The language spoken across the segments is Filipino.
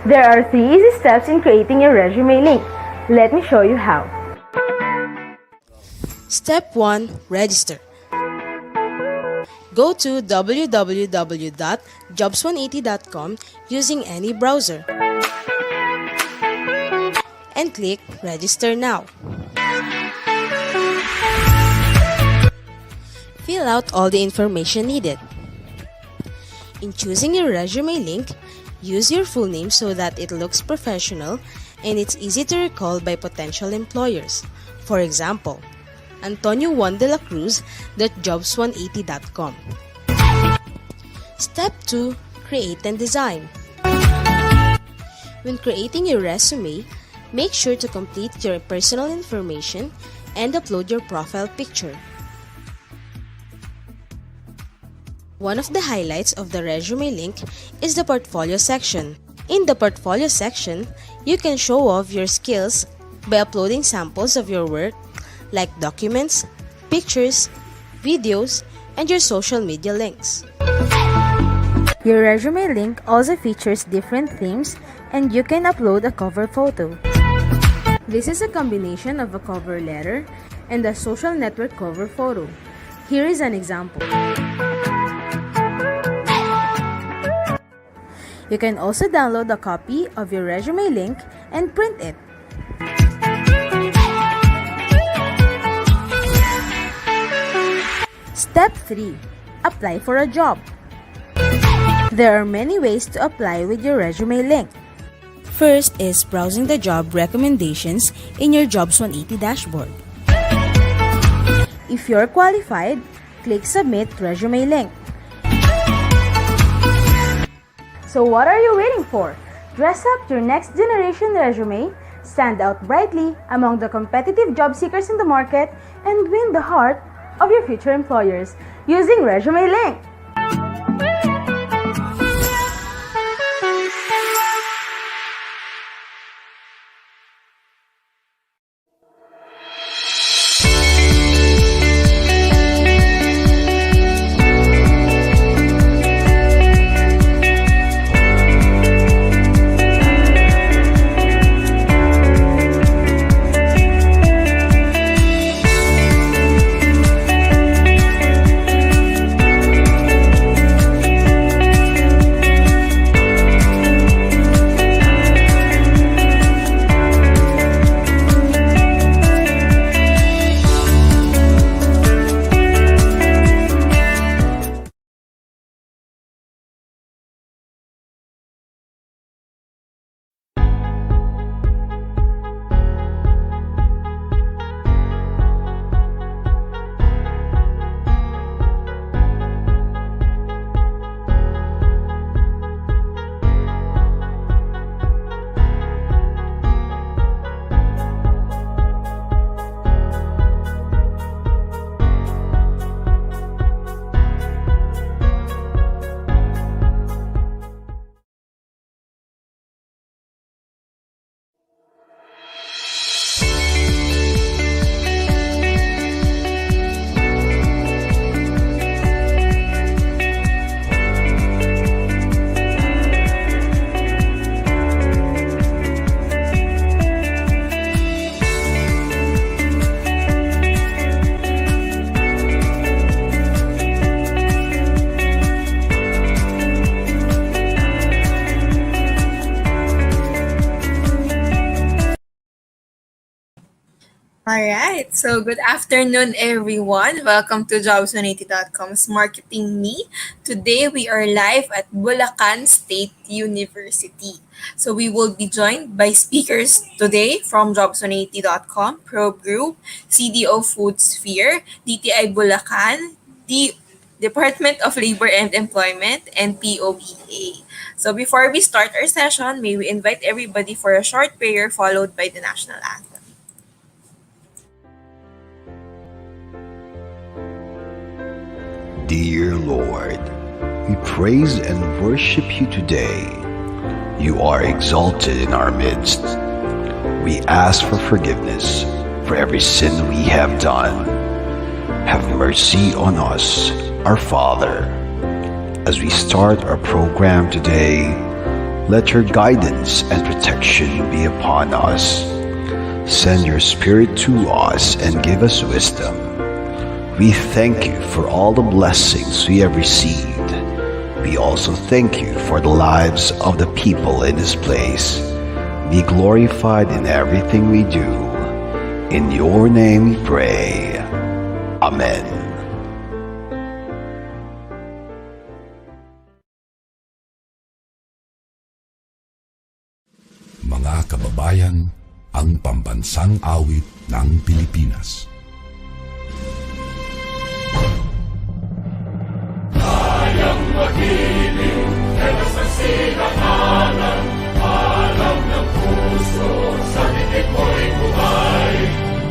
There are 3 easy steps in creating your resume link. Let me show you how. Step 1. Register. Go to www.jobs180.com using any browser and click Register Now. Fill out all the information needed. In choosing your resume link, use your full name so that it looks professional and it's easy to recall by potential employers. For example, Antonio Juan de la Cruz.jobs180.com. Step 2. Create and design. When creating your resume, make sure to complete your personal information and upload your profile picture. One of the highlights of the resume link is the portfolio section. In the portfolio section, you can show off your skills by uploading samples of your work like documents, pictures, videos, and your social media links. Your resume link also features different themes and you can upload a cover photo. This is a combination of a cover letter and a social network cover photo. Here is an example. You can also download a copy of your resume link and print it. Step 3. Apply for a job. There are many ways to apply with your resume link. First is browsing the job recommendations in your Jobs 180 dashboard. If you're qualified, click Submit Resume Link. So what are you waiting for? Dress up your next generation resume, stand out brightly among the competitive job seekers in the market, and win the heart of your future employers using Resume Link. Alright, so good afternoon everyone. Welcome to Jobs180.com's Marketing Me. Today we are live at Bulacan State University. So we will be joined by speakers today from Jobs180.com, Pro Group, CDO Food Sphere, DTI Bulacan, the Department of Labor and Employment, and POBA. So before we start our session, may we invite everybody for a short prayer followed by the national anthem. Dear Lord, we praise and worship you today. You are exalted in our midst. We ask for forgiveness for every sin we have done. Have mercy on us, our Father. As we start our program today, Let your guidance and protection be upon us. Send your Spirit to us and give us wisdom. We thank you for all the blessings we have received. We also thank you for the lives of the people in this place. Be glorified in everything we do. In your name we pray. Amen. Mga kababayan, ang pambansang awit ng Pilipinas. Kayang magiliw, kaya sa silanganan, alam ng puso, sa titik mo'y buhay.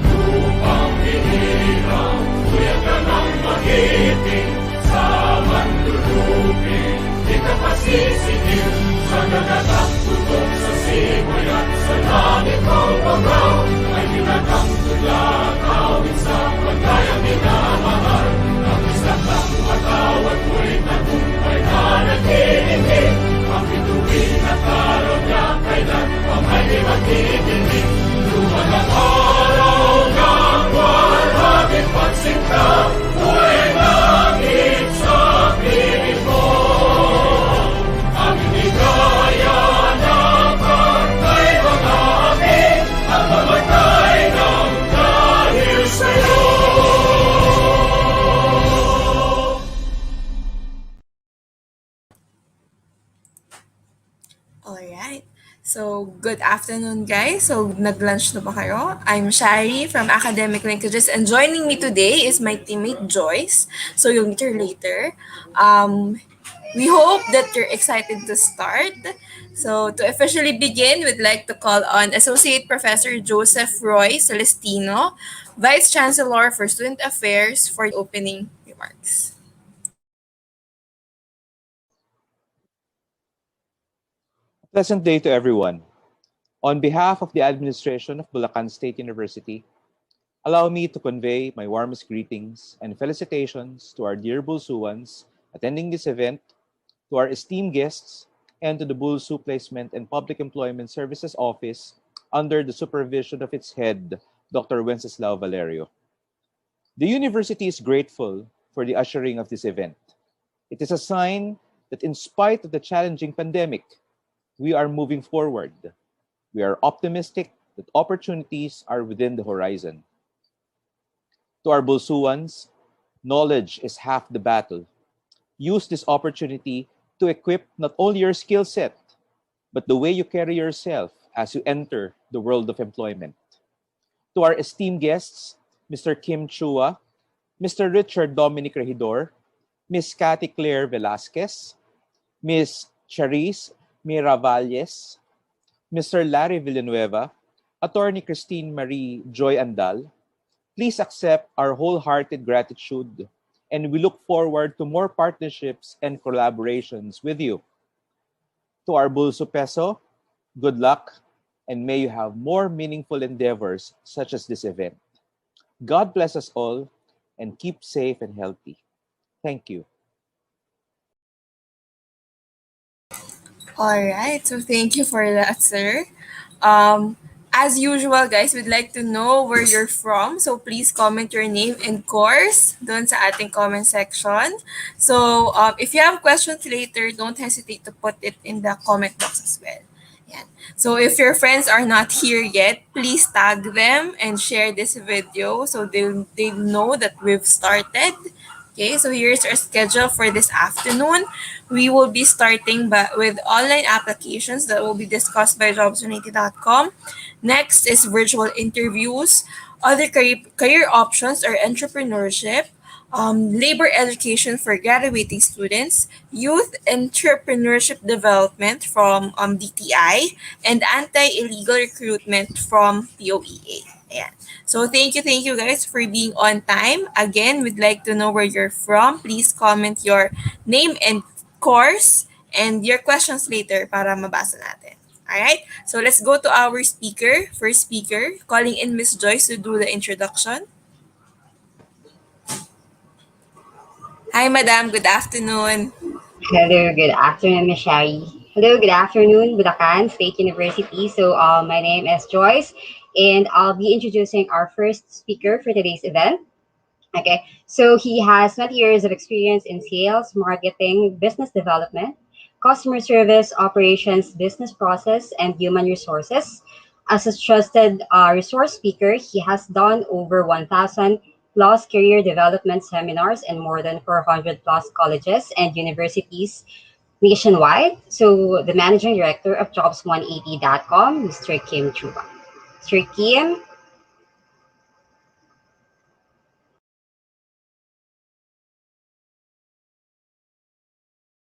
Lupang hinirang, kuya ka ng magiting, sa manlulupin, di ka pasisingil, sa nagatang tutok sa simoy at sa langit ng bagaw, ay ginatang tula, kawin sa pagkayang minamahal. Ang isang ng matawad mo'y tagumpay na naghihinig, ang bituin at araw niya kailan pang ay di maghihinig. Luman ang araw ng walhagin pagsinta, buhay langit sa piling mo. Ang inigaya na pagkay mga amin, ang mamatay ng dahil sa'yo. Alright. So, good afternoon, guys. So, nag-lunch na ba kayo? I'm Shari from Academic Linkages, and joining me today is my teammate Joyce. So, you'll meet her later. We hope that you're excited to start. So, to officially begin, we'd like to call on Associate Professor Joseph Roy Celestino, Vice Chancellor for Student Affairs, for opening remarks. Pleasant day to everyone. On behalf of the administration of Bulacan State University, allow me to convey my warmest greetings and felicitations to our dear BulSUans attending this event, to our esteemed guests, and to the BulSU Placement and Public Employment Services Office under the supervision of its head, Dr. Wenceslao Valerio. The university is grateful for the ushering of this event. It is a sign that in spite of the challenging pandemic, we are moving forward. We are optimistic that opportunities are within the horizon. To our BulSUans, knowledge is half the battle. Use this opportunity to equip not only your skill set, but the way you carry yourself as you enter the world of employment. To our esteemed guests, Mr. Kim Chua, Mr. Richard Dominic Regidor, Ms. Cathy Claire Velasquez, Ms. Charisse Miravalles, Mr. Larry Villanueva, Attorney Christine Marie Joy Andal, please accept our wholehearted gratitude, and we look forward to more partnerships and collaborations with you. To our BulSU Peso, good luck, and may you have more meaningful endeavors such as this event. God bless us all, and keep safe and healthy. Thank you. All right. So thank you for that, sir. As usual, guys, we'd like to know where you're from. So please comment your name and course doon sa ating comment section. So if you have questions later, don't hesitate to put it in the comment box as well. Yan. So if your friends are not here yet, please tag them and share this video so they know that we've started. Okay, so here's our schedule for this afternoon. We will be starting with online applications that will be discussed by jobs180.com. Next is virtual interviews, other career options or entrepreneurship, labor education for graduating students, youth entrepreneurship development from DTI, and anti-illegal recruitment from POEA. Ayan. So thank you guys for being on time. Again, we'd like to know where you're from. Please comment your name and course and your questions later para mabasa natin. Alright, so let's go to our first speaker, calling in Miss Joyce to do the introduction. Hi, Madam. Good afternoon. Hello, good afternoon, Miss Shari. Hello, good afternoon, Bulacan State University. My name is Joyce, and I'll be introducing our first speaker for today's event. Okay, so he has 20 years of experience in sales, marketing, business development, customer service, operations, business process, and human resources. As a trusted resource speaker, he has done over 1,000 plus career development seminars in more than 400 plus colleges and universities nationwide. So the managing director of Jobs180.com, Mr. Kim Chuba. Mr. Kim,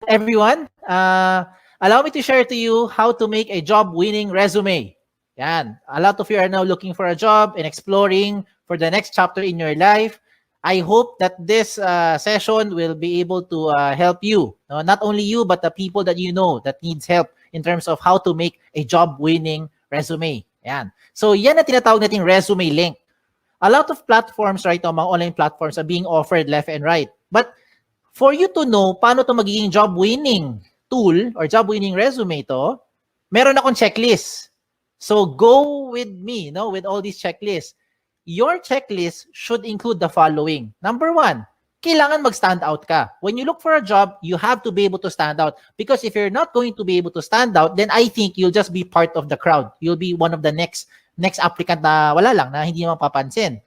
everyone. Allow me to share to you how to make a job-winning resume. Yan. A lot of you are now looking for a job and exploring for the next chapter in your life. I hope that this session will be able to help you. No, not only you, but the people that you know that needs help in terms of how to make a job-winning resume. Yan. So yan na tinatawag nating resume link. A lot of platforms right now, mga online platforms are being offered left and right. But for you to know paano to magiging job-winning tool or job-winning resume to, meron akong checklist. So go with me, no, with all these checklists. Your checklist should include the following. Number one, kailangan mag-stand out ka. When you look for a job, you have to be able to stand out. Because if you're not going to be able to stand out, then I think you'll just be part of the crowd. You'll be one of the next applicant na wala lang, na hindi mo mapapansin.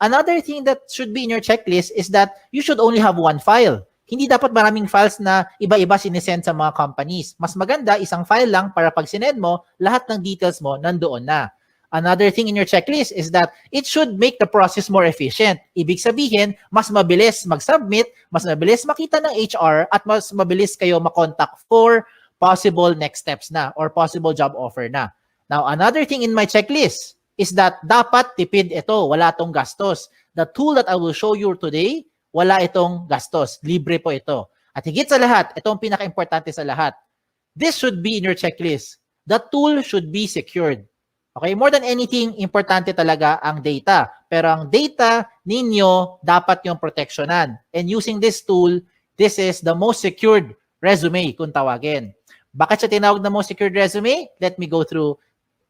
Another thing that should be in your checklist is that you should only have one file. Hindi dapat maraming files na iba-iba sinesend sa mga companies. Mas maganda, isang file lang para pag sinend mo, lahat ng details mo nandoon na. Another thing in your checklist is that it should make the process more efficient. Ibig sabihin, mas mabilis mag-submit, mas mabilis makita ng HR, at mas mabilis kayo makontak for possible next steps na or possible job offer na. Now, another thing in my checklist is that dapat tipid ito, wala tong gastos. The tool that I will show you today, wala itong gastos. Libre po ito. At higit sa lahat, itong pinaka-importante sa lahat. This should be in your checklist. The tool should be secured. Okay? More than anything, importante talaga ang data. Pero ang data ninyo, dapat yung protectionan. And using this tool, this is the most secured resume kung tawagin. Bakit siya tinawag na most secured resume? Let me go through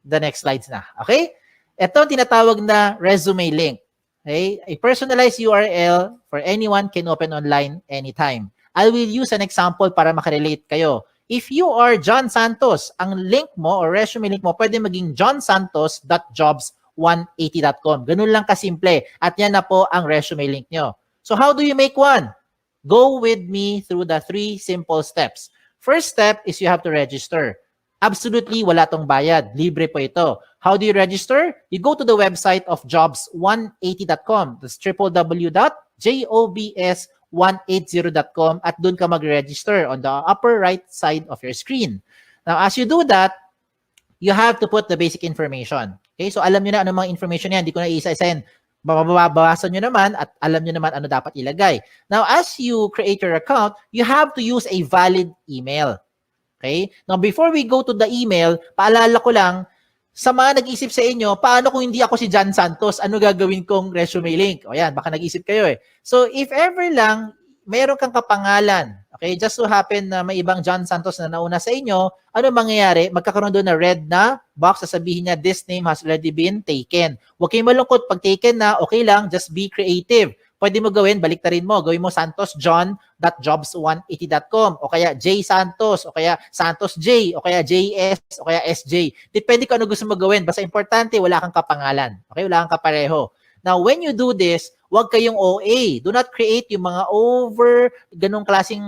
the next slides na. Okay? Ito ang tinatawag na resume link. Okay? A personalized URL for anyone can open online anytime. I will use an example para makarelate kayo. If you are John Santos, ang link mo or resume link mo pwede maging johnsantos.jobs180.com. Ganun lang kasimple. At yan na po ang resume link nyo. So how do you make one? Go with me through the 3 simple steps. First step is you have to register. Absolutely, wala tong bayad. Libre po ito. How do you register? You go to the website of jobs180.com. That's www.jobs180.com at dun ka mag-register on the upper right side of your screen. Now, as you do that, you have to put the basic information. Okay? So, alam nyo na ano mga information yan. Hindi ko na isa-isahin. Babawasan nyo naman at alam nyo naman ano dapat ilagay. Now, as you create your account, you have to use a valid email. Okay? Now, before we go to the email, paalala ko lang, sa mga nag-isip sa inyo, paano kung hindi ako si John Santos, ano gagawin kong resume link? O yan, baka nag-isip kayo eh. So, if ever lang, mayroon kang kapangalan, okay, just so happen na may ibang John Santos na nauna sa inyo, ano mangyayari? Magkakaroon doon na red na box, sasabihin niya, this name has already been taken. Huwag kayong malungkot, pag taken na, okay lang, just be creative. Pwede mo gawin, baliktarin mo. Gawin mo santosjohn.jobs180.com o kaya J Santos o kaya Santos J o kaya JS o kaya SJ. Depende kung ano gusto mo gawin. Basta importante, wala kang kapangalan. Okay? Wala kang kapareho. Now, when you do this, huwag kayong OA. Do not create yung mga ganong klaseng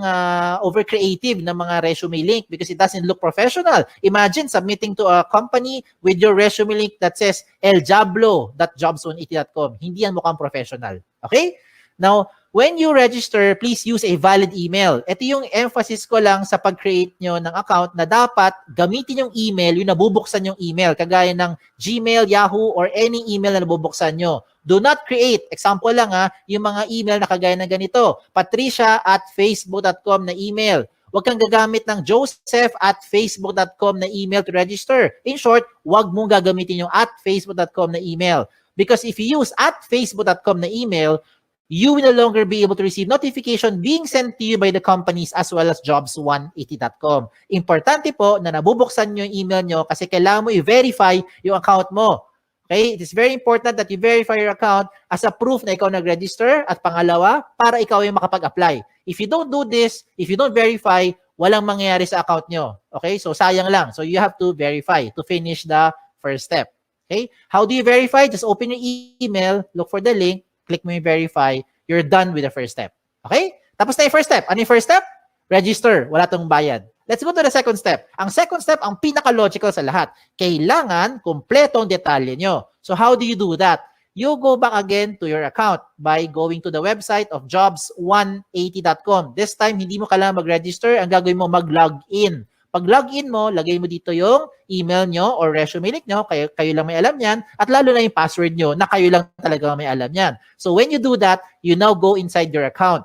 over-creative na mga resume link because it doesn't look professional. Imagine submitting to a company with your resume link that says eljablo.jobs180.com. Hindi yan mukhang professional. Okay? Now, when you register, please use a valid email. Ito yung emphasis ko lang sa pag-create nyo ng account na dapat gamitin yung email, yung nabubuksan yung email, kagaya ng Gmail, Yahoo, or any email na nabubuksan nyo. Do not create, example lang yung mga email na kagaya ng ganito, patricia@facebook.com na email. Huwag kang gagamit ng joseph@facebook.com na email to register. In short, huwag mong gagamitin yung @facebook.com na email. Because if you use @facebook.com na email, you will no longer be able to receive notification being sent to you by the companies as well as jobs180.com. Importante po na nabubuksan nyo yung email nyo kasi kailangan mo i-verify yung account mo. Okay? It is very important that you verify your account as a proof na ikaw nag-register at pangalawa, para ikaw yung makapag-apply. If you don't do this, if you don't verify, walang mangyayari sa account nyo. Okay? So sayang lang. So you have to verify to finish the first step. Okay? How do you verify? Just open your email, look for the link, click mo yung verify, you're done with the first step. Okay? Tapos na yung first step. Ano yung first step? Register. Wala tong bayad. Let's go to the second step. Ang second step, ang pinaka-logical sa lahat. Kailangan kumpletong detalye nyo. So how do you do that? You go back again to your account by going to the website of jobs180.com. This time, hindi mo kailangan mag-register. Ang gagawin mo, mag-login. Pag login mo, lagay mo dito yung email nyo or resume link nyo, kayo lang may alam yan, at lalo na yung password nyo na kayo lang talaga may alam yan. So when you do that, you now go inside your account.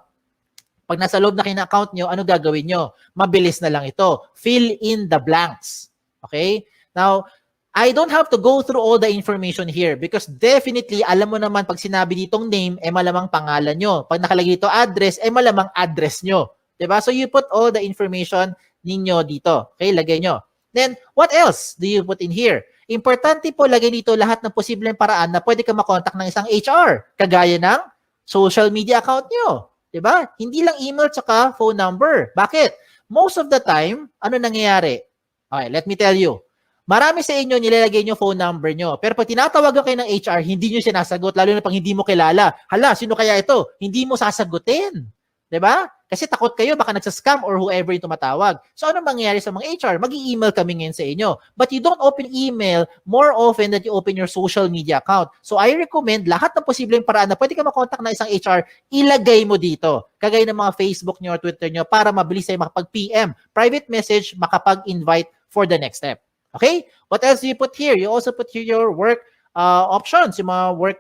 Pag nasa loob na kayo ng account nyo, ano gagawin nyo? Mabilis na lang ito. Fill in the blanks. Okay? Now, I don't have to go through all the information here because definitely, alam mo naman pag sinabi ditong name, malamang pangalan nyo. Pag nakalagay dito address, malamang address nyo. Diba? So you put all the information ninyo dito. Okay, lagay nyo. Then, what else do you put in here? Importante po, lagay dito lahat ng posibleng paraan na pwede ka makontak ng isang HR, kagaya ng social media account nyo. Diba? Hindi lang email tsaka phone number. Bakit? Most of the time, ano nangyayari? Okay, let me tell you. Marami sa inyo nilalagay nyo phone number nyo. Pero pag tinatawagan kayo ng HR, hindi nyo sinasagot, lalo na pag hindi mo kilala. Hala, sino kaya ito? Hindi mo sasagutin. Diba? Kasi takot kayo, baka nagsascam or whoever yung tumatawag. So, ano mangyayari sa mga HR? Mag-i-email kami ngayon sa inyo. But you don't open email more often than you open your social media account. So, I recommend lahat ng posibleng paraan na pwede ka makontak na isang HR, ilagay mo dito. Kagaya ng mga Facebook nyo or Twitter nyo para mabilis tayo makapag-PM. Private message, makapag-invite for the next step. Okay? What else do you put here? You also put here your work options, yung mga work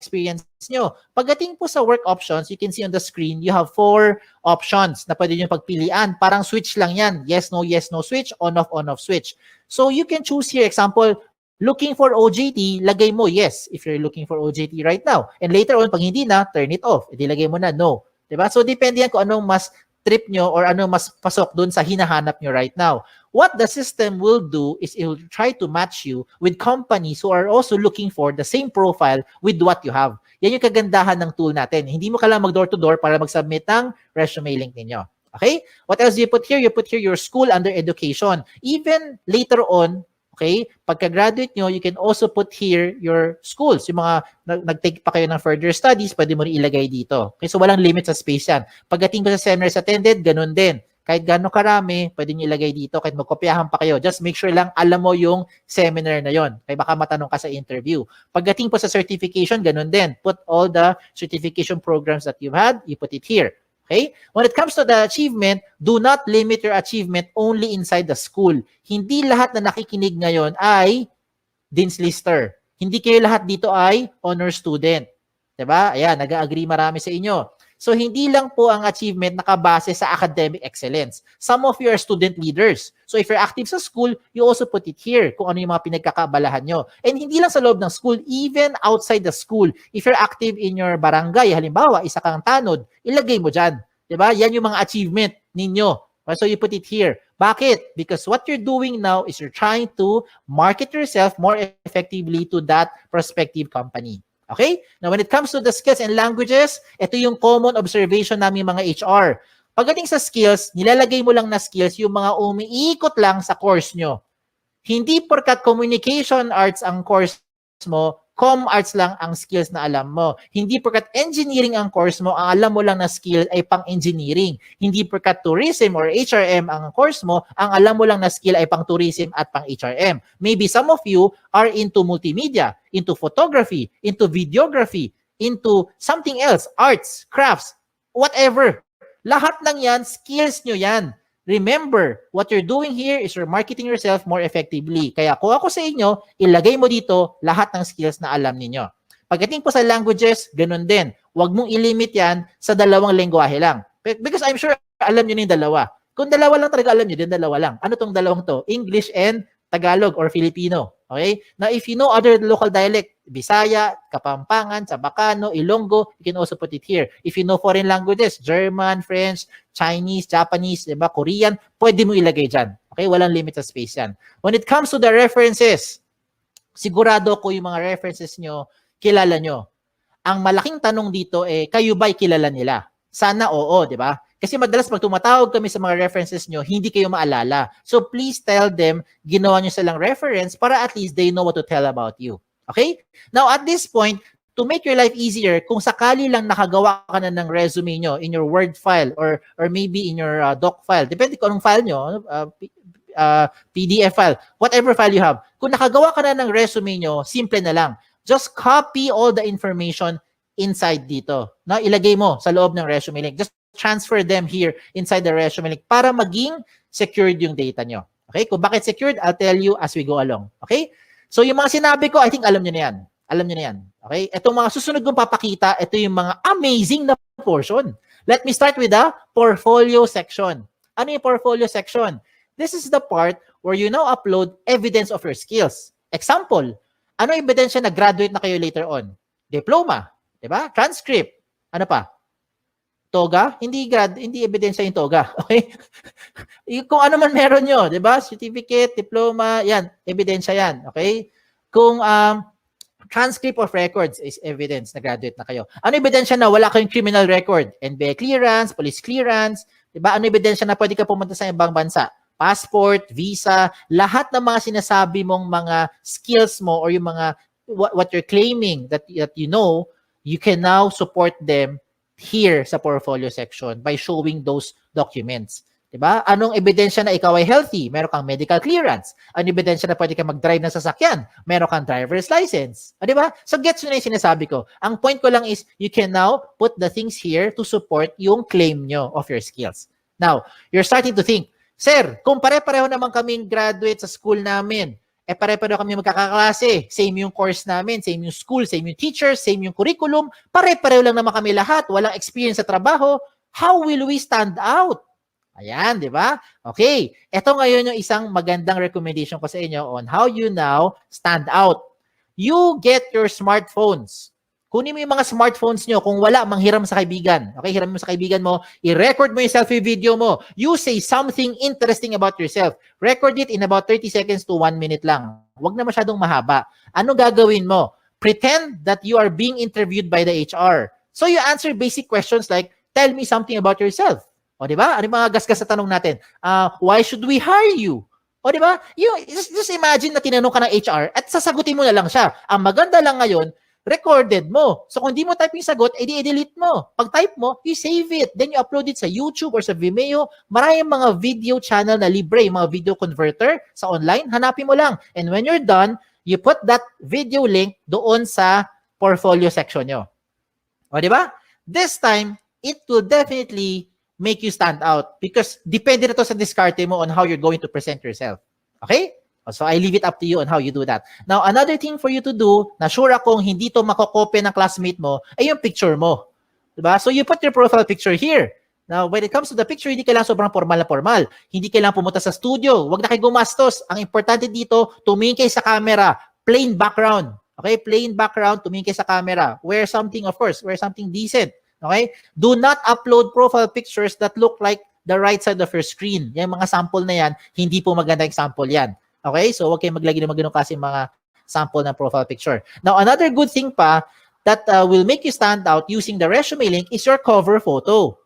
experience nyo. Pagdating po sa work options, you can see on the screen, you have 4 options na pwede nyo pagpilian. Parang switch lang yan. Yes, no switch, on, off switch. So you can choose here, example, looking for OJT, lagay mo yes if you're looking for OJT right now. And later on, pag hindi na, turn it off. Hindi lagay mo na no. Diba? So depende yan kung anong mas trip nyo or anong mas pasok dun sa hinahanap nyo right now. What the system will do is it will try to match you with companies who are also looking for the same profile with what you have. Yan yung kagandahan ng tool natin. Hindi mo kailangan mag-door-to-door para mag-submit ng resume link ninyo. Okay? What else do you put here? You put here your school under education. Even later on, okay, pagka-graduate nyo, you can also put here your schools. Yung mga nag-take pa kayo ng further studies, pwede mo rin ilagay dito. Okay, so walang limit sa space yan. Pagdating ko sa seminars attended, ganun din. Kahit gano'ng karami, pwede nyo ilagay dito. Kahit magkopyahan pa kayo. Just make sure lang alam mo yung seminar na yon. Kaya baka matanong ka sa interview. Pagdating po sa certification, ganun din. Put all the certification programs that you've had, you put it here. Okay? When it comes to the achievement, do not limit your achievement only inside the school. Hindi lahat na nakikinig ngayon ay Dean's Lister. Hindi kayo lahat dito ay honor student. Diba? Ayan, nag-agree marami sa inyo. So, hindi lang po ang achievement nakabase sa academic excellence. Some of you are student leaders. So, if you're active sa school, you also put it here kung ano yung mga pinagkakabalahan nyo. And hindi lang sa loob ng school, even outside the school. If you're active in your barangay, halimbawa, isa kang tanod, ilagay mo dyan. Diba? Yan yung mga achievement ninyo. So, you put it here. Bakit? Because what you're doing now is you're trying to market yourself more effectively to that prospective company. Okay? Now, when it comes to the skills and languages, ito yung common observation namin mga HR. Pagdating sa skills, nilalagay mo lang na skills yung mga umiikot lang sa course nyo. Hindi porkat communication arts ang course mo, com arts lang ang skills na alam mo. Hindi porkat engineering ang course mo, ang alam mo lang na skill ay pang-engineering. Hindi porkat tourism or HRM ang course mo, ang alam mo lang na skill ay pang-tourism at pang-HRM. Maybe some of you are into multimedia, into photography, into videography, into something else, arts, crafts, whatever. Lahat ng yan, skills nyo yan. Remember, what you're doing here is you're marketing yourself more effectively. Kaya kung ako sa inyo, ilagay mo dito lahat ng skills na alam ninyo. Pagdating po sa languages, ganun din. Huwag mong ilimit yan sa 2 lengguwahe lang. Because I'm sure alam nyo na yung 2. Kung 2 lang talaga alam nyo, din 2 lang. Ano tong 2 to? English and Tagalog or Filipino. Okay? Now, if you know other local dialect, Bisaya, Kapampangan, Sabacano, Ilonggo, you can also put it here. If you know foreign languages, German, French, Chinese, Japanese, diba, Korean, pwede mo ilagay dyan. Okay? Walang limit sa space yan. When it comes to the references, sigurado ko yung mga references nyo, kilala nyo. Ang malaking tanong dito kayo ba'y kilala nila? Sana oo, di ba? Kasi madalas pag tumatawag kami sa mga references nyo, hindi kayo maalala. So please tell them, ginawa nyo silang reference para at least they know what to tell about you. Okay? Now at this point, to make your life easier, kung sakali lang nakagawa ka na ng resume nyo in your Word file or maybe in your doc file, depende kung anong file nyo, PDF file, whatever file you have. Kung nakagawa ka na ng resume nyo, simple na lang. Just copy all the information inside dito. Na ilagay mo sa loob ng resume link. Just transfer them here inside the resume link para maging secured yung data nyo. Okay? Kung bakit secured, I'll tell you as we go along. Okay? So yung mga sinabi ko, I think alam nyo na yan. Alam nyo na yan. Okay? Itong mga susunod kong papakita, ito yung mga amazing na portion. Let me start with the portfolio section. Ano yung portfolio section? This is the part where you now upload evidence of your skills. Example, ano ebidensya na graduate na kayo later on? Diploma, 'di ba? Transcript. Ano pa? Toga? Hindi ebidensya yung toga. Okay? Kung ano man meron nyo, 'di ba? Certificate, diploma, 'yan, ebidensya 'yan, okay? Kung transcript of records is evidence na graduate na kayo. Ano ebidensya na wala kayong criminal record? NBA clearance, police clearance, 'di ba? Ano ebidensya na pwede ka pumunta sa ibang bansa? Passport, visa, lahat ng mga sinasabi mong mga skills mo or yung mga what you're claiming that you know, you can now support them here sa portfolio section by showing those documents. Diba? Anong ebidensya na ikaw ay healthy? Meron kang medical clearance. Anong ebidensya na pwede ka mag-drive ng sasakyan? Meron kang driver's license. O, diba? So gets nyo na yung sinasabi ko. Ang point ko lang is you can now put the things here to support yung claim nyo of your skills. Now, you're starting to think, Sir, kung pare-pareho naman kaming graduate sa school namin, pare-pareho kami magkakaklase, same yung course namin, same yung school, same yung teachers, same yung curriculum, pare-pareho lang naman kami lahat, walang experience sa trabaho, how will we stand out? Ayan, di ba? Okay, ito ngayon yung isang magandang recommendation ko sa inyo on how you now stand out. You get your smartphones. Kunin mo yung mga smartphones nyo. Kung wala, manghiram sa kaibigan. Okay, hiram mo sa kaibigan mo. I-record mo yung selfie video mo. You say something interesting about yourself. Record it in about 30 seconds to 1 minute lang. Huwag na masyadong mahaba. Ano gagawin mo? Pretend that you are being interviewed by the HR. So you answer basic questions like, tell me something about yourself. O, di ba? Ano yung mga gasgas sa tanong natin? Why should we hire you? O, di ba? Just imagine na tinanong ka ng HR at sasagutin mo na lang siya. Ang maganda lang ngayon, recorded mo. So kung di mo type yung sagot, i-delete mo. Pag type mo, you save it. Then you upload it sa YouTube or sa Vimeo. Maraming mga video channel na libre, mga video converter sa online. Hanapin mo lang. And when you're done, you put that video link doon sa portfolio section nyo. O, di ba? This time, it will definitely make you stand out because depende na to sa diskarte mo on how you're going to present yourself. Okay? So I leave it up to you on how you do that. Now, another thing for you to do, na sure akong hindi to makokopya ng classmate mo, ay yung picture mo. Diba? So you put your profile picture here. Now, when it comes to the picture, hindi kailangan sobrang formal na formal. Hindi kailangan pumunta sa studio. Huwag na kayo gumastos. Ang importante dito, tumingin kayo sa camera. Plain background. Okay? Plain background, tumingin kayo sa camera. Wear something, of course, wear something decent. Okay? Do not upload profile pictures that look like the right side of your screen. Yung mga sample na yan, hindi po maganda yung sample yan. Okay? So, huwag kayong maglagay ng ganun kasi mga sample ng profile picture. Now, another good thing pa that will make you stand out using the resume link is your cover photo.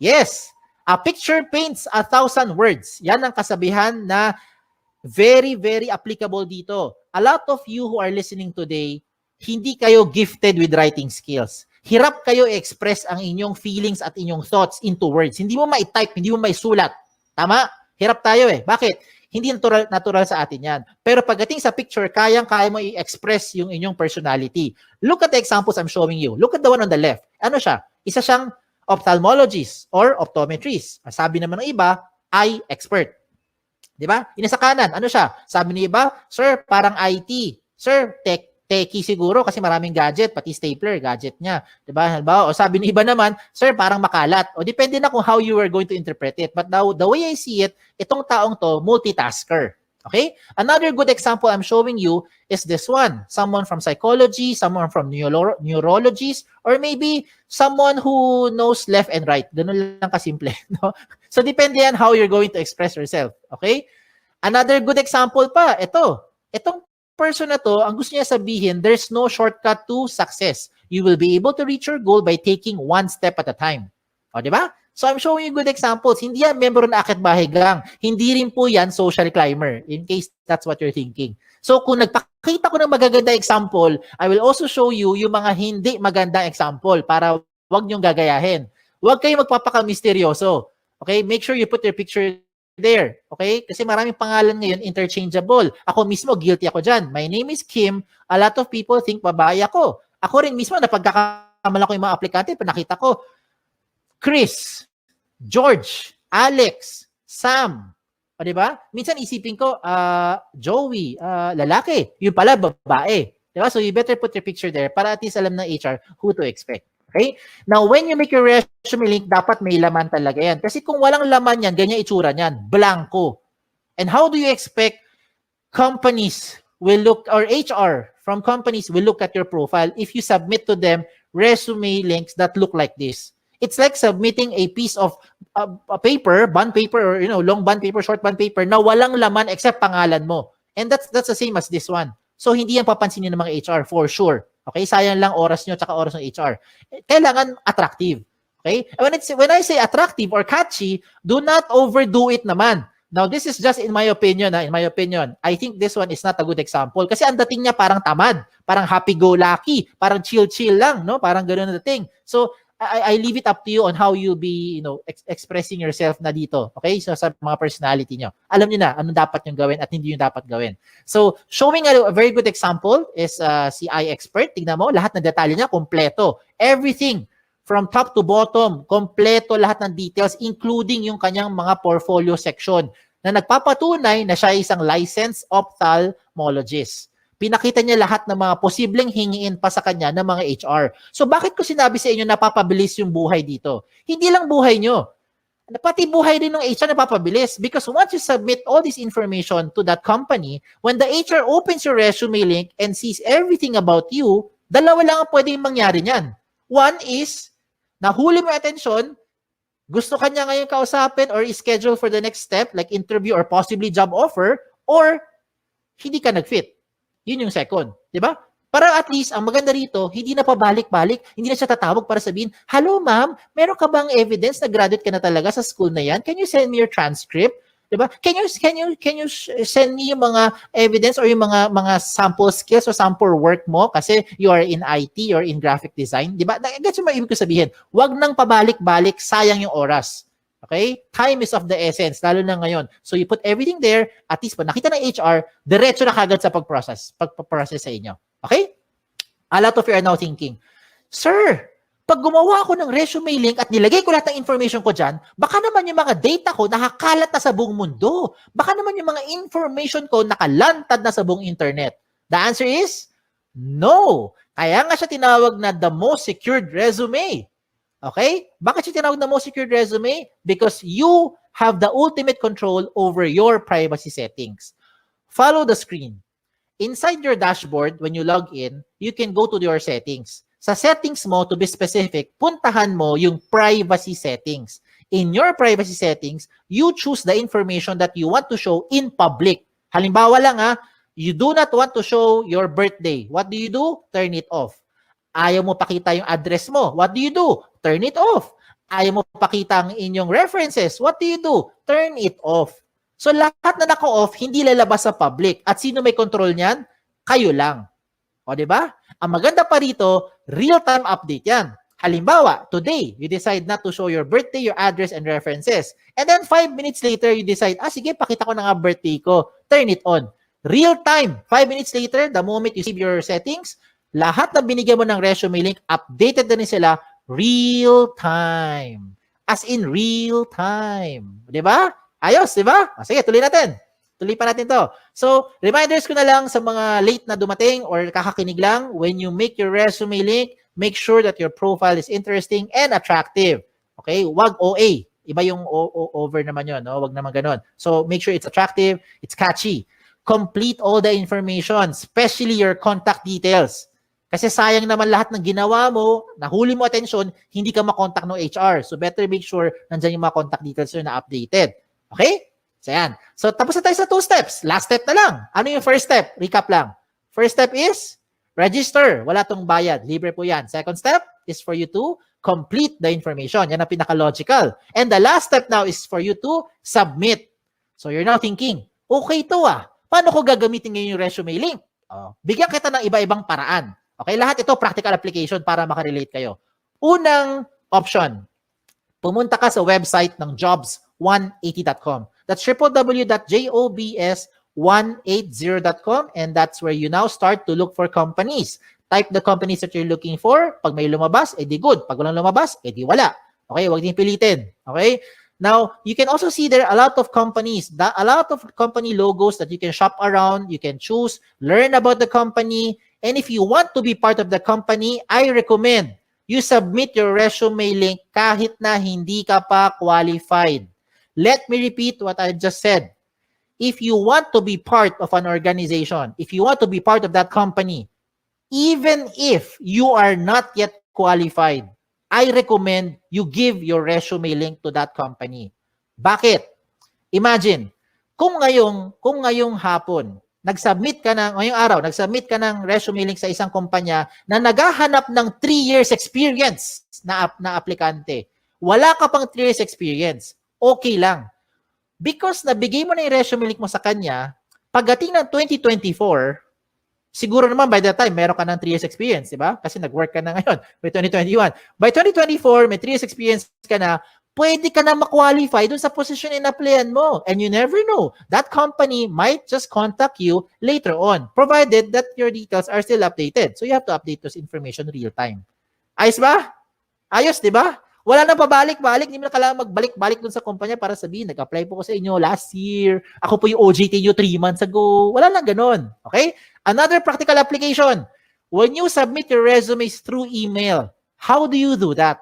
Yes! A picture paints 1,000 words. Yan ang kasabihan na very, very applicable dito. A lot of you who are listening today, hindi kayo gifted with writing skills. Hirap kayo i-express ang inyong feelings at inyong thoughts into words. Hindi mo ma-type, hindi mo ma-sulat. Tama? Hirap tayo eh. Bakit? Hindi natural sa atin yan. Pero pagdating sa picture, kaya mo i-express yung inyong personality. Look at the examples I'm showing you. Look at the one on the left. Ano siya? Isa siyang ophthalmologist or optometrist. Sabi naman ng iba, eye expert. Di ba? Yung sa kanan, ano siya? Sabi ng iba, sir, parang IT. Sir, techie siguro kasi maraming gadget, pati stapler, gadget niya. Diba? Halimbawa, o sabi ng iba naman, sir, parang makalat. O depende na kung how you are going to interpret it. But now, the way I see it, itong taong to, multitasker. Okay? Another good example I'm showing you is this one. Someone from psychology, someone from neurologies, or maybe someone who knows left and right. Ganun lang kasimple. No? So, depende yan how you're going to express yourself. Okay? Another good example pa, itong person na to, ang gusto niya sabihin, there's no shortcut to success. You will be able to reach your goal by taking one step at a time. O, di ba? So, I'm showing you good examples. Hindi yan member na akit bahay gang. Hindi rin po yan social climber, in case that's what you're thinking. So, kung nagpakita ko ng magaganda example, I will also show you yung mga hindi magandang example para wag niyong gagayahin. Huwag kayong magpapaka-misteryoso. Okay? Make sure you put your picture there. Okay? Kasi maraming pangalan ngayon interchangeable. Ako mismo, guilty ako dyan. My name is Kim. A lot of people think babae ako. Ako rin mismo, napagkakamala ko yung mga aplikante, nakita ko, Chris, George, Alex, Sam. O, diba? Minsan isipin ko, Joey, lalaki. Yung pala, babae. Diba? So you better put your picture there para at least alam ng HR who to expect. Okay? Now, when you make your resume link, dapat may laman talaga yan. Kasi kung walang laman yan, ganyan itsura niyan. Blanco. And how do you expect companies will look, or HR from companies will look at your profile if you submit to them resume links that look like this? It's like submitting a piece of a paper, bond paper, or long bond paper, short bond paper na walang laman except pangalan mo. And that's the same as this one. So hindi yan papansinin ng mga HR for sure. Okay? Sayang lang oras nyo tsaka oras ng HR. Kailangan attractive. Okay? When I say attractive or catchy, do not overdo it naman. Now, this is just in my opinion. In my opinion, I think this one is not a good example. Kasi ang dating niya parang tamad, parang happy-go-lucky, parang chill-chill lang, no? Parang gano'n na dating. So, I leave it up to you on how you'll be, expressing yourself na dito. Okay? So, sa mga personality nyo. Alam niyo na anong dapat nyo gawin at hindi nyo dapat gawin. So, showing a very good example is si iExpert. Tignan mo, lahat ng detalye niya, kompleto. Everything from top to bottom, kompleto lahat ng details, including yung kanyang mga portfolio section na nagpapatunay na siya ay isang licensed ophthalmologist. Pinakita niya lahat ng mga posibleng hingiin pa sa kanya ng mga HR. So bakit ko sinabi sa inyo napapabilis yung buhay dito? Hindi lang buhay nyo. Pati buhay din ng HR napapabilis. Because once you submit all this information to that company, when the HR opens your resume link and sees everything about you, dalawa lang ang pwedeng mangyari niyan. One is, nahuli mo attention, gusto kanya ngayon kausapin or schedule for the next step, like interview or possibly job offer, or hindi ka nag-fit. Yun yung second. Diba? Para at least, ang maganda rito, hindi na pabalik-balik, hindi na siya tatawag para sabihin, hello ma'am, meron ka bang evidence na graduate ka na talaga sa school na yan? Can you send me your transcript? Diba? Can you send me yung mga evidence or yung mga sample skills or sample work mo kasi you are in IT or in graphic design? Diba? Gets mo ibig ko sabihin? Wag nang pabalik-balik, sayang yung oras. Okay? Time is of the essence, lalo na ngayon. So you put everything there, at least pag nakita ng HR, diretso na kagad sa pagprocess sa inyo. Okay? A lot of you are now thinking, Sir, pag gumawa ako ng resume link at nilagay ko lahat ng information ko dyan, baka naman yung mga data ko nakakalat na sa buong mundo. Baka naman yung mga information ko nakalantad na sa buong internet. The answer is, no. Kaya nga siya tinawag na the most secured resume. Okay? Bakit siya tinawag na most secured resume? Because you have the ultimate control over your privacy settings. Follow the screen. Inside your dashboard, when you log in, you can go to your settings. Sa settings mo, to be specific, puntahan mo yung privacy settings. In your privacy settings, you choose the information that you want to show in public. Halimbawa lang you do not want to show your birthday. What do? Turn it off. Ayaw mo pakita yung address mo. What do? Turn it off. Ayaw mo pakita ang inyong references. What do? Turn it off. So lahat na naka-off, hindi lalabas sa public. At sino may control niyan? Kayo lang. O, diba? Ang maganda pa rito, real-time update yan. Halimbawa, today, you decide not to show your birthday, your address, and references. And then 5 minutes later, you decide, sige, pakita ko na nga birthday ko. Turn it on. Real-time. 5 minutes later, the moment you save your settings, lahat na binigyan mo ng resume link, updated na rin sila real-time. As in real-time. Diba? Ayos, diba? Sige, tuloy natin. Tuloy pa natin to. So, reminders ko na lang sa mga late na dumating or kakakinig lang, when you make your resume link, make sure that your profile is interesting and attractive. Okay? Wag OA. Iba yung over naman yun, no? Wag naman ganun. So make sure it's attractive, it's catchy. Complete all the information, especially your contact details. Kasi sayang naman lahat ng ginawa mo, nahuli mo attention, hindi ka makontak ng HR. So better make sure nandiyan yung mga contact details na updated. Okay? So yan. So tapos na tayo sa 2 steps. Last step na lang. Ano yung first step? Recap lang. First step is register. Wala tong bayad. Libre po yan. Second step is for you to complete the information. Yan ang pinaka-logical. And the last step now is for you to submit. So you're now thinking, okay to paano ko gagamitin ngayon yung resume link? Bigyan kita ng iba-ibang paraan. Okay, lahat ito practical application para makarelate kayo. Unang option, pumunta ka sa website ng jobs180.com. That's www.jobs180.com, and that's where you now start to look for companies. Type the companies that you're looking for. Pag may lumabas, edi good. Pag walang lumabas, edi wala. Okay, huwag din pilitin. Okay? Now, you can also see there a lot of companies, a lot of company logos that you can shop around, you can choose, learn about the company, and if you want to be part of the company, I recommend you submit your resume link kahit na hindi ka pa qualified. Let me repeat what I just said. If you want to be part of an organization, if you want to be part of that company, even if you are not yet qualified, I recommend you give your resume link to that company. Bakit? Imagine, kung ngayong hapon, nagsubmit ka ng resume link sa isang kumpanya na naghahanap ng 3 years experience na aplikante. Wala ka pang 3 years experience. Okay lang. Because nabigay mo na yung resume link mo sa kanya, pagdating ng 2024, siguro naman by that time, meron ka ng 3 years experience, di ba? Kasi nag-work ka na ngayon by 2021. By 2024, may 3 years experience ka na, pwede ka na ma-qualify dun sa position in-applyan mo. And you never know. That company might just contact you later on, provided that your details are still updated. So you have to update those information real time. Ayos ba? Ayos, di ba? Wala nang pabalik-balik. Hindi mo na kailangan magbalik-balik dun sa kumpanya para sabihin, nag-apply po ko sa inyo last year. Ako po yung OJT nyo 3 months ago. Wala lang ganun. Okay? Another practical application. When you submit your resumes through email, how do you do that?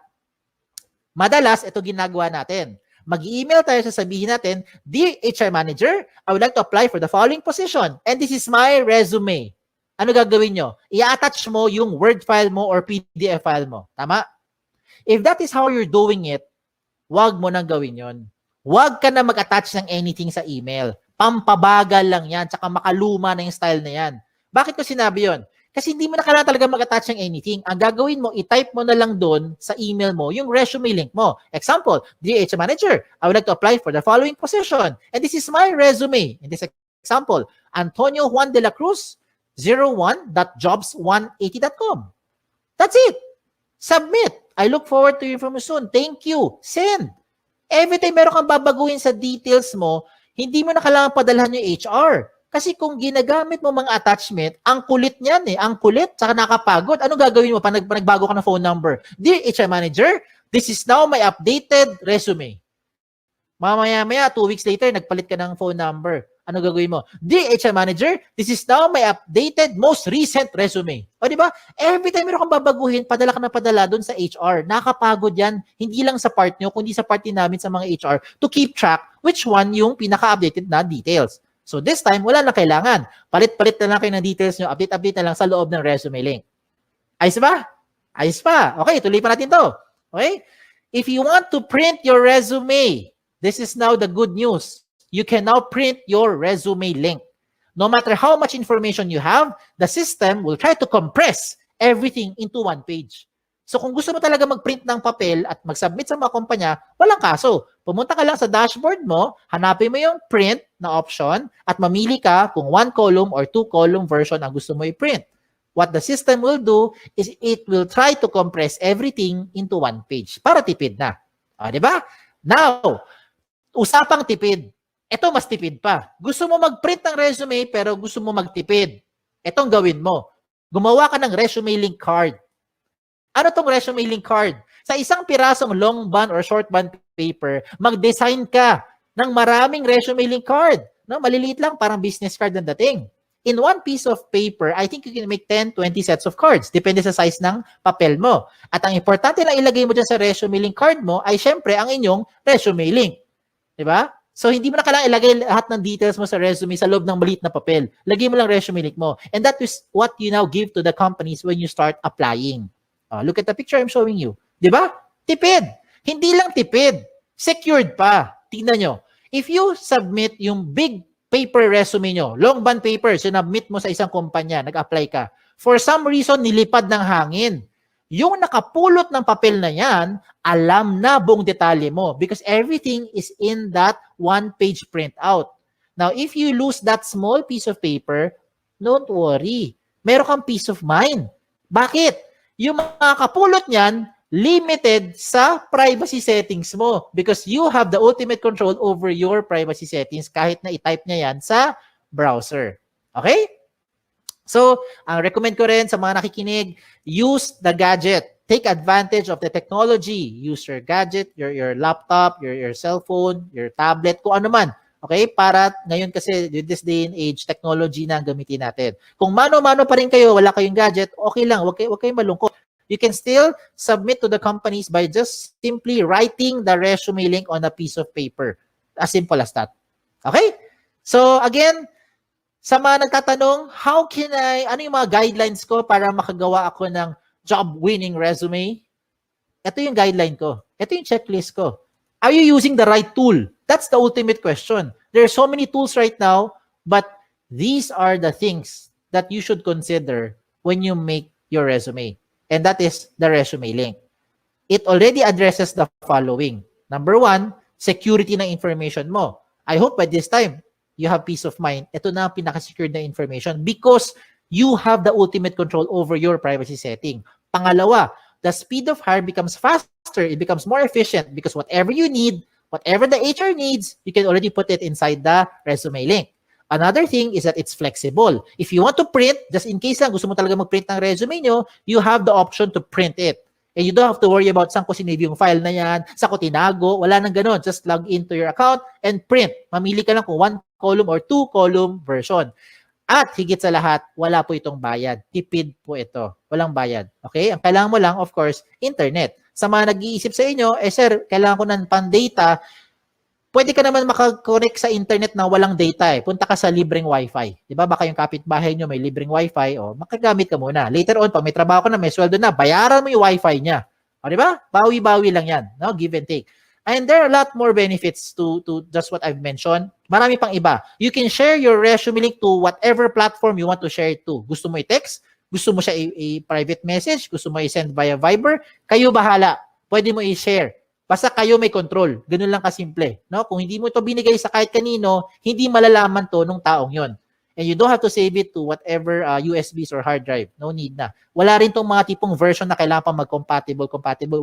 Madalas, ito ginagawa natin. Mag-email tayo, sasabihin natin, Dear HR Manager, I would like to apply for the following position. And this is my resume. Ano gagawin nyo? I-attach mo yung Word file mo or PDF file mo. Tama? If that is how you're doing it, wag mo nang gawin yon. Wag ka na mag-attach ng anything sa email. Pampabagal lang yan, tsaka makaluma na yung style na yan. Bakit ko sinabi yon? Kasi hindi mo na kailangan talaga mag-attach ng anything. Ang gagawin mo, i-type mo na lang doon sa email mo yung resume link mo. Example, Dear HR Manager, I would like to apply for the following position. And this is my resume. In this example, Antonio Juan de la Cruz, 01.jobs180.com. That's it. Submit. I look forward to your information. Thank you. Send. Every time meron kang babaguhin sa details mo, hindi mo na kailangan padalhan yung HR. Kasi kung ginagamit mo mga attachment, ang kulit niyan ang kulit, saka nakapagod. Ano gagawin mo pag nagbago ka ng phone number? Dear HR Manager, this is now my updated resume. Mamaya-maya, 2 weeks later, nagpalit ka ng phone number. Ano gagawin mo? Dear HR Manager, this is now my updated, most recent resume. O, di ba? Every time meron kang babaguhin, padala ka na padala doon sa HR. Nakapagod yan, hindi lang sa part nyo, kundi sa part din namin sa mga HR to keep track which one yung pinaka-updated na details. So this time, wala na kailangan. Palit-palit na lang kayo ng details nyo, update-update na lang sa loob ng resume link. Ayos ba? Ayos pa. Okay, tuloy pa natin to. Okay? If you want to print your resume, this is now the good news. You can now print your resume link. No matter how much information you have, the system will try to compress everything into one page. So kung gusto mo talaga mag-print ng papel at mag-submit sa mga kumpanya, walang kaso. Pumunta ka lang sa dashboard mo, hanapin mo yung print na option at mamili ka kung 1 column or 2 column version ang gusto mo i-print. What the system will do is it will try to compress everything into one page para tipid na. Di ba? Now, usapang tipid. Ito mas tipid pa. Gusto mo mag-print ng resume pero gusto mo magtipid. Itong gawin mo. Gumawa ka ng resume link card. Ano tong resume link card? Sa isang pirasong long bond or short bond paper, mag-design ka ng maraming resume link card. No, maliliit lang, parang business card ang dating. In one piece of paper, I think you can make 10, 20 sets of cards. Depende sa size ng papel mo. At ang importante lang ilagay mo dyan sa resume link card mo ay syempre ang inyong resume link. Diba? So, hindi mo na kailangan ilagay lahat ng details mo sa resume sa loob ng maliit na papel. Lagay mo lang resume link mo. And that is what you now give to the companies when you start applying. Look at the picture I'm showing you. Diba? Tipid. Hindi lang tipid. Secured pa. Tingnan nyo. If you submit yung big paper resume nyo, long bond paper, sinubmit mo sa isang kumpanya, nag-apply ka. For some reason, nilipad ng hangin. Yung nakapulot ng papel na yan, alam na buong detalye mo because everything is in that one-page printout. Now, if you lose that small piece of paper, don't worry. Meron kang peace of mind. Bakit? Yung mga kapulot niyan, limited sa privacy settings mo because you have the ultimate control over your privacy settings kahit na i-type niya yan sa browser. Okay? So, ang recommend ko rin sa mga nakikinig, use the gadget. Take advantage of the technology. Use your gadget, your laptop, your cellphone, your tablet, kung ano man. Okay? Para ngayon kasi, with this day and age, technology na ang gamitin natin. Kung mano-mano pa rin kayo, wala kayong gadget, okay lang. Huwag kayong malungkot. You can still submit to the companies by just simply writing the resume link on a piece of paper. As simple as that. Okay? So, again, sa mga nagtatanong, ano yung mga guidelines ko para makagawa ako ng job-winning resume? Ito yung guideline ko. Ito yung checklist ko. Are you using the right tool? That's the ultimate question. There are so many tools right now, but these are the things that you should consider when you make your resume. And that is the resume link. It already addresses the following. Number 1, security ng information mo. I hope by this time, you have peace of mind. Ito na ang pinaka-secured na information because you have the ultimate control over your privacy setting. Pangalawa, the speed of hire becomes faster. It becomes more efficient because whatever you need, whatever the HR needs, you can already put it inside the resume link. Another thing is that it's flexible. If you want to print, just in case lang gusto mo talaga mag-print ng resume nyo, you have the option to print it. And you don't have to worry about saan ko sinave yung file na yan, saan ko tinago, wala nang ganun. Just log into your account and print. Mamili ka lang kung 1 column or 2 column version. At higit sa lahat, wala po itong bayad. Tipid po ito. Walang bayad. Okay? Ang kailangan mo lang, of course, internet. Sa mga nag-iisip sa inyo, sir, kailangan ko ng pan-data. Pwede ka naman makakonect sa internet na walang data eh. Punta ka sa libreng wifi. Di ba? Baka yung kapitbahay nyo may libreng wifi. O, makagamit ka muna. Later on, pag may trabaho ka na, may sweldo na, bayaran mo yung wifi niya. O, di ba? Bawi-bawi lang yan. No? Give and take. And there are a lot more benefits to just what I've mentioned. Marami pang iba. You can share your resume link to whatever platform you want to share it to. Gusto mo i-text? Gusto mo siya i-private message? Gusto mo i-send via Viber? Kayo bahala. Pwede mo i-share. Basta kayo may control. Ganun lang kasimple. No? Kung hindi mo ito binigay sa kahit kanino, hindi malalaman to nung taong yon. And you don't have to save it to whatever USBs or hard drive. No need na. Wala rin tong mga tipong version na kailangan pa mag-compatible.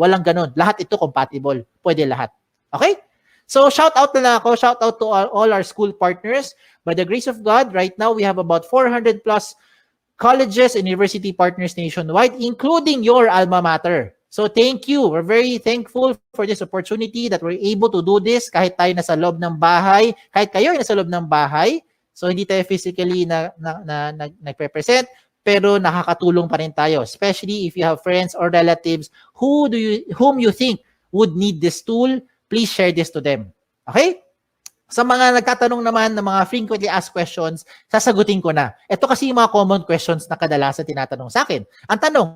Walang ganun. Lahat ito compatible. Pwede lahat. Okay? So, shout out na lang ako. Shout out to all our school partners. By the grace of God, right now, we have about 400 plus colleges and university partners nationwide, including your alma mater. So, thank you. We're very thankful for this opportunity that we're able to do this kahit tayo nasa loob ng bahay, kahit kayo ay nasa loob ng bahay. So, hindi tayo physically nagpe-present, pero nakakatulong pa rin tayo. Especially if you have friends or relatives whom you think would need this tool, please share this to them. Okay? Sa mga nagtatanong naman ng mga frequently asked questions, sasagutin ko na. Ito kasi yung mga common questions na kadalasan tinatanong sa akin. Ang tanong,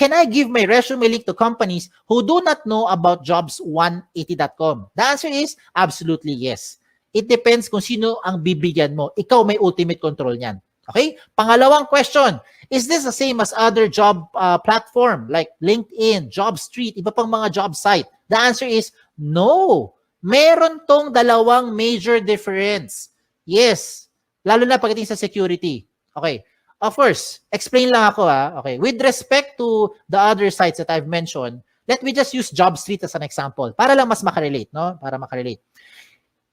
can I give my resume link to companies who do not know about jobs180.com? The answer is absolutely yes. It depends kung sino ang bibigyan mo. Ikaw may ultimate control niyan. Okay? Pangalawang question, is this the same as other job platform like LinkedIn, JobStreet, iba pang mga job site? The answer is no. Meron tong dalawang major difference. Yes. Lalo na pagdating sa security. Okay. Of course, explain lang ako Okay. With respect to the other sites that I've mentioned, let me just use JobStreet as an example para lang mas makarelate, no? Para makarelate.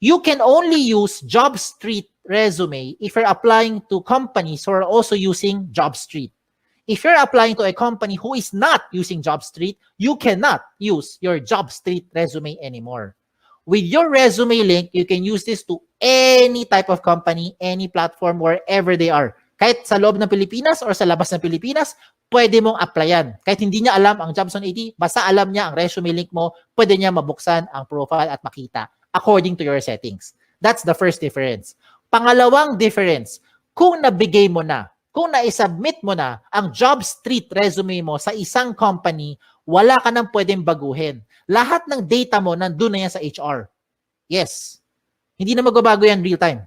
You can only use JobStreet resume if you're applying to companies who are also using JobStreet. If you're applying to a company who is not using JobStreet, you cannot use your JobStreet resume anymore. With your resume link, you can use this to any type of company, any platform, wherever they are. Kahit sa loob ng Pilipinas or sa labas ng Pilipinas, pwede mong applyan. Kahit hindi niya alam ang Jobs on 80, basta alam niya ang resume link mo, pwede niya mabuksan ang profile at makita according to your settings. That's the first difference. Pangalawang difference, kung nabigay mo na, kung na-submit mo na ang job street resume mo sa isang company, wala ka nang pwedeng baguhin. Lahat ng data mo nandun na yan sa HR. Yes. Hindi na magbabago yan real time.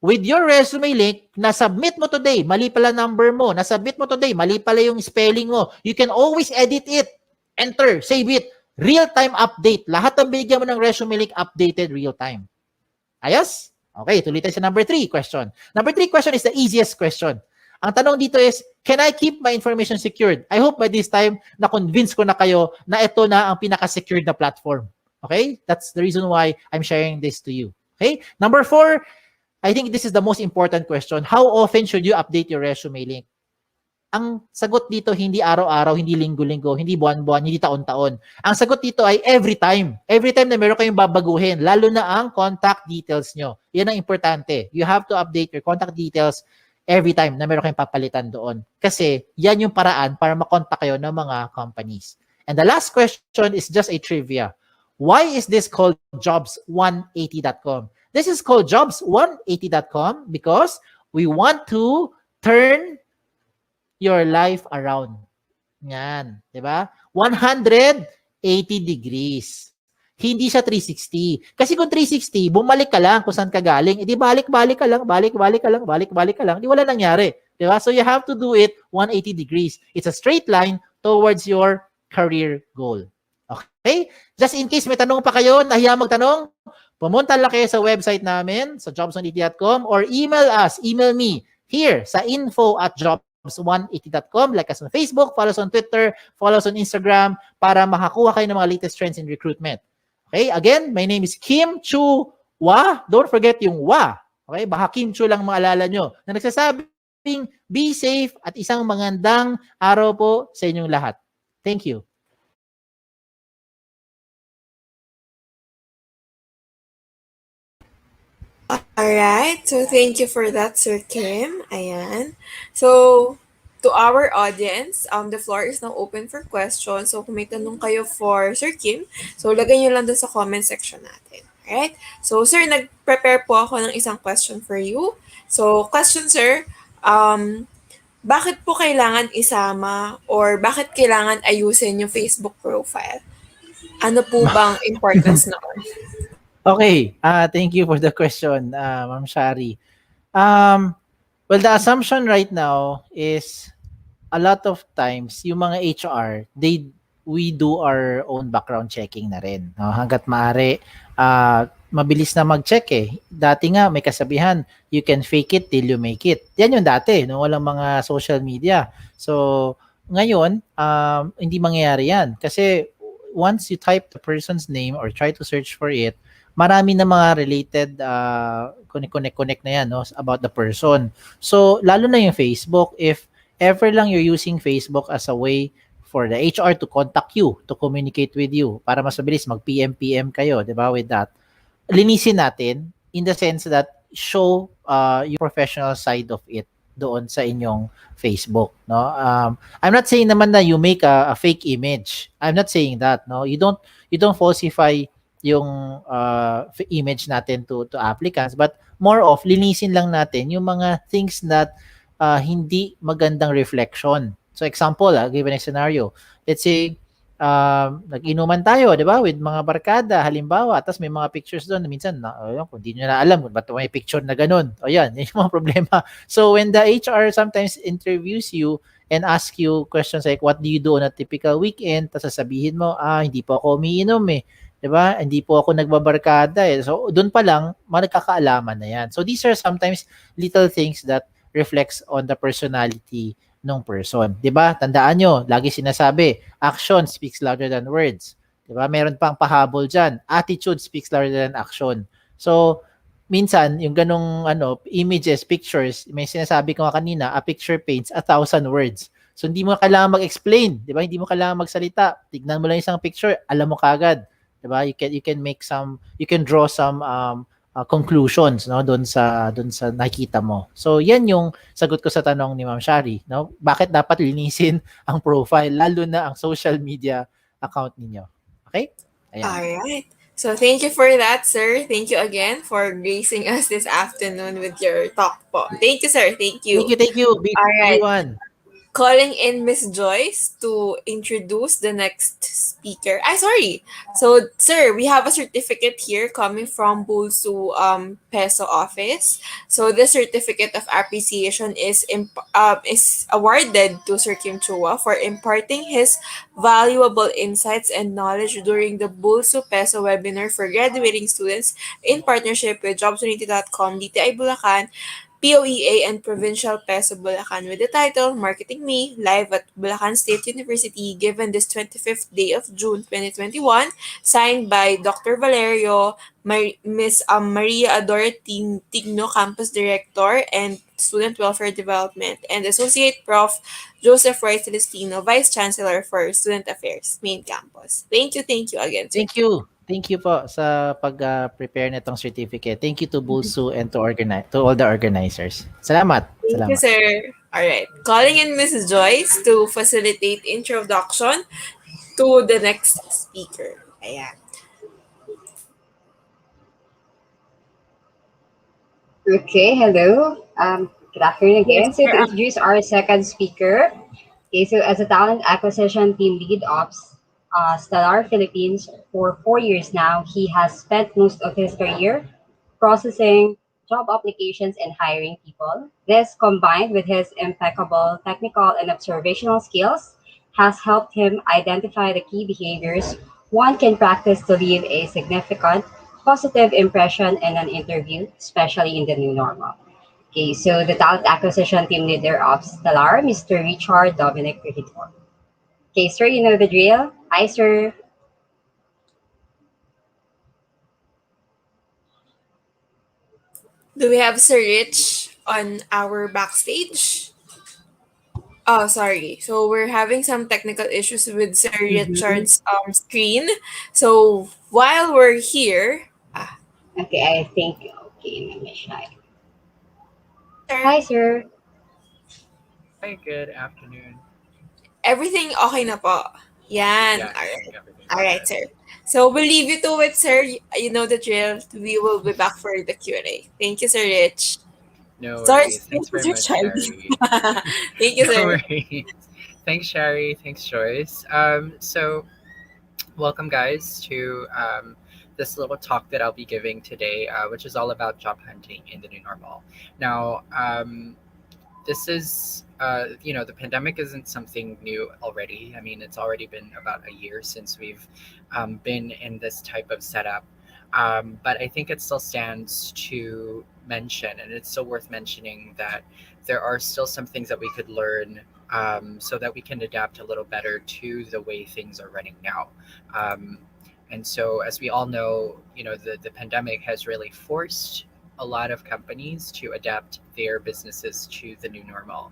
With your resume link, na-submit mo today, mali pala number mo, na-submit mo today, mali pala yung spelling mo, you can always edit it. Enter, save it. Real-time update. Lahat ng binigyan mo ng resume link, updated real-time. Ayos? Okay, tuloy tayo sa number 3 question. Number 3 question is the easiest question. Ang tanong dito is, can I keep my information secured? I hope by this time, na-convince ko na kayo na ito na ang pinaka-secured na platform. Okay? That's the reason why I'm sharing this to you. Okay? Number 4, I think this is the most important question. How often should you update your resume link? Ang sagot dito, hindi araw-araw, hindi linggo-linggo, hindi buwan-buwan, hindi taon-taon. Ang sagot dito ay every time. Every time na meron kayong babaguhin, lalo na ang contact details nyo. Yan ang importante. You have to update your contact details every time na meron kayong papalitan doon. Kasi yan yung paraan para makontak kayo ng mga companies. And the last question is just a trivia. Why is this called jobs180.com? This is called jobs180.com because we want to turn your life around. Yan, 'di ba? 180 degrees. Hindi siya 360. Kasi kung 360, bumalik ka lang kung saan ka galing. Edi balik-balik ka lang, balik-balik ka lang, balik-balik ka lang. Di wala nangyari. 'Di ba? So you have to do it 180 degrees. It's a straight line towards your career goal. Okay? Just in case may tanong pa kayo, nahiya magtanong, pumunta lang kayo sa website namin, sa jobs180.com or email me here sa info@jobs180.com. Like us on Facebook, follow us on Twitter, follow us on Instagram para makakuha kayo ng mga latest trends in recruitment. Okay? Again, my name is Kim Chu Wa. Don't forget yung Wa. Okay? Baka Kim Chu lang maalala nyo. Na nagsasabing, be safe at isang magandang araw po sa inyong lahat. Thank you. Alright, so thank you for that, Sir Kim. Ayan. So, to our audience, the floor is now open for questions. So, kung may tanong kayo for Sir Kim, so lagay nyo lang dun sa comment section natin. Alright? So, Sir, nag-prepare po ako ng isang question for you. So, question, Sir, bakit po kailangan isama or bakit kailangan ayusin yung Facebook profile? Ano po bang importance noon? Okay, thank you for the question, Ma'am Shari. Well, the assumption right now is a lot of times, yung mga HR, we do our own background checking na rin. No? Hanggat maaari, mabilis na mag-check eh. Dati nga, may kasabihan, you can fake it till you make it. Yan yung dati, no? Walang mga social media. So, ngayon, hindi mangyayari yan. Kasi once you type the person's name or try to search for it, marami na mga related connect na yan, no, about the person. So, lalo na yung Facebook, if ever lang you're using Facebook as a way for the HR to contact you, to communicate with you, para mas mabilis mag-PM kayo, di ba, with that, linisin natin in the sense that show yung professional side of it doon sa inyong Facebook, no? I'm not saying naman na you make a fake image. I'm not saying that, no? You don't falsify yung image natin to applicants, but more of linisin lang natin yung mga things that hindi magandang reflection. So example, give a scenario. Let's say nag-inuman tayo, 'di ba? With mga barkada halimbawa, tapos may mga pictures doon minsan kung hindi niyo na alam kung ba't may picture na ganun. O yan, yun yung mga problema. So when the HR sometimes interviews you and ask you questions like what do you do on a typical weekend, tapos sasabihin mo, hindi po ako umiinom eh. 'Di ba? Hindi po ako nagbabarkada eh. So doon pa lang magkakaalaman na 'yan. So these are sometimes little things that reflects on the personality ng person. 'Di ba? Tandaan nyo, lagi sinasabi, action speaks louder than words. 'Di ba? Meron pang pahabol diyan. Attitude speaks louder than action. So minsan yung ganong images, pictures, may sinasabi ko kanina, a picture paints 1,000 words. So hindi mo kailangan mag-explain, 'di ba? Hindi mo kailangan magsalita. Tignan mo lang isang picture, alam mo kaagad 'di ba? You can draw some conclusions, no, doon sa nakikita mo. So yan yung sagot ko sa tanong ni Ma'am Shari, no? Bakit dapat linisin ang profile lalo na ang social media account ninyo? Okay? Ayan. All right. So thank you for that, sir. Thank you again for gracing us this afternoon with your talk po. Thank you, sir. Thank you. Thank you, All right. B1. Calling in Miss Joyce to introduce the next speaker. Sorry. So, sir, we have a certificate here coming from BulSU Peso office. So, this certificate of appreciation is awarded to Sir Kim Chua for imparting his valuable insights and knowledge during the BulSU Peso webinar for graduating students in partnership with jobsunity.com, DTI Bulacan, POEA, and Provincial Peso Bulacan with the title Marketing Me, live at Bulacan State University, given this 25th day of June 2021, signed by Dr. Valerio, Miss Maria Adora Tigno, Campus Director and Student Welfare Development, and Associate Prof. Joseph Roy Celestino, Vice Chancellor for Student Affairs, Main Campus. Thank you again, sir. Thank you. Thank you po sa pag-prepare nitong certificate. Thank you to BulSU and to all the organizers. Salamat. Thank you, Salamat. sir. All right. Calling in Mrs. Joyce to facilitate introduction to the next speaker. Ayan. Okay, hello. Good afternoon Yes, again. So sir. to introduce our second speaker, okay, so as a talent acquisition team lead of Stellar Philippines for 4 years now, he has spent most of his career processing job applications and hiring people. This, combined with his impeccable technical and observational skills, has helped him identify the key behaviors one can practice to leave a significant positive impression in an interview, especially in the new normal. Okay, so the talent acquisition team leader of Stellar, Mr. Richard Dominic Rivitor. Okay, sir, you know the drill. Hi, sir. Do we have Sir Rich on our backstage? Oh, sorry. So we're having some technical issues with Sir Mm-hmm. Richard's screen. So while we're here, Okay, I think, okay, let me try. sir, Hi, sir. Hi, good afternoon. everything okay na po? Yan. Yes, All right. everything's All right, good. sir. So we'll leave you to it, sir. You know the drill. We will be back for the Q&A. Thank you, Sir Rich. No Sorry, worries. thank Thanks you, very Sir much, Charlie. Shari. Thank you, No sir. worries. Thanks, Shari. Thanks, Joyce. So welcome, guys, to this little talk that I'll be giving today, which is all about job hunting in the new normal. Now, this is the pandemic isn't something new already. I mean, it's already been about a year since we've been in this type of setup, but I think it still stands to mention, and it's still worth mentioning that there are still some things that we could learn, so that we can adapt a little better to the way things are running now. um, and so, as we all know, the pandemic has really forced a lot of companies to adapt their businesses to the new normal.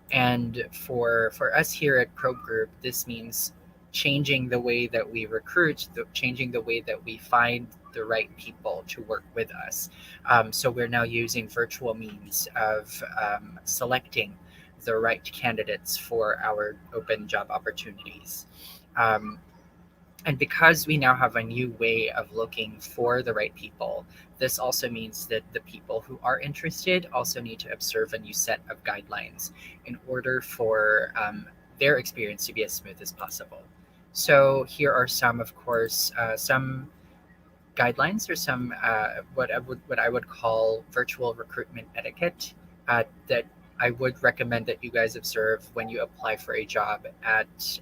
And for us here at Probe Group, this means changing the way that we recruit, changing the way that we find the right people to work with us. So we're now using virtual means of selecting the right candidates for our open job opportunities. Um, and because we now have a new way of looking for the right people, this also means that the people who are interested also need to observe a new set of guidelines in order for their experience to be as smooth as possible. So here are some, of course, some guidelines or some what I would call virtual recruitment etiquette, that I would recommend that you guys observe when you apply for a job at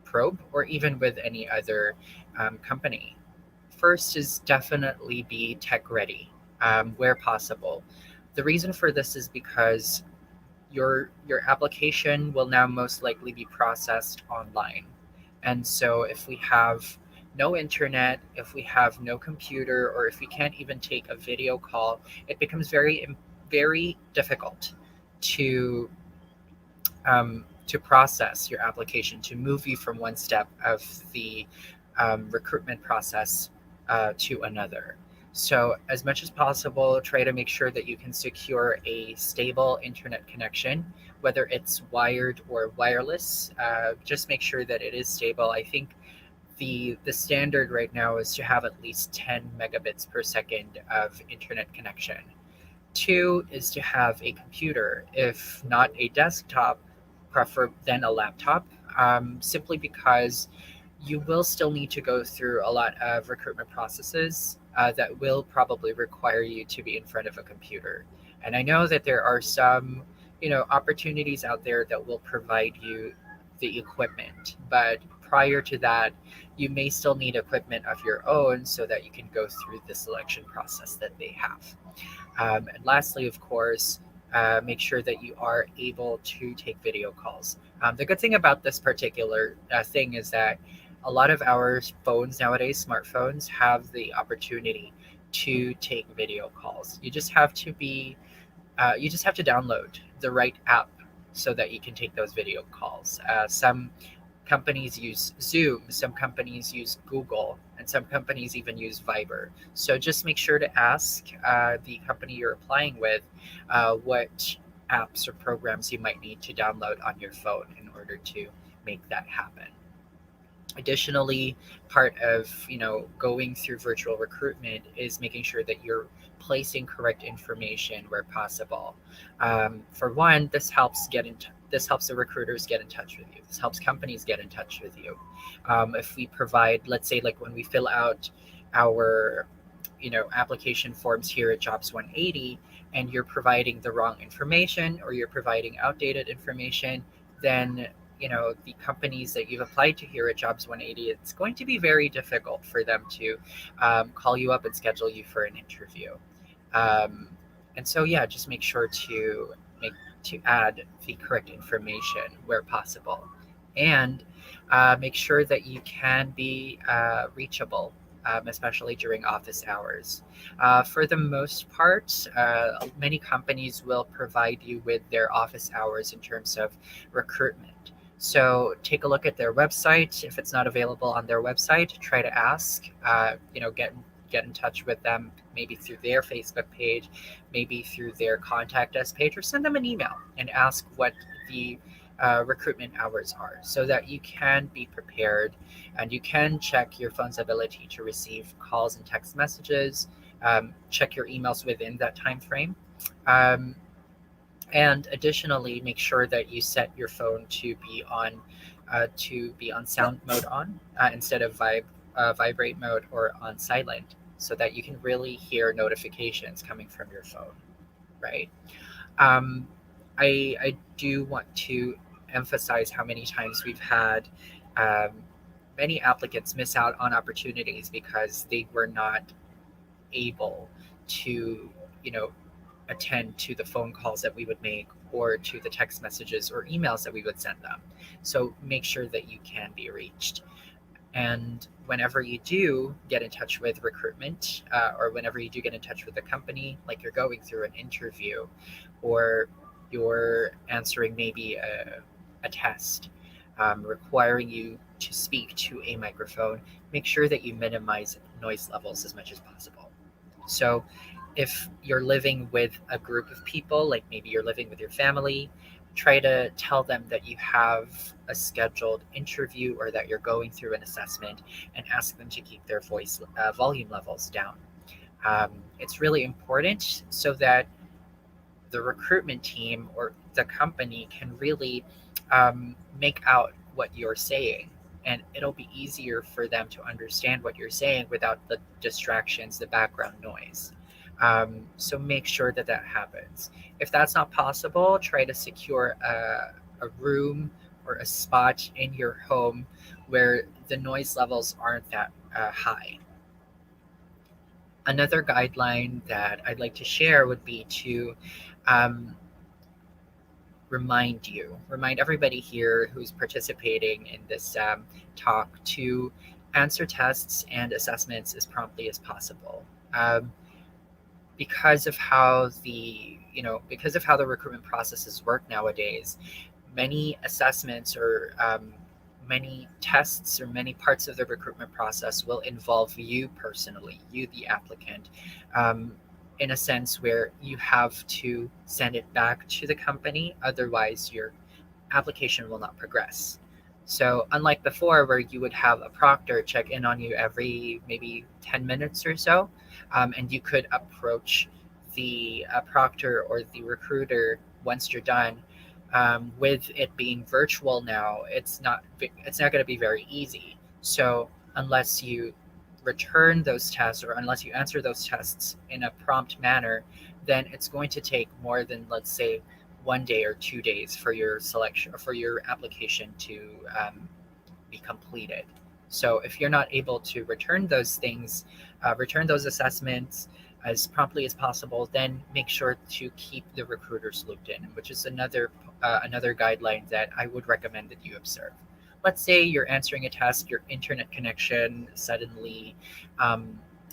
Probe or even with any other company. First is definitely be tech ready, where possible. The reason for this is because your application will now most likely be processed online. And so if we have no internet, if we have no computer, or if we can't even take a video call, it becomes very difficult to to process your application, to move you from one step of the recruitment process to another. So, as much as possible, try to make sure that you can secure a stable internet connection, whether it's wired or wireless. Just make sure that it is stable. I think the standard right now is to have at least 10 megabits per second of internet connection. Two is to have a computer, if not a desktop, prefer then a laptop, simply because you will still need to go through a lot of recruitment processes that will probably require you to be in front of a computer. And I know that there are some, opportunities out there that will provide you the equipment, but prior to that, you may still need equipment of your own so that you can go through the selection process that they have. And lastly, of course, make sure that you are able to take video calls. The good thing about this particular thing is that a lot of our phones nowadays, smartphones, have the opportunity to take video calls. You just have to download the right app so that you can take those video calls. Some companies use Zoom, some companies use Google, and some companies even use Viber. So just make sure to ask the company you're applying with what apps or programs you might need to download on your phone in order to make that happen. Additionally, part of going through virtual recruitment is making sure that you're placing correct information where possible. For one, this helps the recruiters get in touch with you. This helps companies get in touch with you. If we provide, let's say, like when we fill out our application forms here at Jobs 180, and you're providing the wrong information or you're providing outdated information, then the companies that you've applied to here at Jobs 180, it's going to be very difficult for them to call you up and schedule you for an interview. And so, yeah, just make sure to add the correct information where possible, and make sure that you can be reachable, especially during office hours. For the most part, many companies will provide you with their office hours in terms of recruitment. So take a look at their website. If it's not available on their website, try to ask. Get in touch with them, maybe through their Facebook page, maybe through their contact us page, or send them an email and ask what the recruitment hours are, so that you can be prepared and you can check your phone's ability to receive calls and text messages. Check your emails within that time frame. And additionally, make sure that you set your phone to be on sound mode on, instead of vibrate mode or on silent, so that you can really hear notifications coming from your phone, right? Um, I do want to emphasize how many times we've had um, many applicants miss out on opportunities because they were not able to, attend to the phone calls that we would make, or to the text messages or emails that we would send them. So make sure that you can be reached. And whenever you do get in touch with recruitment, or whenever you do get in touch with a company, like you're going through an interview, or you're answering maybe a test requiring you to speak to a microphone, make sure that you minimize noise levels as much as possible. So if you're living with a group of people, like maybe you're living with your family, try to tell them that you have a scheduled interview or that you're going through an assessment, and ask them to keep their voice volume levels down. It's really important so that the recruitment team or the company can really make out what you're saying, and it'll be easier for them to understand what you're saying without the distractions, the background noise. So make sure that that happens. If that's not possible, try to secure a room or a spot in your home where the noise levels aren't that high. Another guideline that I'd like to share would be to um, remind everybody here who's participating in this talk to answer tests and assessments as promptly as possible. Because of how the recruitment processes work nowadays, many assessments or many tests or many parts of the recruitment process will involve you personally, you, the applicant, in a sense where you have to send it back to the company. Otherwise, your application will not progress. So, unlike before, where you would have a proctor check in on you every maybe 10 minutes or so, and you could approach the proctor or the recruiter once you're done. With it being virtual now, it's not going to be very easy. So, unless you return those tests or unless you answer those tests in a prompt manner, then it's going to take more than, let's say, 1 day or 2 days for your selection or for your application to be completed. So if you're not able to return those things, return those assessments as promptly as possible, then make sure to keep the recruiters looped in, which is another guideline that I would recommend that you observe. Let's say you're answering a test, your internet connection suddenly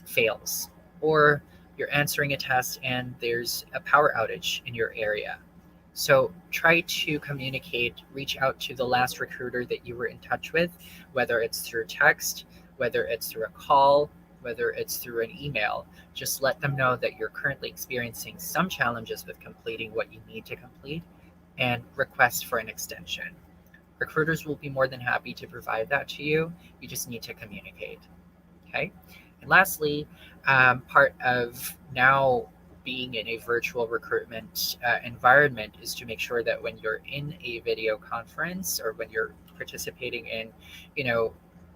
fails, or you're answering a test and there's a power outage in your area. So try to communicate, reach out to the last recruiter that you were in touch with, whether it's through text, whether it's through a call, whether it's through an email. Just let them know that you're currently experiencing some challenges with completing what you need to complete and request for an extension. Recruiters will be more than happy to provide that to you. You just need to communicate. Okay. And lastly, part of now being in a virtual recruitment environment is to make sure that when you're in a video conference or when you're participating in, you know,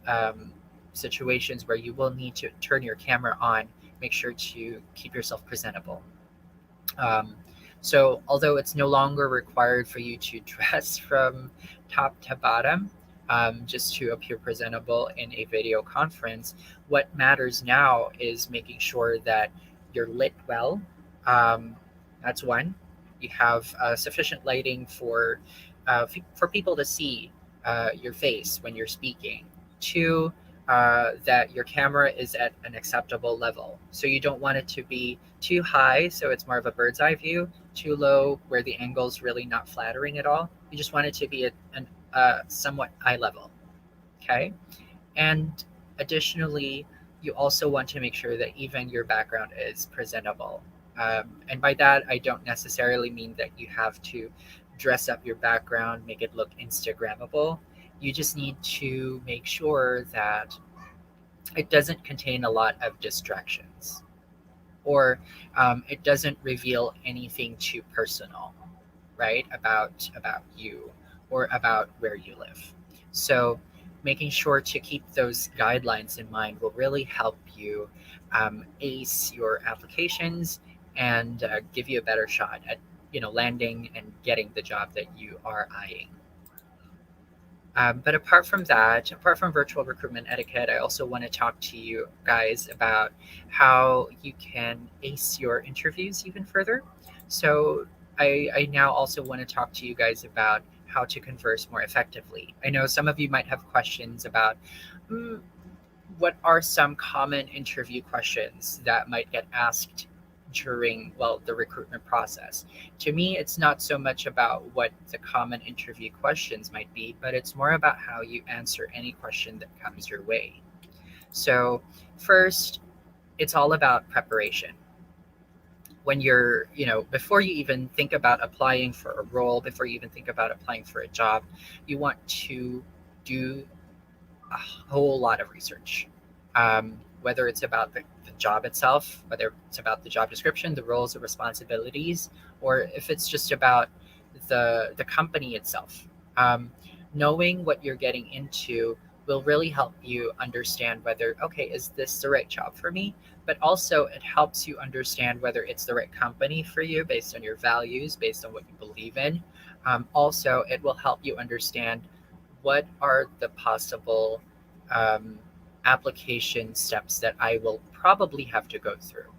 um, situations where you will need to turn your camera on, make sure to keep yourself presentable. Um, so, although it's no longer required for you to dress from top to bottom, just to appear presentable in a video conference, what matters now is making sure that you're lit well. Um, that's one. You have sufficient lighting for people to see your face when you're speaking. Two, that your camera is at an acceptable level. So you don't want it to be too high, so it's more of a bird's eye view, too low, where the angle's really not flattering at all. You just want it to be at an somewhat eye level. Okay. And additionally, you also want to make sure that even your background is presentable. And by that, I don't necessarily mean that you have to dress up your background, make it look Instagrammable. You just need to make sure that it doesn't contain a lot of distractions, or it doesn't reveal anything too personal, right? About you or about where you live. So making sure to keep those guidelines in mind will really help you ace your applications and give you a better shot at landing and getting the job that you are eyeing. But apart from that, apart from virtual recruitment etiquette, I also want to talk to you guys about how you can ace your interviews even further. So I now also want to talk to you guys about how to converse more effectively. I know some of you might have questions about what are some common interview questions that might get asked during, well, the recruitment process. To me, it's not so much about what the common interview questions might be, but it's more about how you answer any question that comes your way. So first, it's all about preparation. When you're, before you even think about applying for a role, before you even think about applying for a job, you want to do a whole lot of research. Whether it's about the job itself, whether it's about the job description, the roles, the responsibilities, or if it's just about the company itself. Knowing what you're getting into will really help you understand whether, okay, is this the right job for me? But also it helps you understand whether it's the right company for you based on your values, based on what you believe in. Also, it will help you understand what are the possible application steps that I will probably have to go through,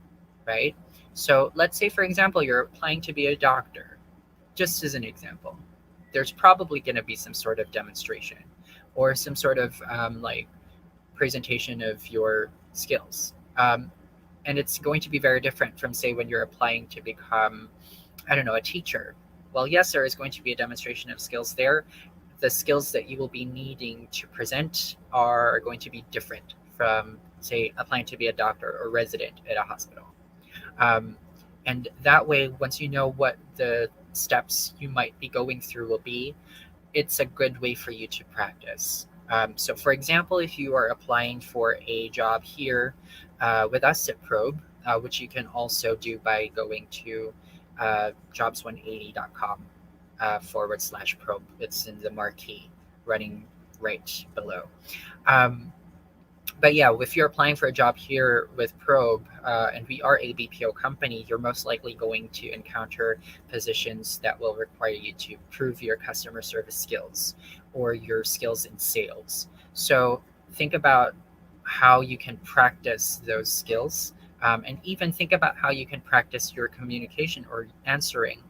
right? So let's say, for example, you're applying to be a doctor, just as an example. There's probably going to be some sort of demonstration or some sort of presentation of your skills. And it's going to be very different from, say, when you're applying to become, I don't know, a teacher. Well, yes, there is going to be a demonstration of skills there. the skills that you will be needing to present are going to be different from, say, applying to be a doctor or resident at a hospital. Um, and that way, once you know what the steps you might be going through will be, it's a good way for you to practice. So, for example, if you are applying for a job here with us at Probe, which you can also do by going to jobs180.com /probe. It's in the marquee running right below. Um, but yeah, if you're applying for a job here with Probe, and we are a BPO company, you're most likely going to encounter positions that will require you to prove your customer service skills or your skills in sales. So think about how you can practice those skills, and even think about how you can practice your communication or answering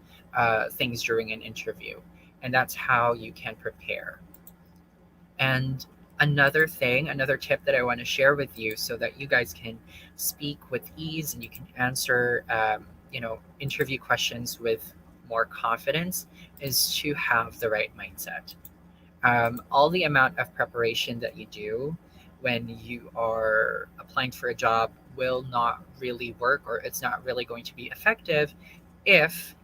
things during an interview. And that's how you can prepare. And another tip that I want to share with you so that you guys can speak with ease and you can answer, interview questions with more confidence is to have the right mindset. All the amount of preparation that you do when you are applying for a job will not really work, or it's not really going to be effective if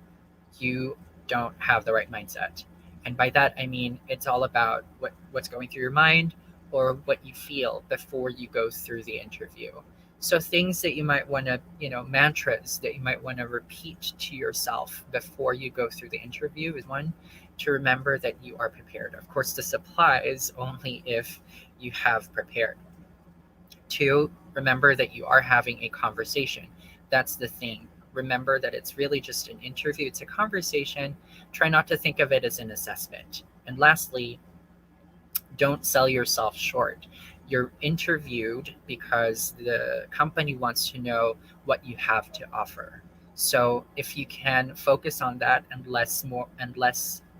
you don't have the right mindset. And by that, I mean it's all about what's going through your mind or what you feel before you go through the interview. So things that you might want to, mantras that you might want to repeat to yourself before you go through the interview is one, to remember that you are prepared. Of course, this applies only if you have prepared. Two, remember that you are having a conversation. That's the thing. Remember that it's really just an interview, it's a conversation. Try not to think of it as an assessment. And lastly, don't sell yourself short. You're interviewed because the company wants to know what you have to offer. So if you can focus on that and less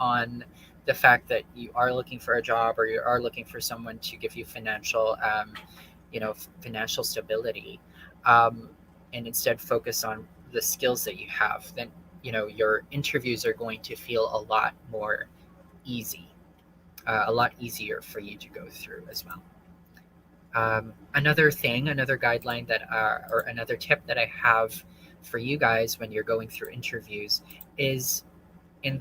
on the fact that you are looking for a job or you are looking for someone to give you financial stability, and instead focus on the skills that you have, then your interviews are going to feel a lot more easy, a lot easier for you to go through as well. Another guideline or another tip that I have for you guys when you're going through interviews is in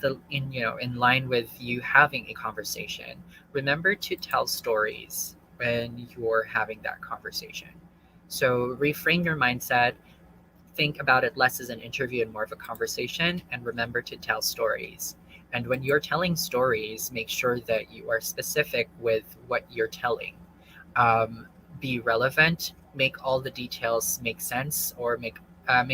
line with you having a conversation. Remember to tell stories when you're having that conversation. So reframe your mindset. Think about it less as an interview and more of a conversation, and remember to tell stories. And when you're telling stories, make sure that you are specific with what you're telling. Be relevant, make all the details make sense, or make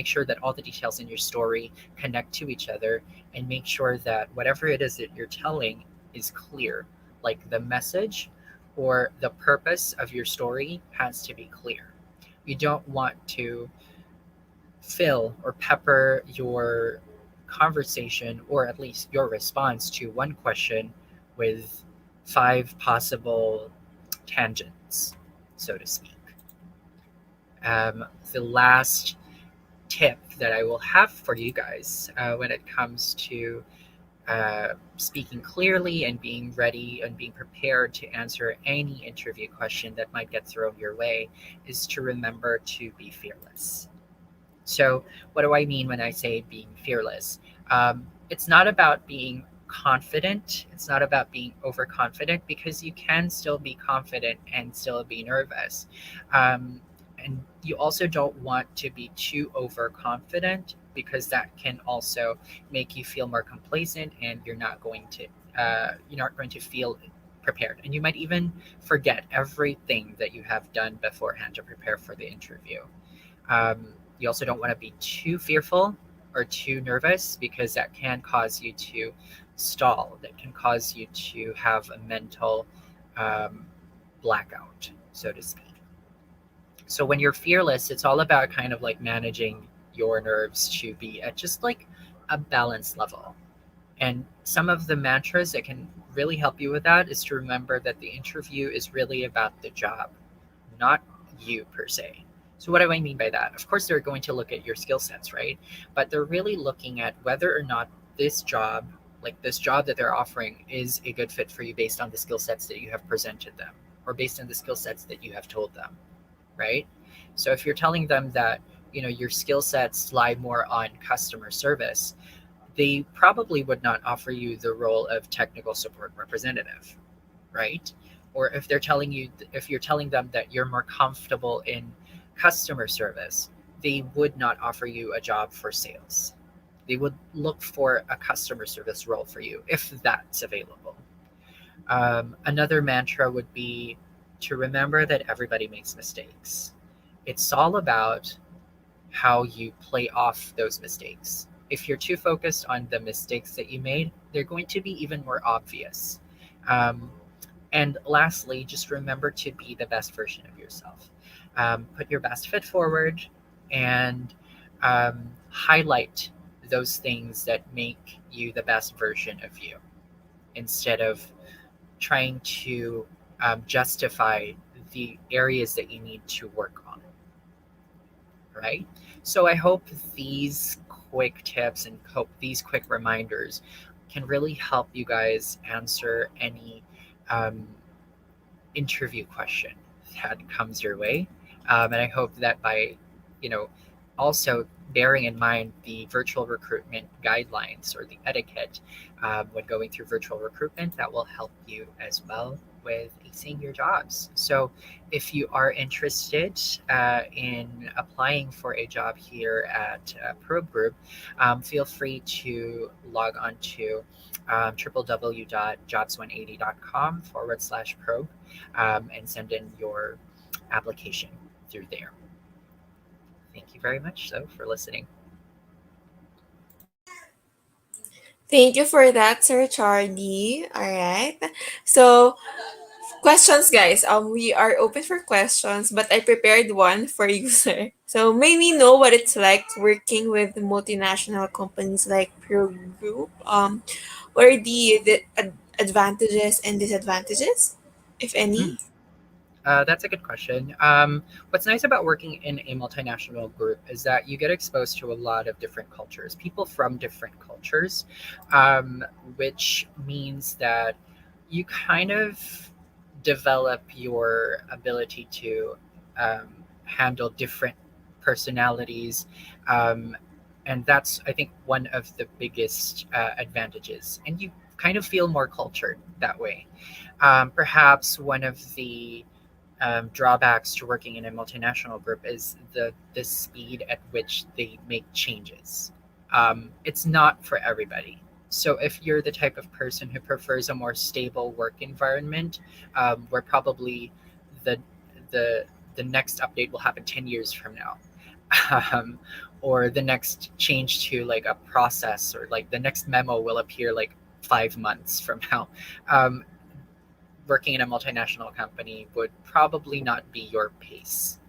sure that all the details in your story connect to each other, and make sure that whatever it is that you're telling is clear. Like the message or the purpose of your story has to be clear. You don't want to fill or pepper your conversation, or at least your response to one question, with 5 possible tangents, so to speak. The last tip that I will have for you guys when it comes to speaking clearly and being ready and being prepared to answer any interview question that might get thrown your way is to remember to be fearless. So, what do I mean when I say being fearless? It's not about being confident. It's not about being overconfident, because you can still be confident and still be nervous. And you also don't want to be too overconfident, because that can also make you feel more complacent, and you're not going to feel prepared, and you might even forget everything that you have done beforehand to prepare for the interview. You also don't want to be too fearful or too nervous, because that can cause you to stall. That can cause you to have a mental blackout, so to speak. So when you're fearless, it's all about kind of like managing your nerves to be at just like a balanced level. And some of the mantras that can really help you with that is to remember that the interview is really about the job, not you per se. So what do I mean by that? Of course, they're going to look at your skill sets, right? But they're really looking at whether or not this job Like this job that they're offering is a good fit for you based on the skill sets that you have presented them or based on the skill sets that you have told them, right? So if you're telling them that, your skill sets lie more on customer service, they probably would not offer you the role of technical support representative, right? Or if you're telling them that you're more comfortable in customer service, they would not offer you a job for sales. They would look for a customer service role for you if that's available. Another mantra would be to remember that everybody makes mistakes. It's all about how you play off those mistakes. If you're too focused on the mistakes that you made, they're going to be even more obvious. Um, and lastly, just remember to be the best version of yourself. Put your best foot forward and highlight those things that make you the best version of you instead of trying to justify the areas that you need to work on, right? So I hope these quick tips and hope these quick reminders can really help you guys answer any um, interview question that comes your way. And I hope that by, you know, also bearing in mind the virtual recruitment guidelines or the etiquette when going through virtual recruitment, that will help you as well with acing your jobs. So if you are interested in applying for a job here at Probe Group, feel free to log on to www.jobs180.com/probe and send in your application through there. Thank you very much, so, for listening. Thank you for that, Sir Charlie. All right. So, questions, guys. We are open for questions, but I prepared one for you, sir. So, may we know what it's like working with multinational companies like Pro Group? What are the advantages and disadvantages, if any? Mm. That's a good question. What's nice about working in a multinational group is that you get exposed to a lot of different cultures, people from different cultures, which means that you kind of develop your ability to um, handle different personalities. Um, and that's, I think, one of the biggest advantages. And you kind of feel more cultured that way. Perhaps one of the drawbacks to working in a multinational group is the speed at which they make changes. It's not for everybody. So if you're the type of person who prefers a more stable work environment, where probably the the the next update will happen 10 years from now, um, or the next change to like a process, or like the next memo will appear like 5 months from now. Um, Working in a multinational company would probably not be your pace.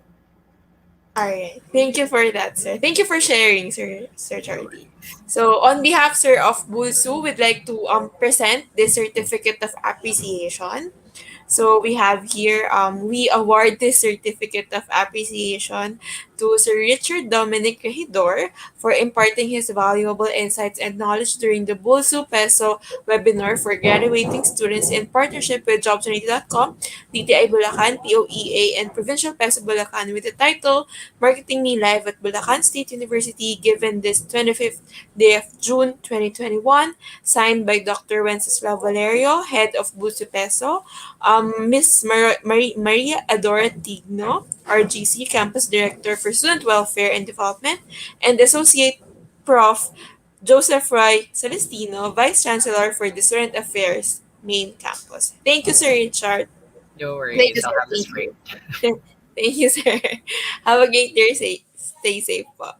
All right. Thank you for that, sir. Thank you for sharing, Sir Charlie. So, on behalf, sir, of BulSU, we'd like to present this certificate of appreciation. So we have here, we award this certificate of appreciation to Sir Richard Dominic Regidor for imparting his valuable insights and knowledge during the BulSU Peso webinar for graduating students in partnership with Jobs180.com, DTI Bulacan, POEA, and Provincial Peso Bulacan with the title Marketing Me Live at Bulacan State University, given this 25th day of June 2021, signed by Dr. Wenceslao Valerio, head of BulSU Peso, Miss Maria Adora Tigno, RGC Campus Director for Student Welfare and Development, and Associate Prof. Joseph Roy Celestino, Vice Chancellor for the Student Affairs Main Campus. Thank you, Sir Richard. No Thank you, worries, I'll sir. have this Thank frame. you. Thank you, sir. Have a great day. Stay safe po.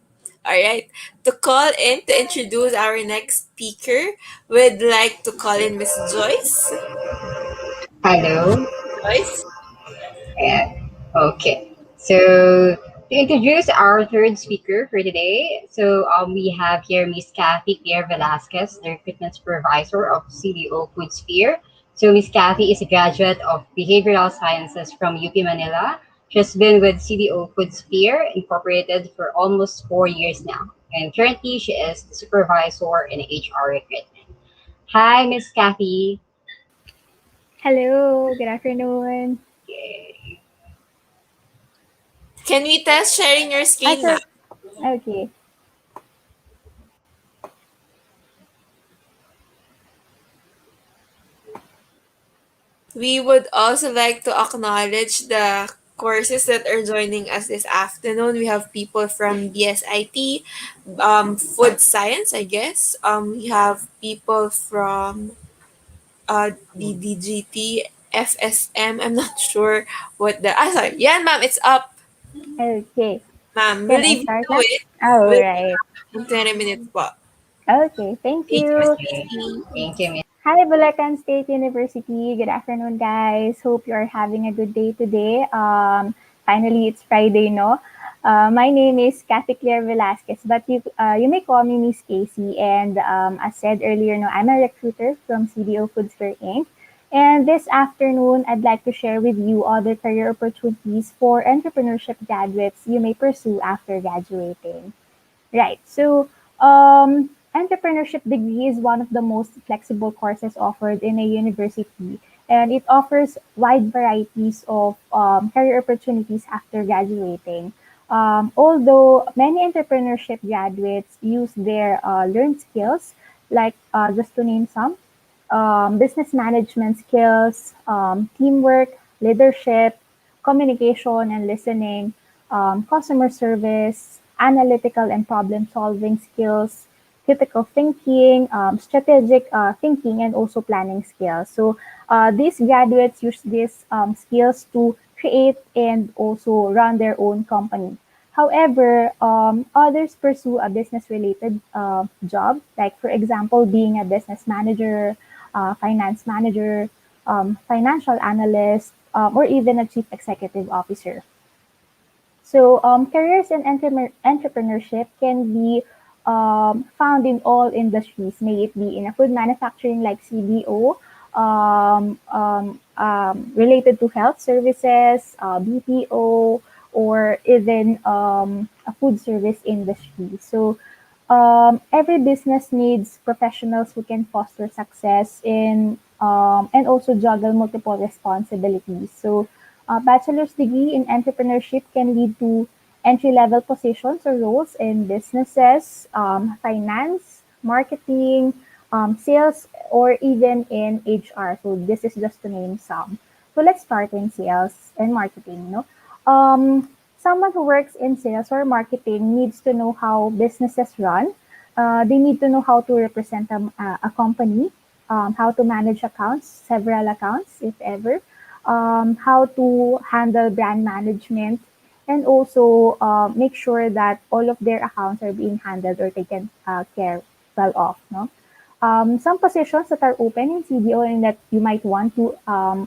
Alright. To call in to introduce our next speaker, we'd like to call in Miss Joyce. Hello. Joyce? Yeah. Okay. So to introduce our third speaker for today, we have here Miss Kathy Pierre Velasquez, the recruitment supervisor of CDO Food Sphere. So Miss Kathy is a graduate of behavioral sciences from UP Manila. She's been with CDO Food Sphere Incorporated for almost 4 years now, and currently she is the supervisor in HR recruitment. Hi, Miss Kathy. Hello, good afternoon. Can we test sharing your screen, ma'am? Sure. Okay. We would also like to acknowledge the courses that are joining us this afternoon. We have people from BSIT, food science, I guess. We have people from DDGT, FSM. I'm not sure what the. Sorry. Yeah, ma'am, it's up. Okay. Ma'am, we'll Can I leave you start to now? it. All We'll be right. back in 20 minutes po. Okay. Thank Thank you, Miss you. Casey. Thank you, Miss. Hi, Bulacan State University. Good afternoon, guys. Hope you are having a good day today. Finally, it's Friday, no? My name is Kathy Claire Velasquez, but you may call me Miss Casey. And as said earlier, no, I'm a recruiter from CDO Foods for Inc. And this afternoon, I'd like to share with you other career opportunities for entrepreneurship graduates you may pursue after graduating. Right. So, entrepreneurship degree is one of the most flexible courses offered in a university, and it offers wide varieties of career opportunities after graduating. Although many entrepreneurship graduates use their learned skills, like just to name some, business management skills, teamwork, leadership, communication and listening, customer service, analytical and problem solving skills, critical thinking, strategic thinking, and also planning skills. So these graduates use these skills to create and also run their own company. However, others pursue a business related job, like, for example, being a business manager, finance manager, financial analyst, or even a chief executive officer. So, careers in entrepreneurship can be found in all industries, may it be in a food manufacturing like CDO, related to health services, BPO, or even a food service industry. So, every business needs professionals who can foster success in and also juggle multiple responsibilities. So, a bachelor's degree in entrepreneurship can lead to entry level positions or roles in businesses, finance, marketing, sales, or even in HR. So, this is just to name some. So, let's start in sales and marketing. No? Someone who works in sales or marketing needs to know how businesses run. They need to know how to represent a company, how to manage accounts, several accounts, if ever, how to handle brand management, and also make sure that all of their accounts are being handled or taken care well of. No? Some positions that are open in CDO and that you might want to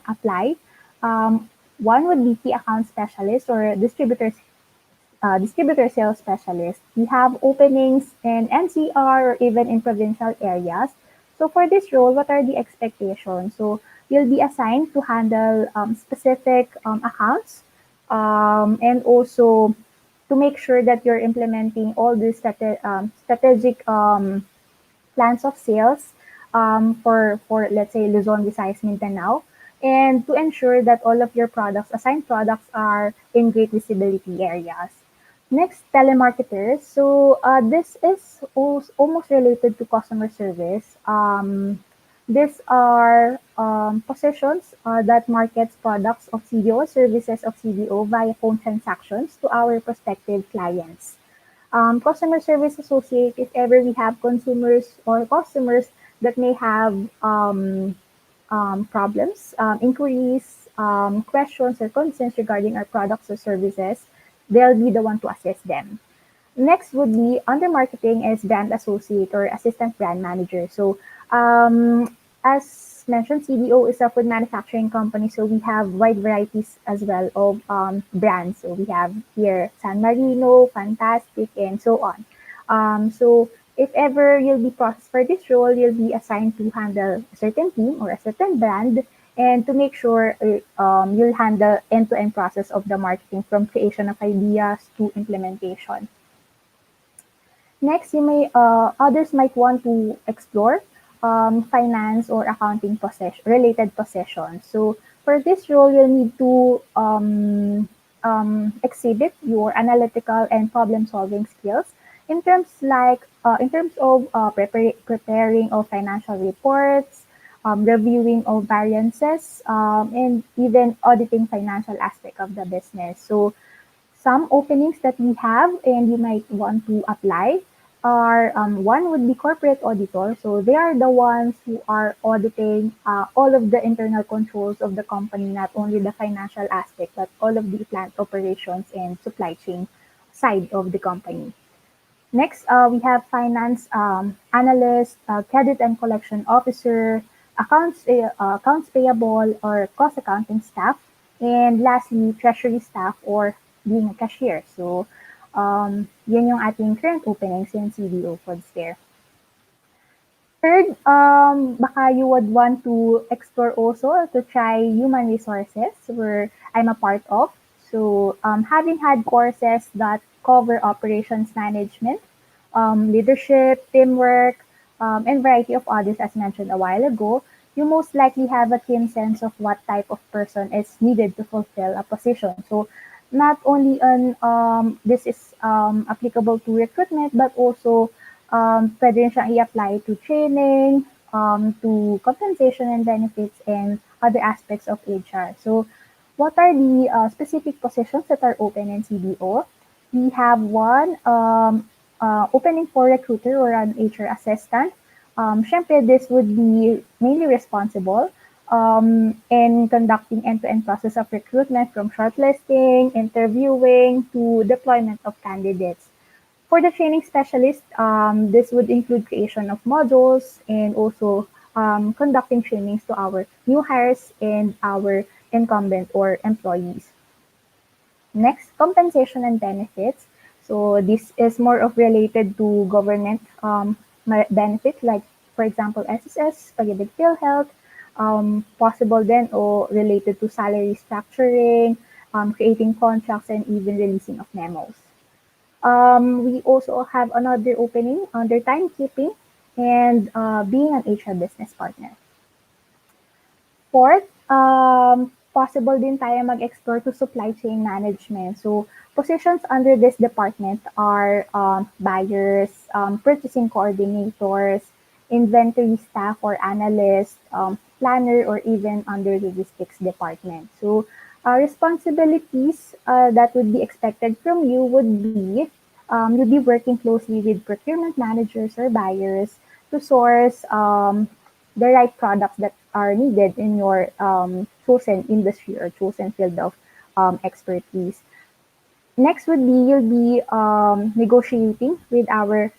apply. One would be key account specialist or distributor sales specialist. We have openings in NCR or even in provincial areas. So for this role, what are the expectations? So you'll be assigned to handle specific accounts, and also to make sure that you're implementing all the strategic plans of sales for let's say Luzon, Visayas, Mindanao, and to ensure that all of your products, assigned products, are in great visibility areas. Next, telemarketers. So this is almost related to customer service. These are positions that markets products of CDO, services of CDO via phone transactions to our prospective clients. Customer service associate, if ever we have consumers or customers that may have problems, inquiries, questions, or concerns regarding our products or services, they'll be the one to assist them. Next would be under marketing is brand associate or assistant brand manager. So, as mentioned, CDO is a food manufacturing company, so we have wide varieties as well of brands. So we have here San Marino, Fantastic, and so on. So if ever you'll be processed for this role, you'll be assigned to handle a certain team or a certain brand, and to make sure you'll handle end-to-end process of the marketing from creation of ideas to implementation. Next, you may others might want to explore finance or accounting related possessions. So for this role, you'll need to exhibit your analytical and problem-solving skills in terms of preparing of financial reports, reviewing of variances, and even auditing financial aspect of the business. So some openings that we have and you might want to apply are one would be corporate auditor. So they are the ones who are auditing all of the internal controls of the company, not only the financial aspect, but all of the plant operations and supply chain side of the company. Next, we have finance analyst, credit and collection officer, accounts payable or cost accounting staff, and lastly, treasury staff or being a cashier. So, yun yung ating current openings in CDO for this year. Third, baka you would want to explore also to try human resources, where I'm a part of. So, having had courses that cover operations management, leadership, teamwork, and variety of others, as mentioned a while ago, you most likely have a keen sense of what type of person is needed to fulfill a position. So, not only this is applicable to recruitment, but also pwede rin siyang i-apply to training, to compensation and benefits, and other aspects of HR. So, what are the specific positions that are open in CDO? We have one opening for recruiter or an HR assistant. Syempre, this would be mainly responsible in conducting end-to-end process of recruitment from shortlisting, interviewing, to deployment of candidates. For the training specialist, this would include creation of modules and also conducting trainings to our new hires and our incumbent or employees. Next, compensation and benefits. So this is more of related to government benefits, like for example SSS, pag-ibig PhilHealth, possible then or related to salary structuring, creating contracts, and even releasing of memos. We also have another opening under timekeeping and being an HR business partner. Fourth, possible din tayo mag-explore to supply chain management. So, positions under this department are buyers, purchasing coordinators, inventory staff or analyst, planner, or even under logistics department. So, responsibilities that would be expected from you would be you'd be working closely with procurement managers or buyers to source the right products that are needed in your chosen industry or chosen field of expertise. Next would be you'll be negotiating with our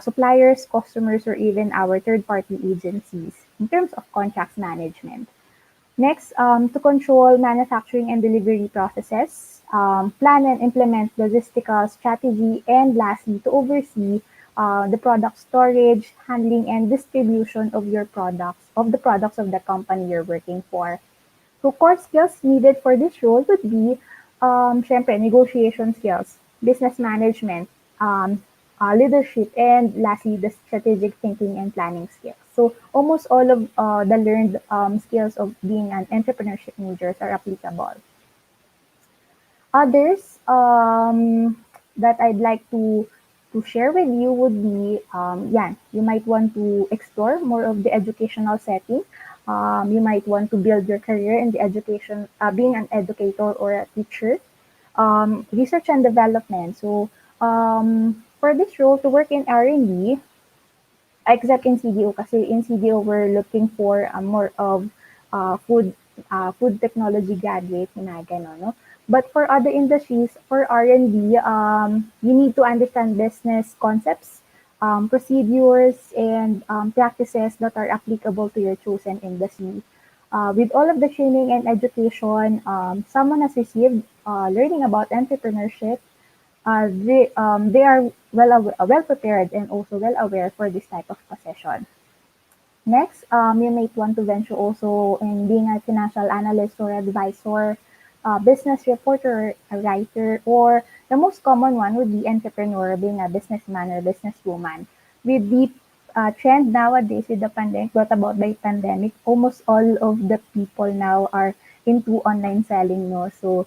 suppliers, customers, or even our third-party agencies in terms of contracts management. Next, to control manufacturing and delivery processes, plan and implement logistical strategy, and lastly, to oversee the product storage, handling, and distribution of your products, of the products of the company you're working for. So core skills needed for this role would be, syempre, negotiation skills, business management, leadership, and lastly, the strategic thinking and planning skills. So almost all of the learned skills of being an entrepreneurship majors are applicable. Others that I'd like to share with you would be, you might want to explore more of the educational setting. You might want to build your career in the education, being an educator or a teacher. Research and development. So for this role, to work in R&D, except in CDO, kasi in CDO we're looking for more of food technology graduate, mga ganon, no? But for other industries, for R&D, you need to understand business concepts, procedures, and practices that are applicable to your chosen industry. With all of the training and education someone has received learning about entrepreneurship, they are well prepared and also well aware for this type of position. Next, you might want to venture also in being a financial analyst or advisor, business reporter, a writer, or the most common one would be entrepreneur, being a businessman or businesswoman. With the trend nowadays with the pandemic, brought about by pandemic, almost all of the people now are into online selling, no? So,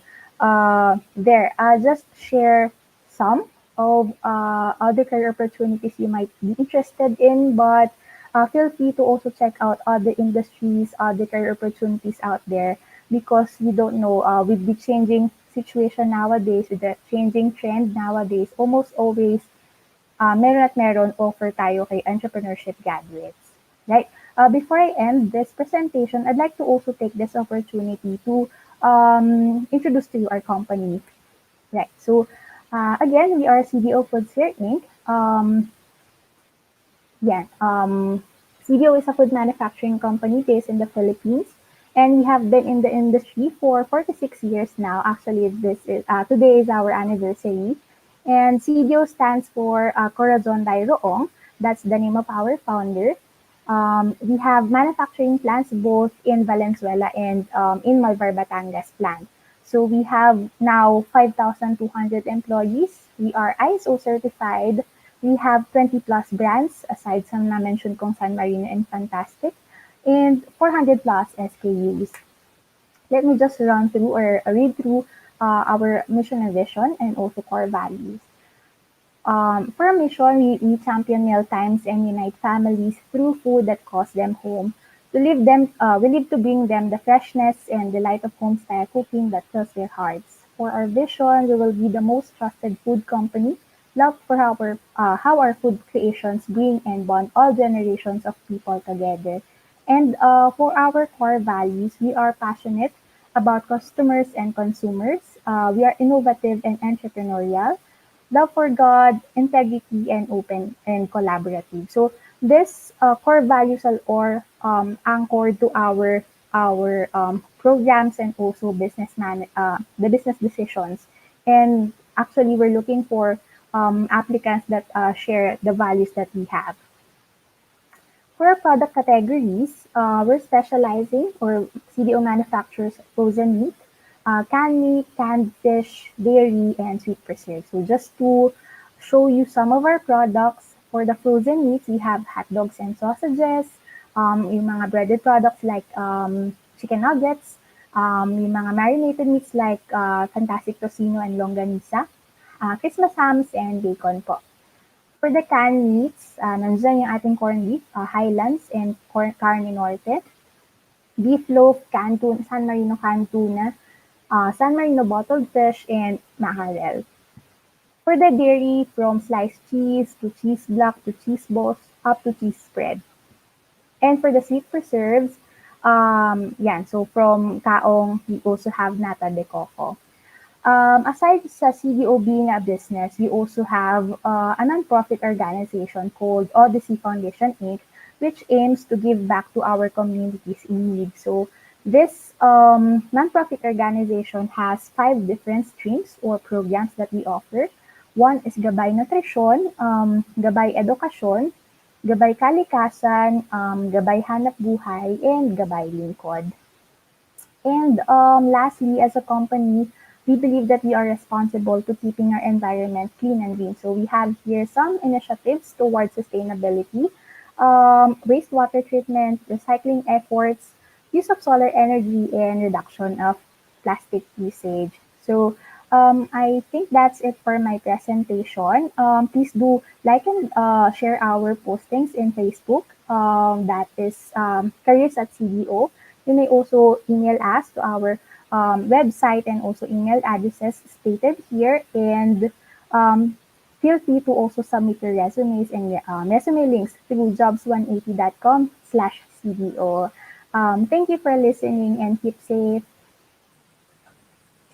there, I'll just share some of other career opportunities you might be interested in, but feel free to also check out other industries, other career opportunities out there because you don't know with the changing situation nowadays, with the changing trend nowadays, almost always meron at meron offer tayo kay entrepreneurship graduates. Right? Before I end this presentation, I'd like to also take this opportunity to introduce to you our company. Right. So, again, we are CDO Foods here, Inc. Yeah. CDO is a food manufacturing company based in the Philippines, and we have been in the industry for 46 years now. Actually, this is today is our anniversary, and CDO stands for Corazon Dairoong. That's the name of our founder. We have manufacturing plants both in Valenzuela and in Malvar, Batangas plant. So we have now 5,200 employees. We are ISO certified. We have 20 plus brands aside sa na-mention kong San Marino and Fantastic and 400 plus SKUs. Let me just run through or read through our mission and vision and also core values. For our mission, we champion meal times and unite families through food that calls them home. We live to bring them the freshness and delight of home-style cooking that fills their hearts. For our vision, we will be the most trusted food company, loved for how our food creations bring and bond all generations of people together. And for our core values, we are passionate about customers and consumers. We are innovative and entrepreneurial, love for God, integrity, and open and collaborative. So this core values are or anchored to our programs and also the business decisions. And actually, we're looking for applicants that share the values that we have. For our product categories, we're specializing or CDO manufactures frozen meat, canned meat, canned fish, dairy, and sweet preserves. So just to show you some of our products, for the frozen meats, we have hot dogs and sausages, yung mga breaded products like chicken nuggets, yung mga marinated meats like fantastic tocino and longanisa, Christmas hams, and bacon po. For the canned meats, nandiyan yung ating corned beef, Highlands and Carne Norte, beef loaf, canned tuna, San Marino canned tuna, San Marino bottled fish, and mackerel. For the dairy, from sliced cheese to cheese block to cheese balls up to cheese spread. And for the sweet preserves, so from kaong, we also have nata de coco. Aside sa CDO being a business, we also have a nonprofit organization called Odyssey Foundation Inc., which aims to give back to our communities in need. So this nonprofit organization has 5 different streams or programs that we offer. One is Gabay Nutrisyon, Gabay Edukasyon, Gabay Kalikasan, Gabay Hanap Buhay, and Gabay Lingkod. And lastly, as a company, we believe that we are responsible to keeping our environment clean and green. So we have here some initiatives towards sustainability, wastewater treatment, recycling efforts, use of solar energy, and reduction of plastic usage. So I think that's it for my presentation. Please do like and share our postings in Facebook. That is Careers at CDO. You may also email us to our website and also email addresses stated here. And feel free to also submit your resumes and resume links through jobs180.com/CDO. Thank you for listening and keep safe.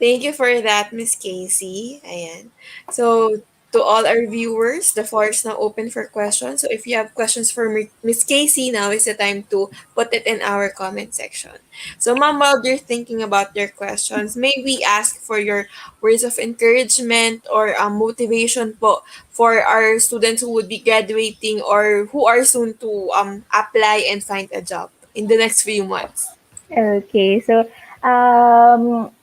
Thank you for that, Miss Casey. Ayan. So, to all our viewers, the floor is now open for questions. So, if you have questions for Miss Casey, now is the time to put it in our comment section. So, ma'am, while you're thinking about your questions, may we ask for your words of encouragement or motivation po for our students who would be graduating or who are soon to apply and find a job in the next few months? Okay, so um,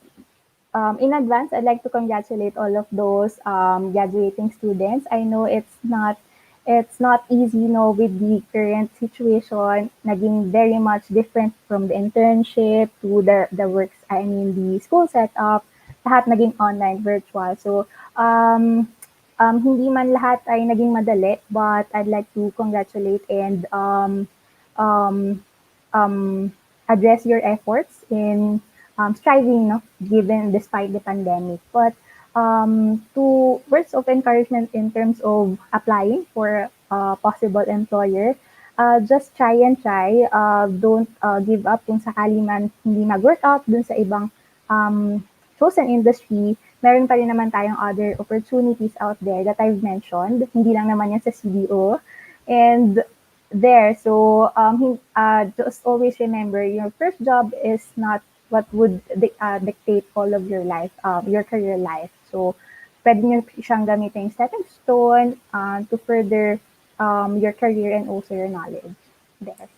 in advance, I'd like to congratulate all of those graduating students. I know it's not it's not easy, with the current situation, naging very much different from the internship to the works, I mean, the school setup, lahat naging online, virtual. So, hindi man lahat ay naging madali, but I'd like to congratulate and um, um, address your efforts in striving, no, given despite the pandemic. But to words of encouragement in terms of applying for a possible employer, just try and try. Don't give up kung sakali man hindi mag-work out dun sa ibang um, chosen industry. Meron pa rin naman tayong other opportunities out there that I've mentioned. Hindi lang naman yan sa CDO. And there. So just always remember your first job is not what would dictate all of your life, your career life. So pwede nyo siyang gamitin stepping stone to further your career and also your knowledge. There.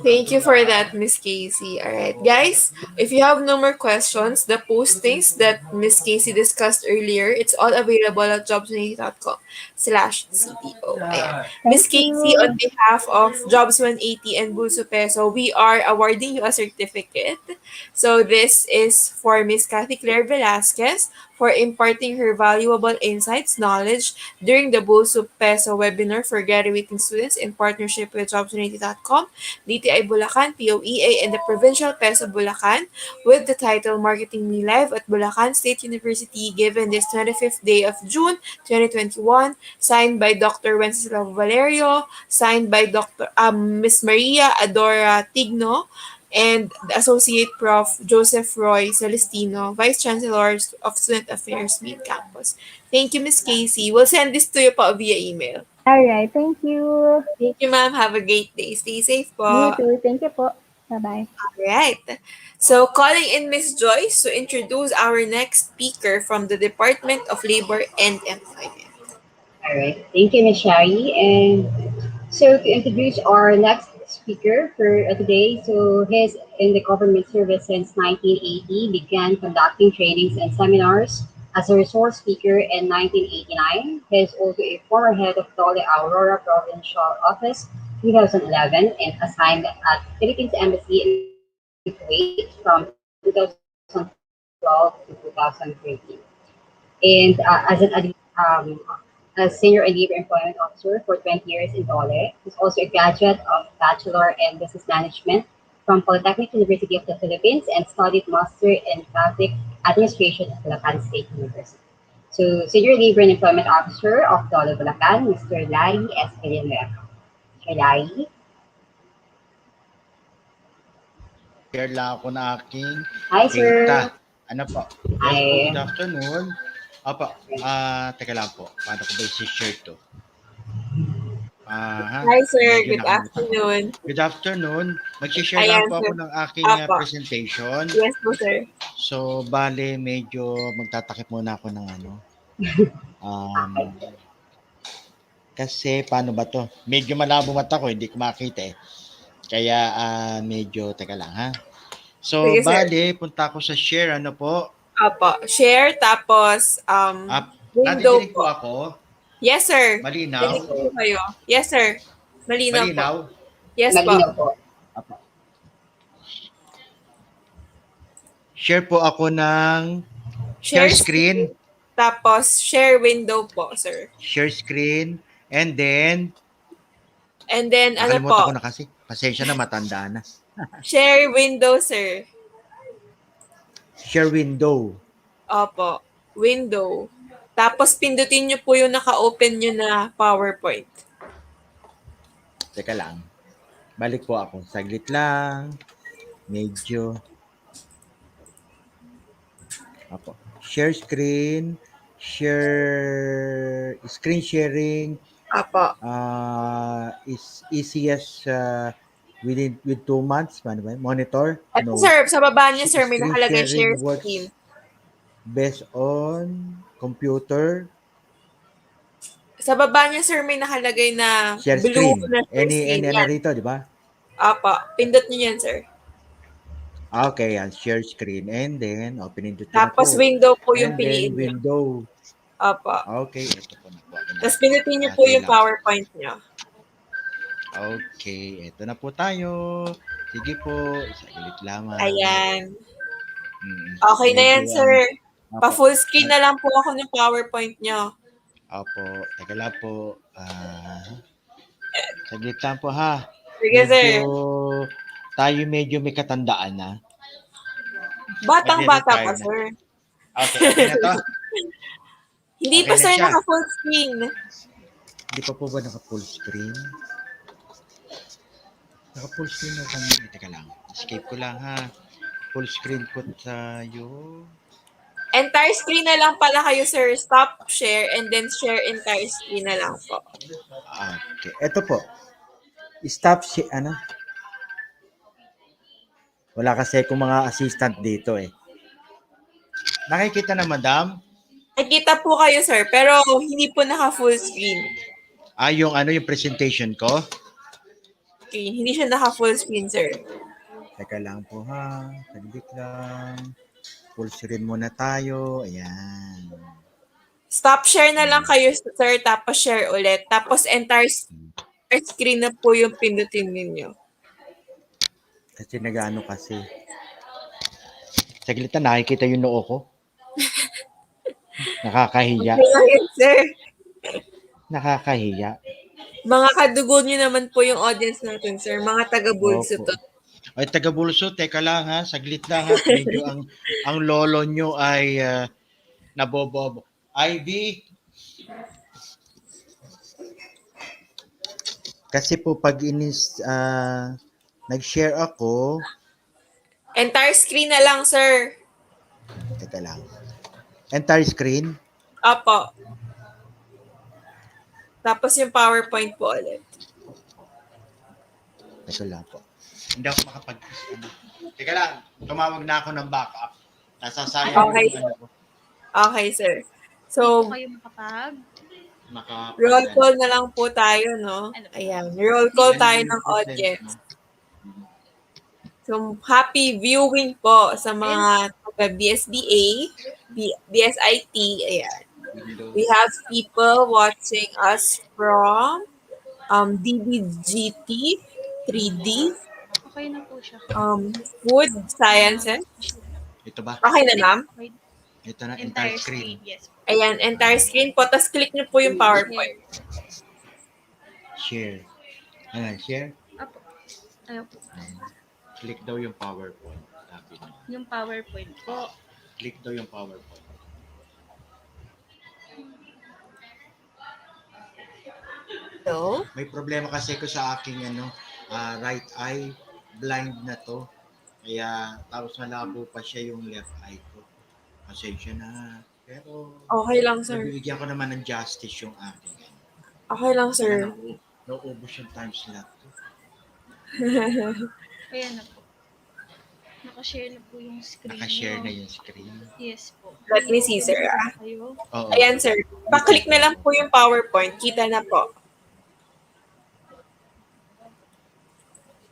Thank you for that, Miss Casey. All right, guys, if you have no more questions, the postings that Miss Casey discussed earlier, it's all available at jobs180.com/CTO. Ayan. Miss Thank Casey, on you. behalf of Jobs 180 and BulSU Peso, we are awarding you a certificate. So this is for Miss Kathy Claire Velasquez for imparting her valuable insights, knowledge during the BulSU Peso webinar for graduating students in partnership with jobs180.com, DTI Bulacan, POEA, and the Provincial Peso Bulacan with the title Marketing Me Live at Bulacan State University given this 25th day of June 2021, signed by Dr. Wenceslao Valerio, signed by Dr. Miss Maria Adora Tigno, and the Associate Prof. Joseph Roy Celestino, Vice Chancellor of Student Affairs, Main Campus. Thank you, Miss Casey. We'll send this to you po via email. All right. Thank you. Thank you, ma'am. Have a great day. Stay safe You po. too. Thank you po. Bye-bye. Alright. So, calling in Miss Joyce to introduce our next speaker from the Department of Labor and Employment. All right. Thank you, Ms. Shari. And so to introduce our next speaker for today, so he's in the government service since 1980, began conducting trainings and seminars as a resource speaker in 1989. He's also a former head of Dole Aurora Provincial Office 2011 and assigned at Philippines Embassy in Kuwait from 2012 to 2013. And as Senior and Labor Employment Officer for 20 years in Dole. He's also a graduate of Bachelor in Business Management from Polytechnic University of the Philippines and studied Master in Public Administration at Bulacan State University. So, Senior Labor and Employment Officer of Dole Bulacan, Mr. Larry S. Villanueva. Mr. Larry. Share lang ako ng aking Hi, sir. data. Ano po? Yes po, Hi. good afternoon. Opo, teka lang po. Paano ko ba i-share to? Hi, sir. Medyo Good afternoon. Good afternoon. Mag-share Ayan, lang po sir. ako ng aking Apo. presentation. Yes po, sir. So, bale, medyo magtatakip muna ako ng ano. Kasi, paano ba to? Medyo malabo mata ko, hindi ko makita eh. Kaya, medyo, teka lang ha. So, Sige, sir. bale, punta ako sa share, ano po? Apo. Share, tapos window Natidinig po. po ako. Yes, sir. Malinaw? Dinig po kayo. Yes, sir. Malinaw, Malinaw? po. Yes Malinaw po. po. Apo. Share po ako ng share screen. Tapos, share window po, sir. Share screen. And then, And then, ano nakalimutan po? ko na kasi. Pasensya na, matanda na. Share window, sir. Share window. Opo. Window. Tapos, pindutin nyo po yung naka-open nyo na PowerPoint. Teka lang. Balik po ako. Saglit lang. Medyo. Apo. Share screen. Share. Screen sharing. Apo. Is easiest with 2 months. Monitor. At No. sir, sa baba niya, sir, may Screen nakalagay sharing share works screen. based on computer. Sa baba niya, sir, may nakalagay na Share blue screen. na share screen. Any Yan. rito, di ba? Apo. Pindot niyo yan, sir. Okay, yan. Share screen. And then, pinindot ko na Tapos, po. window po yung And then, piliin niyo. window. Opo. Okay, ito po na po. Akin na. Tapos pinutin niyo po Okay yung lang. PowerPoint niyo. Okay, ito na po tayo. Sige po, saglit lamang. Ayan. Mm, Okay na medyo yan, sir. opo. Pa-full screen na lang po ako ng PowerPoint niyo. Opo, teka lang po. Saglit lang po ha. Sige, Medyo sir. medyo may katandaan na. Batang-bata pa, Magre-retire na. sir. Okay, okay na to. Hindi Okay pa, na sir, siya. naka-full screen. Hindi pa po ba naka-full screen? Naka-full screen na kami. Teka lang. Escape ko lang ha. Full screen po tayo. Entire screen na lang pala kayo, sir. Stop share and then share entire screen na lang po. Okay. Ito po. Stop si ano? Wala kasi akong mga assistant dito eh. Nakikita na madam? Nakikita po kayo, sir, pero hindi po naka-full screen. Yung presentation ko? Okay, hindi siya naka-full screen, sir. Teka lang po ha. Saglit lang. Full screen muna tayo. Ayan. Stop share na lang kayo, sir, tapos share ulit. Tapos entire screen na po yung pindutin ninyo. Kasi nag-ano kasi. Saglit na nakikita yung noo ko. Nakakahiya. Okay lang yun, sir. Nakakahiya. Mga kadugo nyo naman po yung audience natin, sir. Mga taga-BulSU Opo. to. Ay, taga BulSU, teka lang ha. Saglit lang ha. Medyo ang lolo nyo ay nabobobo. Ivy, kasi po pag nag-share ako, Entire screen na lang, sir. teka lang. Entire screen? Opo. Tapos yung PowerPoint po ulit. Ito lang po. Hindi ako Teka lang, tumawag na ako ng backup. Nasasayang Okay. yung ano ko. Okay, sir. So, kayo makapag roll call na lang po tayo, no? Ayan, roll call tayo ng audience. So, happy viewing po sa mga taga-BSBA, BSIT, ayan. We have people watching us from DBGT, 3D, okay na po siya. Food Sciences. Ito ba? Okay na, ma'am? Ito na, entire screen. Yes. Ayan, entire screen po. Tapos click nyo po yung PowerPoint. Share. Ayan, share. Apo. Ayaw po. Click daw yung PowerPoint. Sabi niya. Yung PowerPoint po. Click daw yung PowerPoint. So, May problema kasi ko sa aking right eye. Blind na to. Kaya tapos malabo pa siya yung left eye ko. Pasensya na. Pero okay lang, sir. nabibigyan ko naman ng justice yung aking. Okay lang, sir. Nauubos yung time slot. Ayan na po. Nakashare na po yung screen. Nakashare niyo. na yung screen. Yes po. Let me see, sir. Kayo. Oo. Ayan, sir. Pa-click na lang po yung PowerPoint. Kita na po.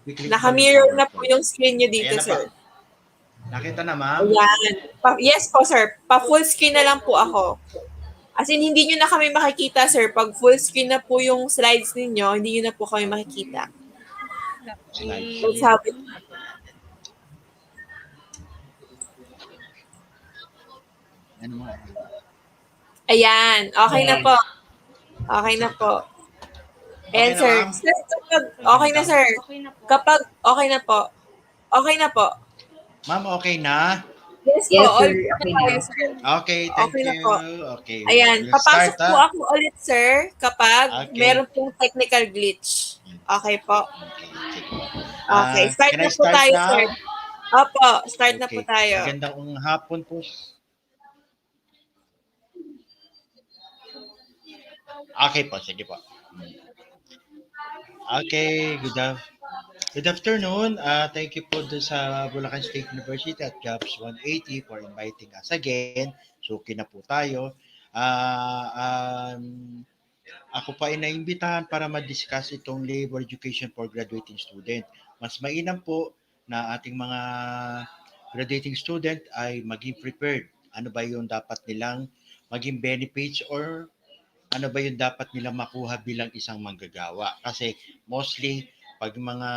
I-click Naka-mirror yung na po PowerPoint. yung screen nyo dito, Ayan na sir. po. Nakita na, ma'am? Ayan. Yes po, sir. Pa-full screen na lang po ako. As in, hindi nyo na kami makikita, sir. Pag full screen na po yung slides ninyo, hindi nyo na po kami makikita. Slide. That's how it... Ano mo? Ayan. Okay na po. Okay na po. Ayan, Okay na, sir. ma'am? Sir, kapag okay na, sir. Okay na po. Kapag okay na po. Okay na po. Ma'am, okay na? Yes po. Yes, All sir. good Okay na tayo, na. sir. Okay, thank Okay na you. po. Okay. Ayan. We'll Papasok start, po ha? ako ulit, sir, kapag Okay. meron pong technical glitch. Okay po. Okay, sige. Okay. Start Can na I po start tayo, now? sir. Opo. Start na po Okay. tayo. Magandang hapon po. Okay po, sige po. Okay, good afternoon. Thank you po dun sa Bulacan State University at Jobs 180 for inviting us again. Suki na po tayo. Ako pa ay naimbitahan para ma-discuss itong labor education for graduating student. Mas mainam po na ating mga graduating student ay maging prepared. Ano ba yung dapat nilang maging benefits or ano ba yung dapat nilang makuha bilang isang manggagawa. Kasi mostly, pag mga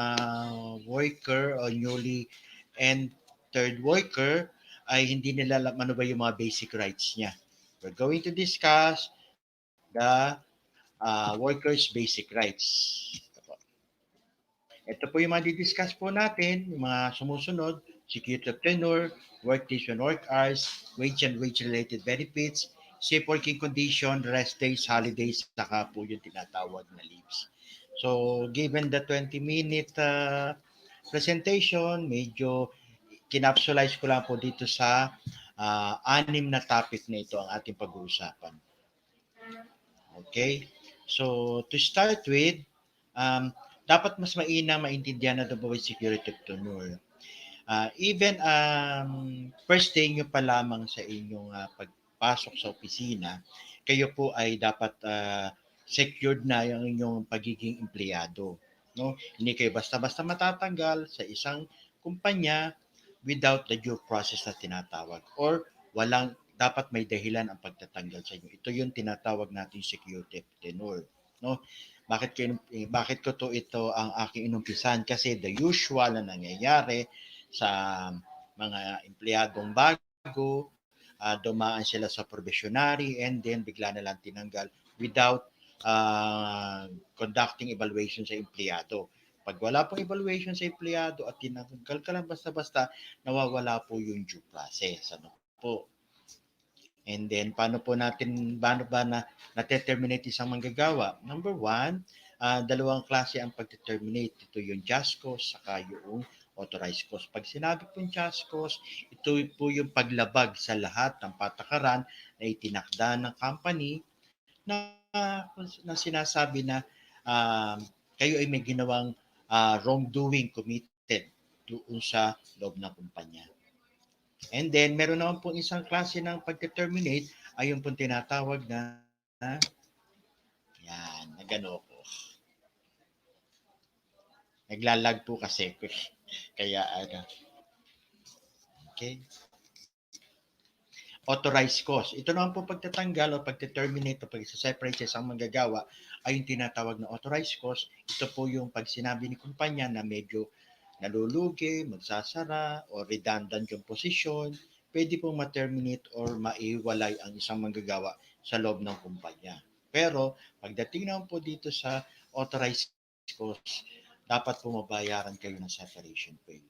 worker o newly entered worker, ay hindi nila alam ano ba yung mga basic rights niya. We're going to discuss the workers' basic rights. Ito po yung mga didiscuss po natin, yung mga sumusunod, security of tenure, work days and work hours, wage and wage-related benefits, safe working condition, rest days, holidays, saka po yung tinatawag na leaves. So, given the 20-minute presentation, medyo kinapsulize ko lang po dito sa 6 na topic na ito ang ating pag-uusapan. Okay? So, to start with, dapat mas maintindihan na the security of tenure. Even first day nyo pa lamang sa inyong pagpasok sa opisina, kayo po ay dapat secured na yung inyong pagiging empleyado. No? Hindi kayo basta-basta matatanggal sa isang kumpanya without the due process na tinatawag or walang dapat may dahilan ang pagtatanggal sa inyo. Ito yung tinatawag natin security of tenure. No? Bakit ko to ito ang aking inumpisan? Kasi the usual na nangyayari sa mga empleyadong bago, dumaan sila sa probationary and then bigla na lang tinanggal without conducting evaluation sa empleyado. Pag wala pong evaluation sa empleyado at tinanggal ka lang basta-basta, nawawala po yung due process. Ano po? And then, paano ba na-terminate isang manggagawa? Number one, dalawang klase ang pag-terminate. Ito yung just cause, saka yung authorized cause. Pag sinabi pong just cause, ito po yung paglabag sa lahat ng patakaran na itinakda ng company na sinasabi na kayo ay may ginawang wrongdoing committed doon sa loob ng kumpanya. And then, meron naman po isang klase ng pag-terminate ay yung pong tinatawag na yan, nagano ko. Naglalag po kasi. Kaya ano. Okay. Authorized cause. Ito naman po pagtatanggal o pag-terminate o pag-separate sa isang manggagawa ay yung tinatawag na authorized cause. Ito po yung pag sinabi ni kumpanya na medyo nalulugi, magsasara, o redundant yung posisyon, pwede pong ma-terminate or maiwalay ang isang manggagawa sa loob ng kumpanya. Pero, pagdating naman po dito sa authorized cause, dapat po mabayaran kayo ng separation pay.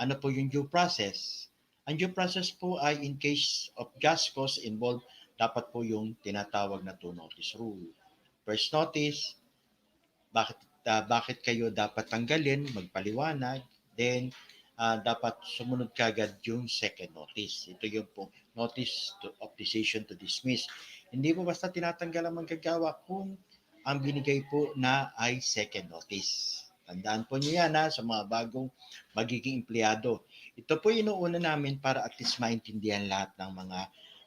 Ano po yung due process? Ang due process po ay in case of just cause involved, dapat po yung tinatawag na two notice rule. First notice, bakit kayo dapat tanggalin, magpaliwanag, then dapat sumunod kagad yung second notice. Ito yung po notice of decision to dismiss. Hindi po basta tinatanggal ang manggagawa kung ang binigay po na ay second notice. Tandaan po niyo yan sa mga bagong magiging empleyado. Ito po inuuna namin para at least maintindihan lahat ng mga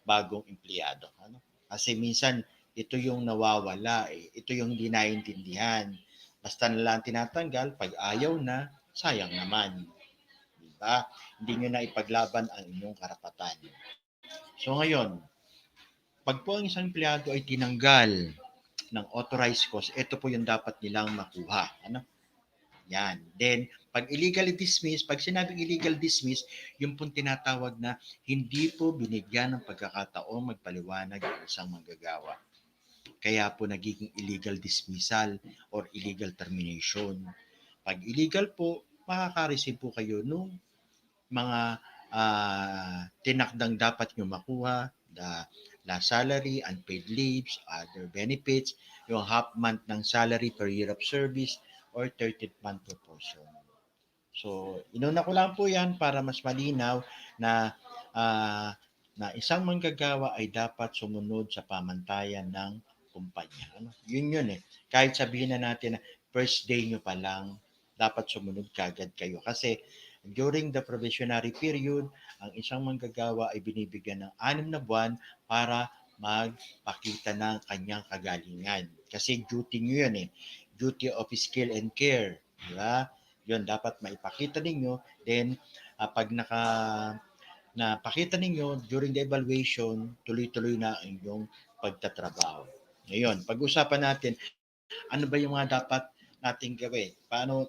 bagong empleyado. Ano? Kasi minsan, ito yung nawawala. Ito yung hindi naiintindihan. Basta na lang tinatanggal, pag ayaw na, sayang naman. Diba? Hindi nyo na ipaglaban ang inyong karapatan. So ngayon, pag po ang isang empleyado ay tinanggal ng authorized cause, ito po yung dapat nilang makuha. Ano? Yan. Then, pag illegally dismissed, pag sinabing illegal dismiss, yung pong tinatawag na hindi po binigyan ng pagkakataong magpaliwanag ang isang manggagawa. Kaya po nagiging illegal dismissal or illegal termination. Pag illegal po, makaka-receive po kayo nung mga tinakdang dapat nyo makuha, the last salary, unpaid leaves, other benefits, yung half month ng salary per year of service, or 30th month proportion. So, inuna ko lang po yan para mas malinaw na na isang manggagawa ay dapat sumunod sa pamantayan ng kumpanya. Ano? Yun eh. Kahit sabihin na natin na first day nyo pa lang, dapat sumunod kagad kayo. Kasi during the probationary period, ang isang manggagawa ay binibigyan ng 6 na buwan para magpakita ng kanyang kagalingan. Kasi duty nyo yun eh. Duty of skill and care. Diba? Yun, dapat maipakita ninyo. Then, pag na pakita ninyo during the evaluation, tuloy-tuloy na ang inyong pagtatrabaho. Ngayon, pag-usapan natin, ano ba yung mga dapat nating gawin? Paano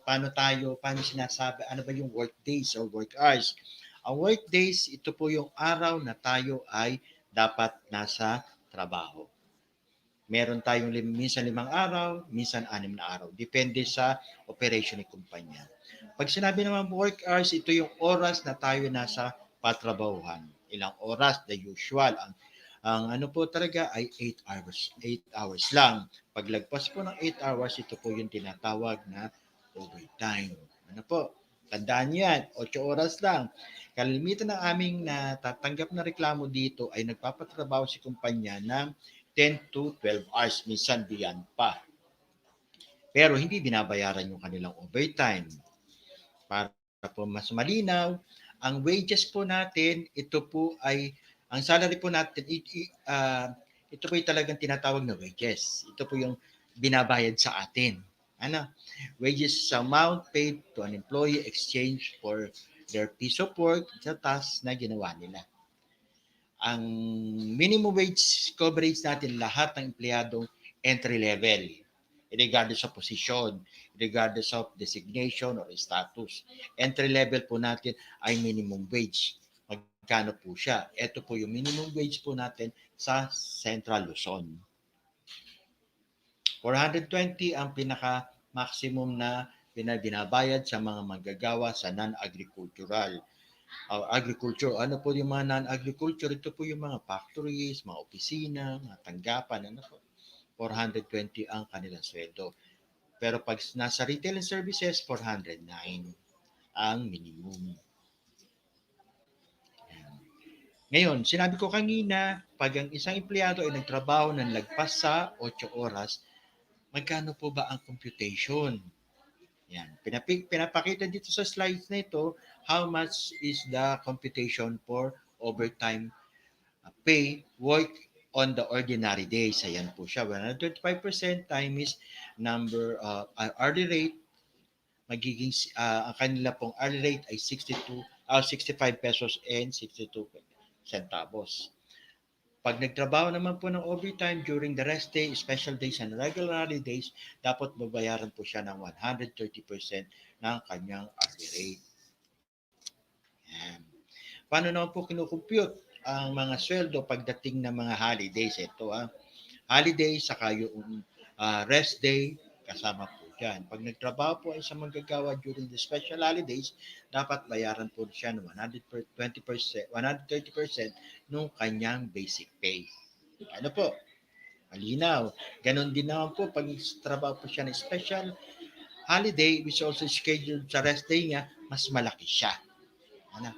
sinasabi, ano ba yung work days or work hours? Ang work days, ito po yung araw na tayo ay dapat nasa trabaho. Meron tayong minsan 5 araw, minsan 6 na araw. Depende sa operation ni kumpanya. Pag sinabi naman work hours, ito yung oras na tayo nasa patrabahuhan. Ilang oras, the usual. Ang ano po talaga ay 8 hours. 8 hours lang. Paglagpas po ng 8 hours, ito po yung tinatawag na overtime. Ano po? Tandaan niyo yan, 8 oras lang. Kalimitan ng aming natatanggap na reklamo dito ay nagpapatrabaho si kumpanya ng 10 to 12 hours, minsan beyond pa. Pero hindi binabayaran yung kanilang overtime. Para po mas malinaw, ang wages po natin, ang salary po natin, ito po yung talagang tinatawag na wages. Ito po yung binabayad sa atin. Ano? Wages is amount paid to an employee exchange for their piece of work sa task na ginawa nila. Ang minimum wage coverage natin lahat ng empleyadong entry level, regardless of position, regardless of designation or status. Entry level po natin ay minimum wage. Magkano po siya? Ito po yung minimum wage po natin sa Central Luzon. 420 ang pinaka-maximum na binabayad sa mga manggagawa sa non-agricultural. Agriculture, ano po yung mga non-agriculture? Ito po yung mga factories, mga opisina, mga tanggapan, ano po. 420 ang kanilang sweldo. Pero pag nasa retail and services, 409 ang minimum. Ngayon, sinabi ko kanina, pag ang isang empleyado ay nagtrabaho ng lagpas sa 8 oras, magkano po ba ang computation? Yan. Pinapakita dito sa slides na ito, how much is the computation for overtime pay work on the ordinary days. Ayan po siya. 125% time is number hourly rate. Magiging ang kanila pong hourly rate ay 65 pesos and 62 centavos. Pag nagtrabaho naman po ng overtime during the rest day, special days, and regular holidays, dapat babayaran po siya ng 130% ng kanyang hourly rate. Yan. Paano naman po kinukompute ang mga sweldo pagdating ng mga holidays? Ito, holiday, saka yung rest day, kasama po dyan. Pag nagtrabaho po ay sa manggagawa during the special holidays, dapat bayaran po siya ng 130% ng kanyang basic pay. Ano po? Malinaw. Ganon din naman po pag trabaho po siya ng special holiday, which also scheduled sa rest day niya, mas malaki siya. Ano?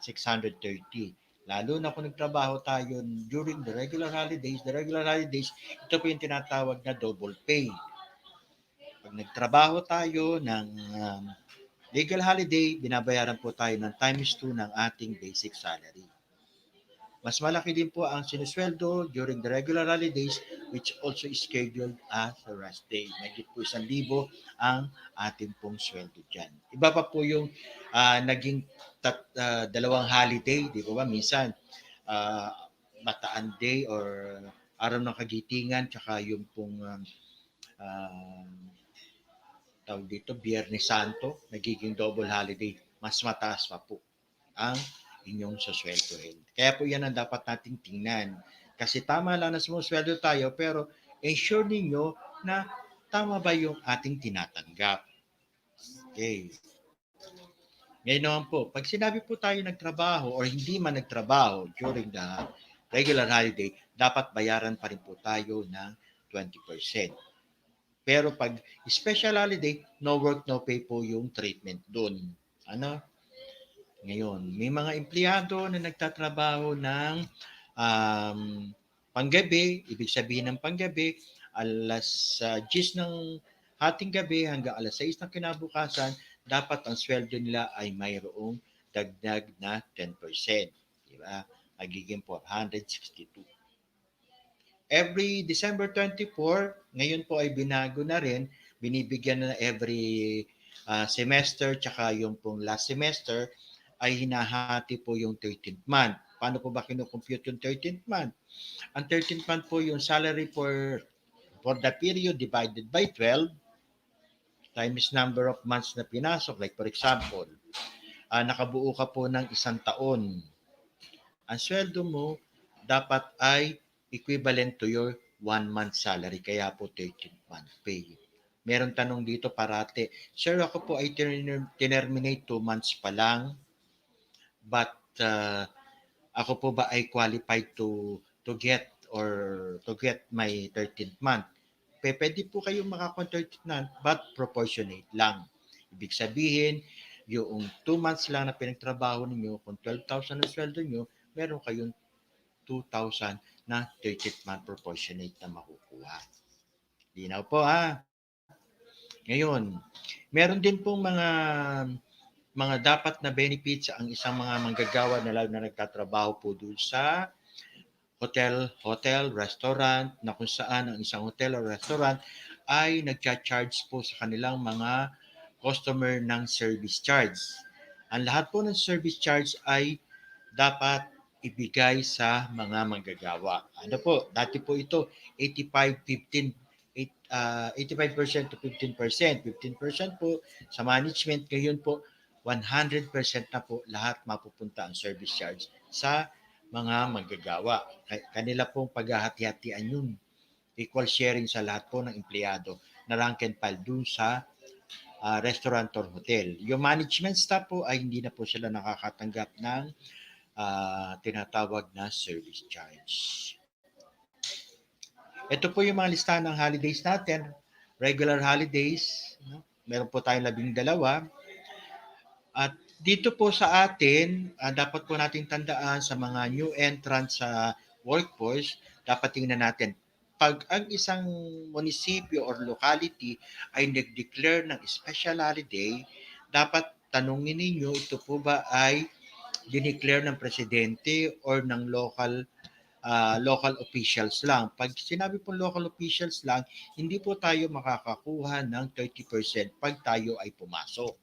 630. Lalo na kung nagtrabaho tayo during the regular holidays, ito po yung tinatawag na double pay. Pag nagtrabaho tayo ng legal holiday, binabayaran po tayo ng times 2 ng ating basic salary. Mas malaki din po ang sinusweldo during the regular holidays, which also is scheduled as a rest day. Mahigit po 1,000 ang ating pong sweldo dyan. Iba pa po yung naging dalawang holiday, di ba? Minsan, Bataan Day or Araw ng Kagitingan, tsaka yung pong tawag dito, Biyernes Santo, nagiging double holiday. Mas mataas pa po ang inyong susweldohin. Kaya po yan ang dapat nating tingnan. Kasi tama lang na sumusweldo tayo, pero ensure ninyo na tama ba yung ating tinatanggap. Okay. Ngayon naman po, pag sinabi po tayo nagtrabaho or hindi man nagtrabaho during the regular holiday, dapat bayaran pa rin po tayo ng 20%. Pero pag special holiday, no work, no pay po yung treatment doon. Ano? Ngayon, may mga empleyado na nagtatrabaho ng panggabi, ibig sabihin ng panggabi, alas 10 ng hating gabi hanggang alas 6 ng kinabukasan, dapat ang sweldo nila ay mayroong dagdag na 10%. Diba? Magiging 462. Every December 24, ngayon po ay binago na rin, binibigyan na every semester, tsaka yung pong last semester, ay hinahati po yung 13th month. Paano po ba kinocompute yung 13th month? Ang 13th month po yung salary for the period divided by 12 times number of months na pinasok. Like for example, nakabuo ka po ng isang taon. Ang sweldo mo dapat ay equivalent to your 1 month salary. Kaya po 13th month pay. Meron tanong dito parate, Sir, ako po ay terminate 2 months pa lang, but ako po ba ay qualified to get my 13th month? Pwede po kayong makakuha 13th month, but proportionate lang. Ibig sabihin, yung 2 months lang na pinagtrabaho ninyo, kung 12,000 ang sweldo nyo, meron kayong 2,000 na 13th month proportionate na makukuha. Linaw po ha. Ngayon, meron din pong mga dapat na benefits ang isang mga manggagawa na lalo na nagtatrabaho po doon sa hotel, restaurant, na kung saan ang isang hotel o restaurant ay nagcha-charge po sa kanilang mga customer ng service charge. Ang lahat po ng service charge ay dapat ibigay sa mga manggagawa. Ano po, dati po ito 85% to 15%. 15% po sa management, ngayon po 100% na po lahat mapupunta ang service charge sa mga manggagawa. Kanila pong paghahati-hatian yun. Equal sharing sa lahat po ng empleyado na rank and file dun sa restaurant or hotel. Yung management staff po ay hindi na po sila nakakatanggap ng tinatawag na service charge. Ito po yung mga listahan ng holidays natin. Regular holidays, no? Meron po tayong 12. At dito po sa atin, dapat po nating tandaan sa mga new entrants sa workforce, dapat tingnan natin, pag ang isang munisipyo or locality ay nag-declare ng special holiday, dapat tanungin ninyo, ito po ba ay dineclare ng presidente or ng local officials lang. Pag sinabi pong local officials lang, hindi po tayo makakakuha ng 30% pag tayo ay pumasok.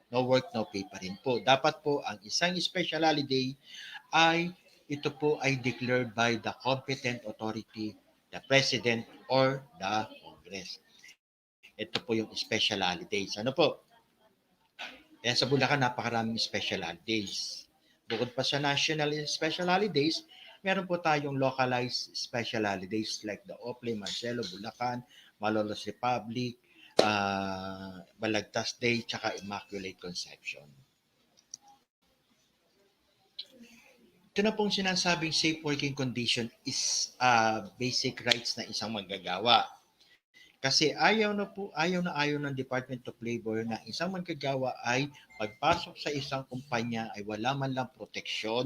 No work, no pay pa rin po. Dapat po ang isang special holiday ay ito po ay declared by the competent authority, the President or the Congress. Ito po yung special holidays. Ano po? Kaya sa Bulacan, napakaraming special holidays. Bukod pa sa national special holidays, meron po tayong localized special holidays like the Ople, Marcelo, Bulacan, Malolos Republic, Balagtas Day, tsaka Immaculate Conception. Ito na pong sinasabing safe working condition is basic rights na isang manggagawa. Kasi ayaw ng Department of Labor na isang manggagawa ay pagpasok sa isang kumpanya ay wala man lang proteksyon,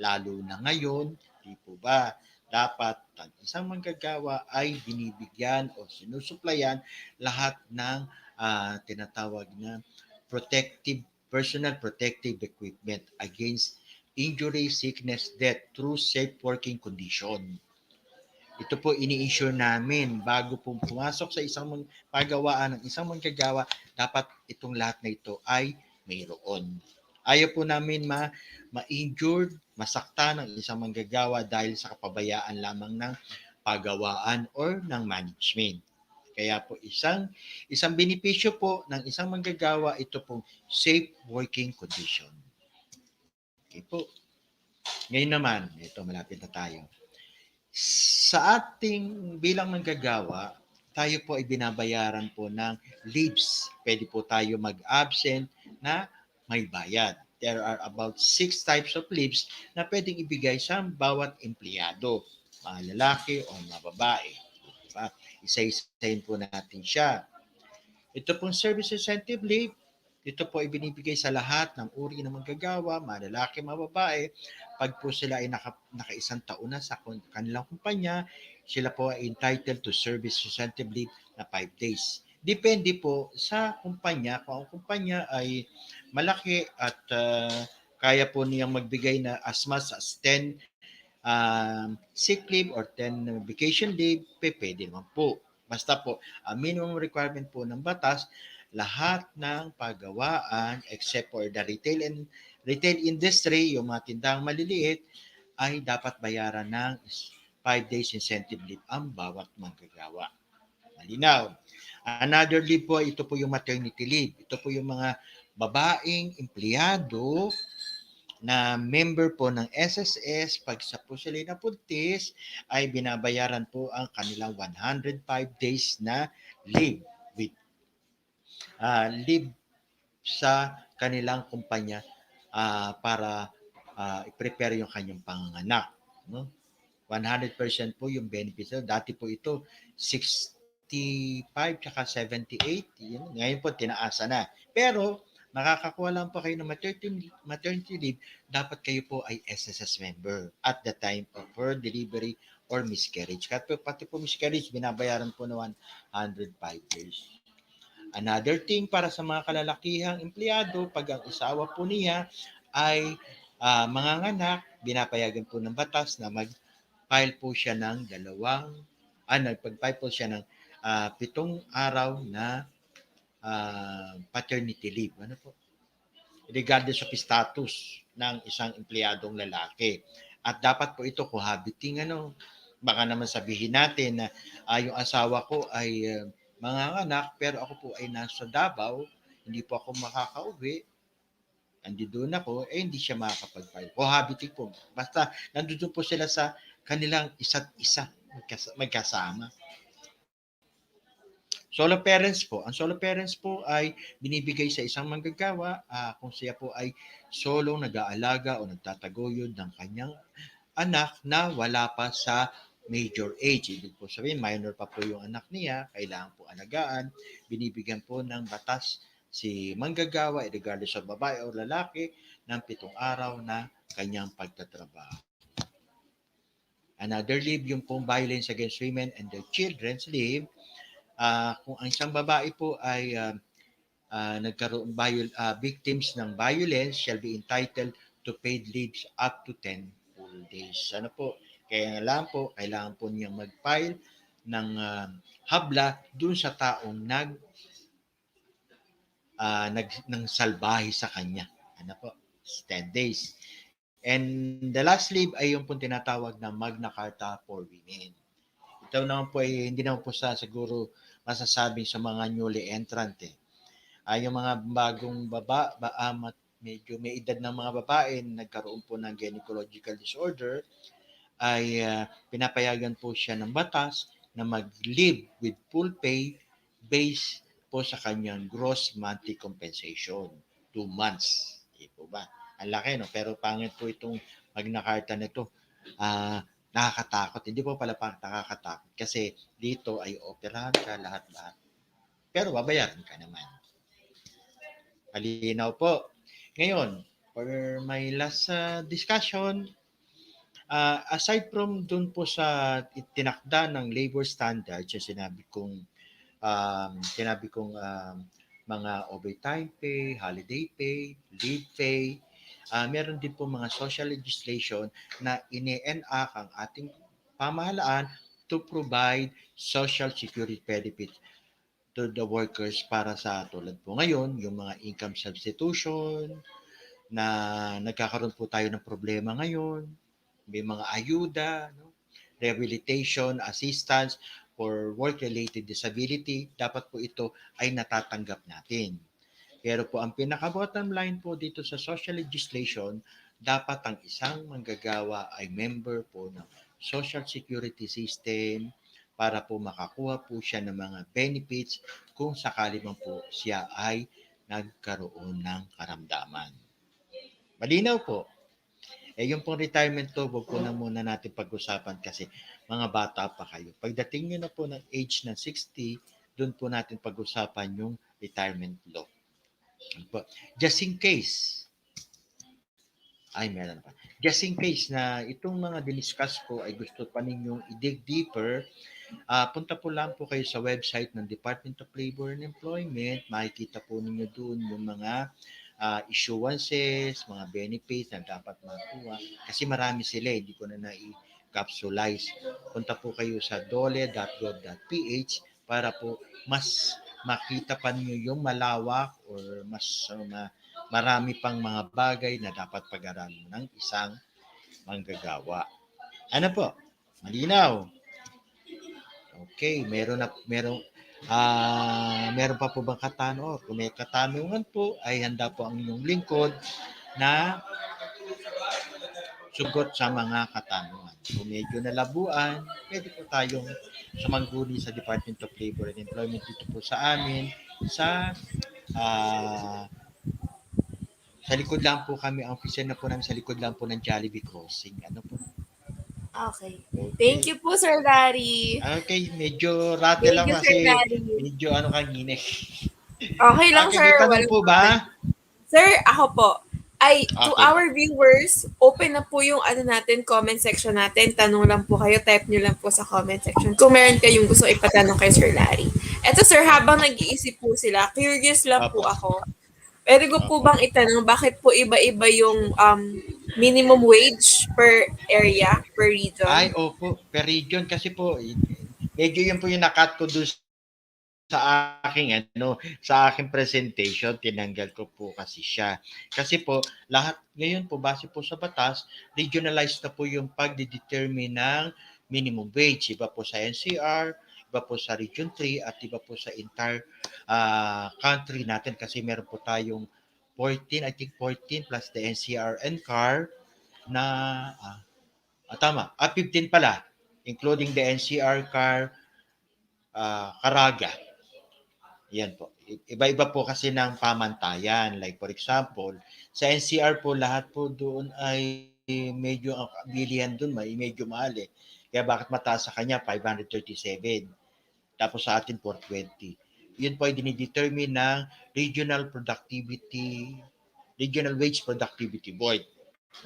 lalo na ngayon, di po ba? Dapat ang isang manggagawa ay binibigyan o sinusuplayan lahat ng tinatawag na personal protective equipment against injury, sickness, death through safe working condition. Ito po ini-ensure namin bago po pumasok sa isang pagawaan ng isang manggagawa, dapat itong lahat na ito ay mayroon. Ayaw po namin ma-injured, masakta ng isang manggagawa dahil sa kapabayaan lamang ng pagawaan or ng management. Kaya po isang benepisyo po ng isang manggagawa, ito pong safe working condition. Okay po. Ngayon naman, ito malapit na tayo. Sa ating bilang manggagawa, tayo po ay binabayaran po ng leaves. Pwede po tayo mag-absent na may bayad. There are about 6 types of leaves na pwedeng ibigay sa bawat empleyado, mga lalaki o mga babae. Diba? Isa-isahin po natin siya. Ito pong service incentive leave, ito po ay binibigay sa lahat ng uri ng manggagawa, mga lalaki, mga babae. Pag po sila ay naka-isang taon na sa kanilang kumpanya, sila po ay entitled to service incentive leave na 5 days. Depende po sa kumpanya. Kung ang kumpanya ay malaki at kaya po niyang magbigay na as much as 10 sick leave or 10 vacation leave, pwede naman po. Basta po, ang minimum requirement po ng batas lahat ng paggawaan except for the retail industry, yung mga tindang maliliit, ay dapat bayaran ng 5 days incentive leave ang bawat manggagawa. Malinaw. Another leave po, ito po yung maternity leave. Ito po yung mga babaeng empleyado na member po ng SSS, pag sa po sila napuntis, ay binabayaran po ang kanilang 105 days na leave with leave sa kanilang kumpanya para i-prepare yung kanyang panganganak. No? 100% po yung benefits. Dati po ito 65 tsaka 78. Yun. Ngayon po tinaasa na. Pero makakakuha lang po kayo ng maternity leave, dapat kayo po ay SSS member at the time of her delivery or miscarriage. Pati po miscarriage, binabayaran po na 105 days. Another thing para sa mga kalalakihang empleyado, pag ang isawa po niya ay manganganak, binapayagan po ng batas na mag-file po siya ng pag-file po siya ng 7 araw na paternity leave. Ano po? Regardless of status ng isang empleyadong lalaki. At dapat po ito cohabiting baka naman sabihin natin na yung asawa ko ay manganganak pero ako po ay nasa Davao, hindi po ako makakauwi, doon ako, hindi siya makakapag-file. Cohabiting po. Basta nandun po sila sa kanilang isa't isa magkasama. Solo parents po. Ang solo parents po ay binibigay sa isang manggagawa kung siya po ay solo nag-aalaga o nagtataguyod ng kanyang anak na wala pa sa major age. Ibig po sabihin, minor pa po yung anak niya, kailangan po alagaan. Binibigyan po ng batas si manggagawa, regardless of babae o lalaki, ng 7 araw na kanyang pagtatrabaho. Another leave, yung pong violence against women and their children's leave. Kung ang isang babae po ay nagkaroon victims ng violence shall be entitled to paid leaves up to 10 full days. Ano po? Kaya lang po, kailangan po niyang mag-file ng habla dun sa taong ng salbahe sa kanya. Ano po? 10 days. And the last leave ay yung pong tinatawag na Magna Carta for Women. Ito naman po ay hindi naman po siguro masasabing sa mga newly entrant yung mga bagong medyo may edad ng mga babae na nagkaroon po ng gynecological disorder ay pinapayagan po siya ng batas na mag-leave with full pay based po sa kanyang gross monthly compensation. 2 months. Di po ba? Ang laki, no? Pero pangit po itong Magna Carta na ito. Nakakatakot. Hindi po pala nakakatakot kasi dito ay operahan ka lahat-lahat. Pero babayaran ka naman. Malinaw po. Ngayon, for my last discussion, aside from dun po sa tinakda ng labor standards, yung sinabi kong mga overtime pay, holiday pay, leave pay, meron din po mga social legislation na ine-enact ang ating pamahalaan to provide social security benefits to the workers para sa tulad po ngayon, yung mga income substitution na nagkakaroon po tayo ng problema ngayon, may mga ayuda, rehabilitation, assistance for work-related disability, dapat po ito ay natatanggap natin. Pero po ang pinaka-bottom line po dito sa social legislation, dapat ang isang manggagawa ay member po ng social security system para po makakuha po siya ng mga benefits kung sakali man po siya ay nagkaroon ng karamdaman. Malinaw po. Yung pong retirement to, wag po na muna natin pag-usapan kasi mga bata pa kayo. Pagdating nyo na po ng age na 60, doon po natin pag-usapan yung retirement law. Just in case, meron pa. Just in case na itong mga diniscuss ko ay gusto pa ninyong i-dig deeper, punta po lang po kayo sa website ng Department of Labor and Employment. Makikita po ninyo doon yung mga issuances, mga benefits na dapat makuha. Kasi marami sila, hindi ko na na-capsulize. Punta po kayo sa dole.gov.ph para po mas makita pa niyo yung malawak or mas marami pang mga bagay na dapat pag-aralan ng isang manggagawa. Ano po? Malinaw. Okay, meron pa po bang katanungan? Kung may katanungan po, ay handa po ang inyong lingkod na sugot sa mga katanungan. Kung medyo nalabuan, pwede po tayong sumangguni sa Department of Labor and Employment dito po sa amin ah, sa likod lang po kami, ang opisina po namin sa likod lang po ng Jollibee Crossing. Ano po? Okay. Okay. Thank you po, Sir Larry. Okay, medyo rattle Thank lang you, Sir kasi Larry. medyo ano kanina. Okay lang, Okay, sir. may tanong Walang po problema. ba? Sir, ako po. Ay, to Okay po. our viewers, open na po yung comment section natin. Tanong lang po kayo, type nyo lang po sa comment section. Kung meron kayong gusto ipatanong kay Sir Larry. Eto sir, habang nag-iisip po sila, curious lang po Opo. ako. Pwede ko po Opo. bang itanong bakit po iba-iba yung minimum wage per area, per Ay, region? opo. Per region kasi po, medyo yun po yung nakat ko doon sa aking presentation, tinanggal ko po kasi siya. Kasi po, lahat ngayon po, base po sa batas, regionalized na po yung pagdidetermine ng minimum wage. Iba po sa NCR, iba po sa Region 3, at iba po sa entire country natin kasi meron po tayong 14, I think 14 plus the NCR and CAR na, tama, 15 pala, including the NCR, CAR, Caraga. Yan po. Iba-iba po kasi ng pamantayan. Like for example, sa NCR po lahat po doon ay medyo ang bilihan doon medyo mahal eh. Kaya bakit mataas sa kanya 537. Tapos sa atin 420. Yun po ay dinidetermine ng Regional Productivity Regional Wage Productivity Board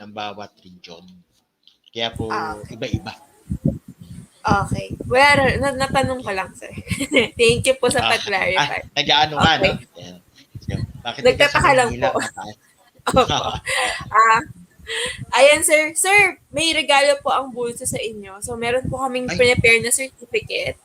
ng bawat region. Kaya po Ah, okay. iba-iba. Okay. Well, natanong ko lang, sir. Thank you po sa pag-clarify. Nag-ano nga, no? Okay. Yan. So, bakit di ka sa Nagtataka lang Maynila po. mataas? Opo. Ah, Ayan, sir. Sir, may regalo po ang BulSU sa inyo. So, meron po kaming Ay, prepare na certificate.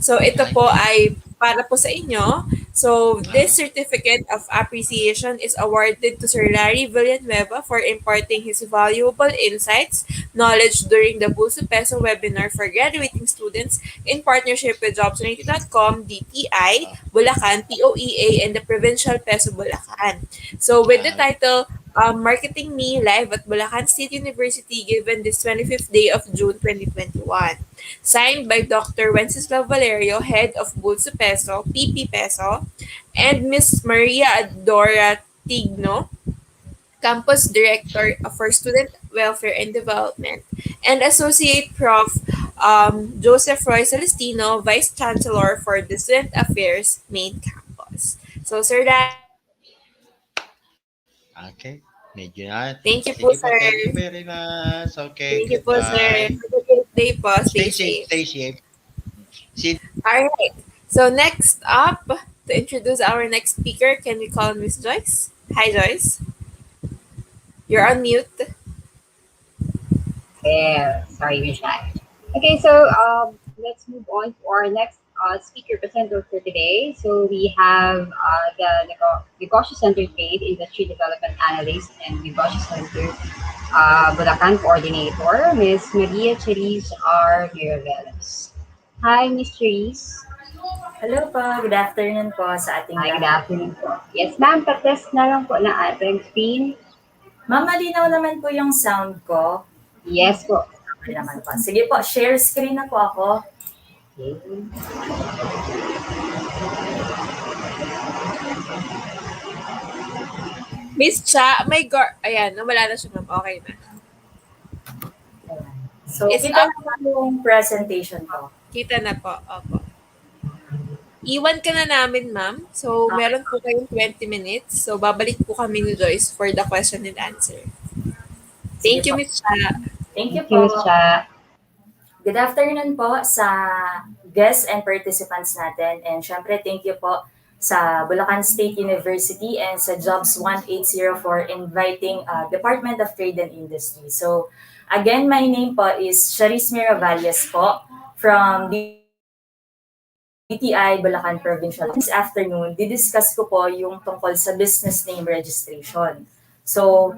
So, ito ay, po ay para po sa inyo. So, this ah, certificate of appreciation is awarded to Sir Larry Villanueva for imparting his valuable insights, knowledge during the BulSU Peso webinar for graduating students in partnership with Jobs180.com, DTI, ah, Bulacan, POEA, and the Provincial Peso Bulacan. So, with the ah, title, Marketing Me live at Bulacan State University given this 25th day of June 2021. Signed by Dr. Wenceslao Valerio, Head of BulSU Peso, PP Peso, and Ms. Maria Adora Tigno, Campus Director for Student Welfare and Development, and Associate Prof. Joseph Roy Celestino, Vice Chancellor for the Student Affairs Main Campus. So, Sir Larry, okay. Medyo na. thank you po, Sige po, sir. thank you very much. Okay, Thank you po, sir. goodbye. Have a great day po. Stay Stay safe, safe. stay safe. See All right. So next up, to introduce our next speaker, can we call Miss Joyce? Hi, Joyce. You're on mute. Yeah, sorry, Michelle. Okay, so let's move on to our next speaker presenter for today. So we have the Negosyo Center Trade Industry Development Analyst and Negosyo Center Bulacan Coordinator, Ms. Maria Cherise R. Miraveles. Hi, Ms. Cherise. Hello po, good afternoon po sa ating Hi, good lahat. afternoon po. Yes, ma'am, pa-test na lang po na ating screen. Ma'am, malinaw naman po yung sound ko. Yes po. Okay naman po. Sige po, share screen na po ako. Okay. Miss Cha, ayan, nawala na siya, ma'am. Okay na. So, It's kita up. na po yung presentation ko. Kita na po. Opo. Iwan ka na namin, ma'am. So, meron po kayong 20 minutes. So, babalik po kami ni Joyce for the question and answer. Thank you, Miss Cha. Thank you Thank you, po. Ms. Cha. Good afternoon po sa guests and participants natin. And syempre, thank you po sa Bulacan State University and sa Jobs 180 for inviting Department of Trade and Industry. So, again, my name po is Charis Miravalles po from DTI, Bulacan Provincial. This afternoon, didiscuss ko po yung tungkol sa business name registration. So,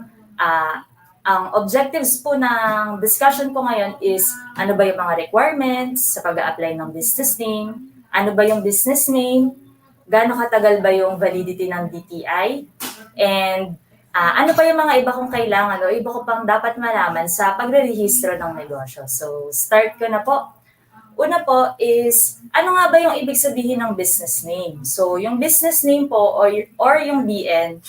ang objectives po ng discussion po ngayon is ano ba yung mga requirements sa pag-a-apply ng business name, ano ba yung business name, gaano katagal ba yung validity ng DTI, and ano pa yung mga iba kong kailangan o iba ko pang dapat malaman sa pagre-rehistro ng negosyo. So, start ko na po. Una po is, ano nga ba yung ibig sabihin ng business name? So, yung business name po or yung BN,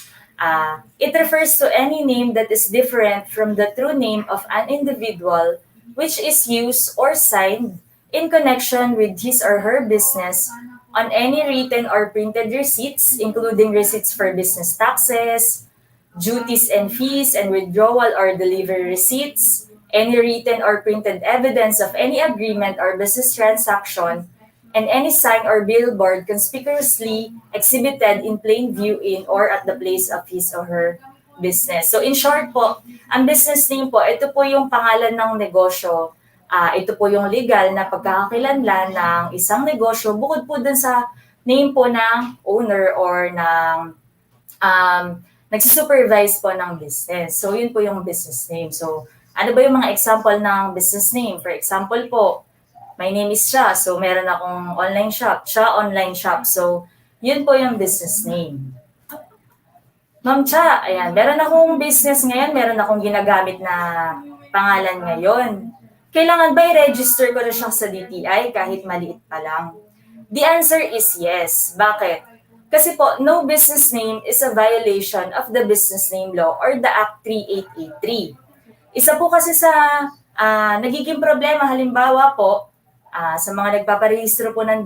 it refers to any name that is different from the true name of an individual which is used or signed in connection with his or her business on any written or printed receipts, including receipts for business taxes, duties and fees, and withdrawal or delivery receipts, any written or printed evidence of any agreement or business transaction, and any sign or billboard conspicuously exhibited in plain view in or at the place of his or her business. So in short po, ang business name po, ito po yung pangalan ng negosyo. Ito po yung legal na pagkakakilanlan ng isang negosyo bukod po dun sa name po ng owner or ng nagsusupervise po ng business. So yun po yung business name. So ano ba yung mga example ng business name? For example po, my name is Cha. So, meron akong online shop. Cha Online Shop. So, yun po yung business name. Ma'am Cha, ayan, meron akong business ngayon. Meron akong ginagamit na pangalan ngayon. Kailangan ba i-register ko na siya sa DTI kahit maliit pa lang? The answer is yes. Bakit? Kasi po, no business name is a violation of the Business Name Law or the Act 3883. Isa po kasi sa nagiging problema, halimbawa po, sa mga nagpaparehistro po ng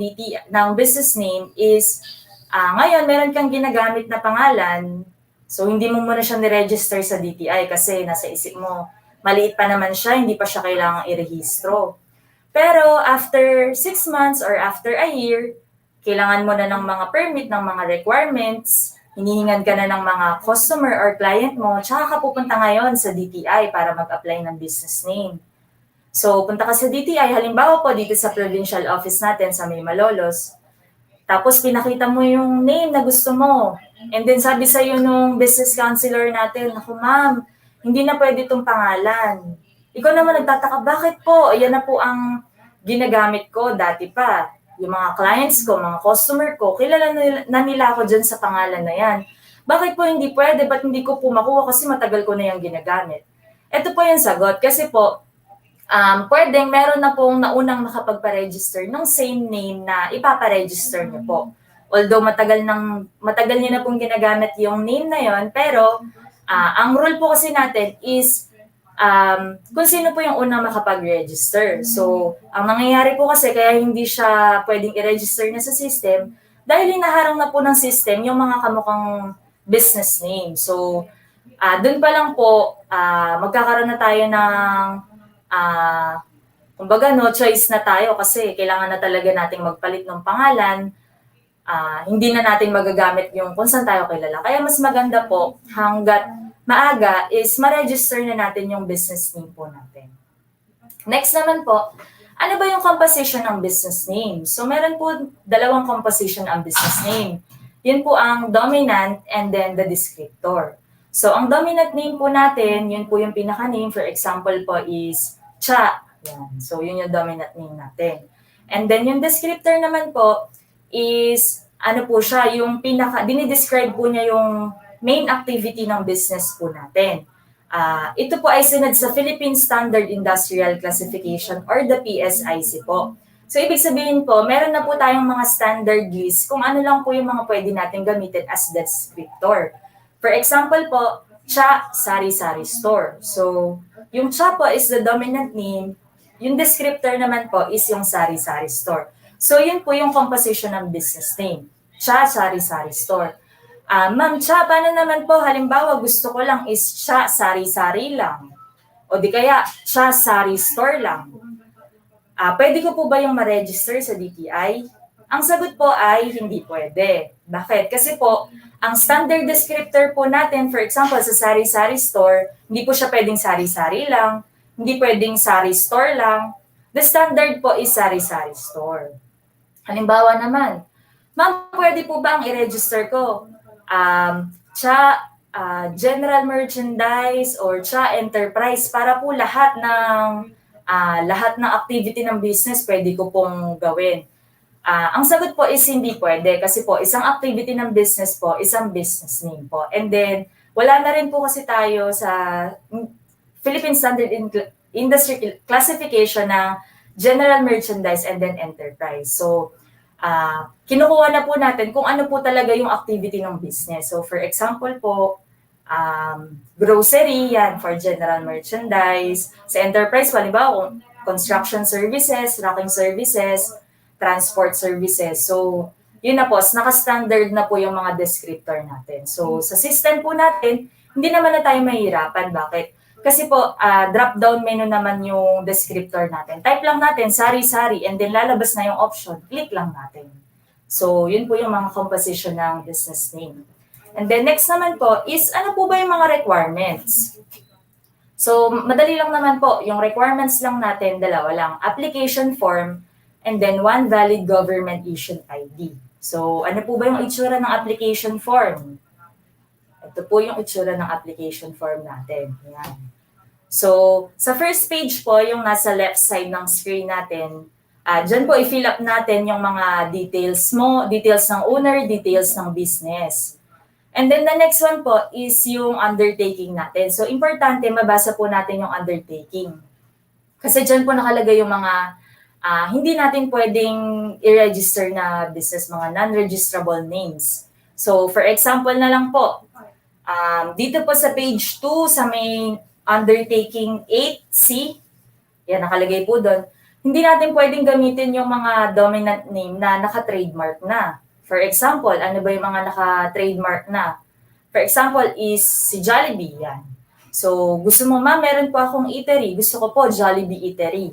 ng business name is, ngayon meron kang ginagamit na pangalan, so hindi mo muna siya ni-register sa DTI kasi nasa isip mo, maliit pa naman siya, hindi pa siya kailangang i-rehistro. Pero after 6 months or after a year, kailangan mo na ng mga permit, ng mga requirements, hinihingan ka na ng mga customer or client mo, tsaka ka pupunta ngayon sa DTI para mag-apply ng business name. So, punta ka sa DTI, halimbawa po dito sa provincial office natin sa May Malolos, tapos pinakita mo yung name na gusto mo. And then sabi sa'yo nung business counselor natin, ako ma'am, hindi na pwede itong pangalan. Ikaw naman nagtataka, bakit po? Yan na po ang ginagamit ko dati pa. Yung mga clients ko, mga customer ko, kilala na nila ako dyan sa pangalan na yan. Bakit po hindi pwede? Ba't hindi ko po makuha kasi matagal ko na yung ginagamit? Ito po yung sagot. Kasi po, pwedeng meron na pong naunang nakapagpa-register ng same name na ipaparegister niyo po. Although matagal niyo na pong ginagamit yung name na yon, pero ang rule po kasi natin is kung sino po yung unang makapag-register. So, ang nangyayari po kasi kaya hindi siya pwedeng i-register na sa system dahil hinaharang na po ng system yung mga kamukhang business name. So, dun pa lang po, magkakaroon na tayo ng, kumbaga no choice na tayo kasi kailangan na talaga nating magpalit ng pangalan. Hindi na natin magagamit yung kung saan tayo kilala. Kaya mas maganda po hanggat maaga is ma-register na natin yung business name po natin. Next naman po, ano ba yung composition ng business name? So meron po dalawang composition ang business name. Yun po ang dominant and then the descriptor. So ang dominant name po natin, yun po yung pinaka-name. For example po is Cha. Yan. So yun yung dominant name natin. And then yung descriptor naman po is ano po siya, yung dinidescribe po niya yung main activity ng business po natin. Ito po ay sunod sa Philippine Standard Industrial Classification or the PSIC po. So, ibig sabihin po, meron na po tayong mga standard list kung ano lang po yung mga pwede natin gamitin as descriptor. For example po, Cha Sari-Sari Store. So, yung Cha po is the dominant name. Yung descriptor naman po is yung Sari-Sari Store. So, yun po yung composition ng business name. Cha Sari-Sari Store. Ma'am Cha, paano naman po? Halimbawa, gusto ko lang is Cha Sari-Sari lang. O di kaya, Cha Sari Store lang. Pwede ko po ba yung ma-register sa DTI? Ang sagot po ay hindi pwede. Bakit? Kasi po, ang standard descriptor po natin, for example, sa Sari-Sari Store, hindi po siya pwedeng Sari-Sari lang, hindi pwedeng Sari Store lang. The standard po is Sari-Sari Store. Halimbawa naman, ma'am, pwede po ba ang i-register ko? General merchandise or enterprise para po lahat ng activity ng business pwede ko pong gawin. Ang sagot po is hindi pwede kasi po isang activity ng business po, isang business name po. And then, wala na rin po kasi tayo sa Philippine Standard Industry Classification ng general merchandise and then enterprise. So, kinukuha na po natin kung ano po talaga yung activity ng business. So, for example po, grocery, yan, for general merchandise. Sa enterprise, halimbawa, construction services, racking services, transport services. So, yun na po, naka-standard na po yung mga descriptor natin. So, sa system po natin, hindi naman na tayo mahihirapan. Bakit? Kasi po, drop-down menu naman yung descriptor natin. Type lang natin, sari-sari, and then lalabas na yung option. Click lang natin. So, yun po yung mga composition ng business name. And then next naman po is, ano po ba yung mga requirements? So, madali lang naman po. Yung requirements lang natin, dalawa lang. Application form, and then one valid government-issued ID. So, ano po ba yung itsura ng application form? Ito po yung itsura ng application form natin. Yan. So, sa first page po, yung nasa left side ng screen natin, dyan po i-fill up natin yung mga details mo, details ng owner, details ng business. And then the next one po is yung undertaking natin. So, importante, mabasa po natin yung undertaking. Kasi dyan po nakalagay yung mga hindi natin pwedeng i-register na business, mga non-registrable names. So, for example na lang po, dito po sa page 2, sa may undertaking 8C, yan, nakalagay po doon, hindi natin pwedeng gamitin yung mga dominant name na naka-trademark na. For example, ano ba yung mga naka-trademark na? For example is si Jollibee, yan. So, gusto mo, ma'am, meron po akong eatery. Gusto ko po Jollibee Eatery.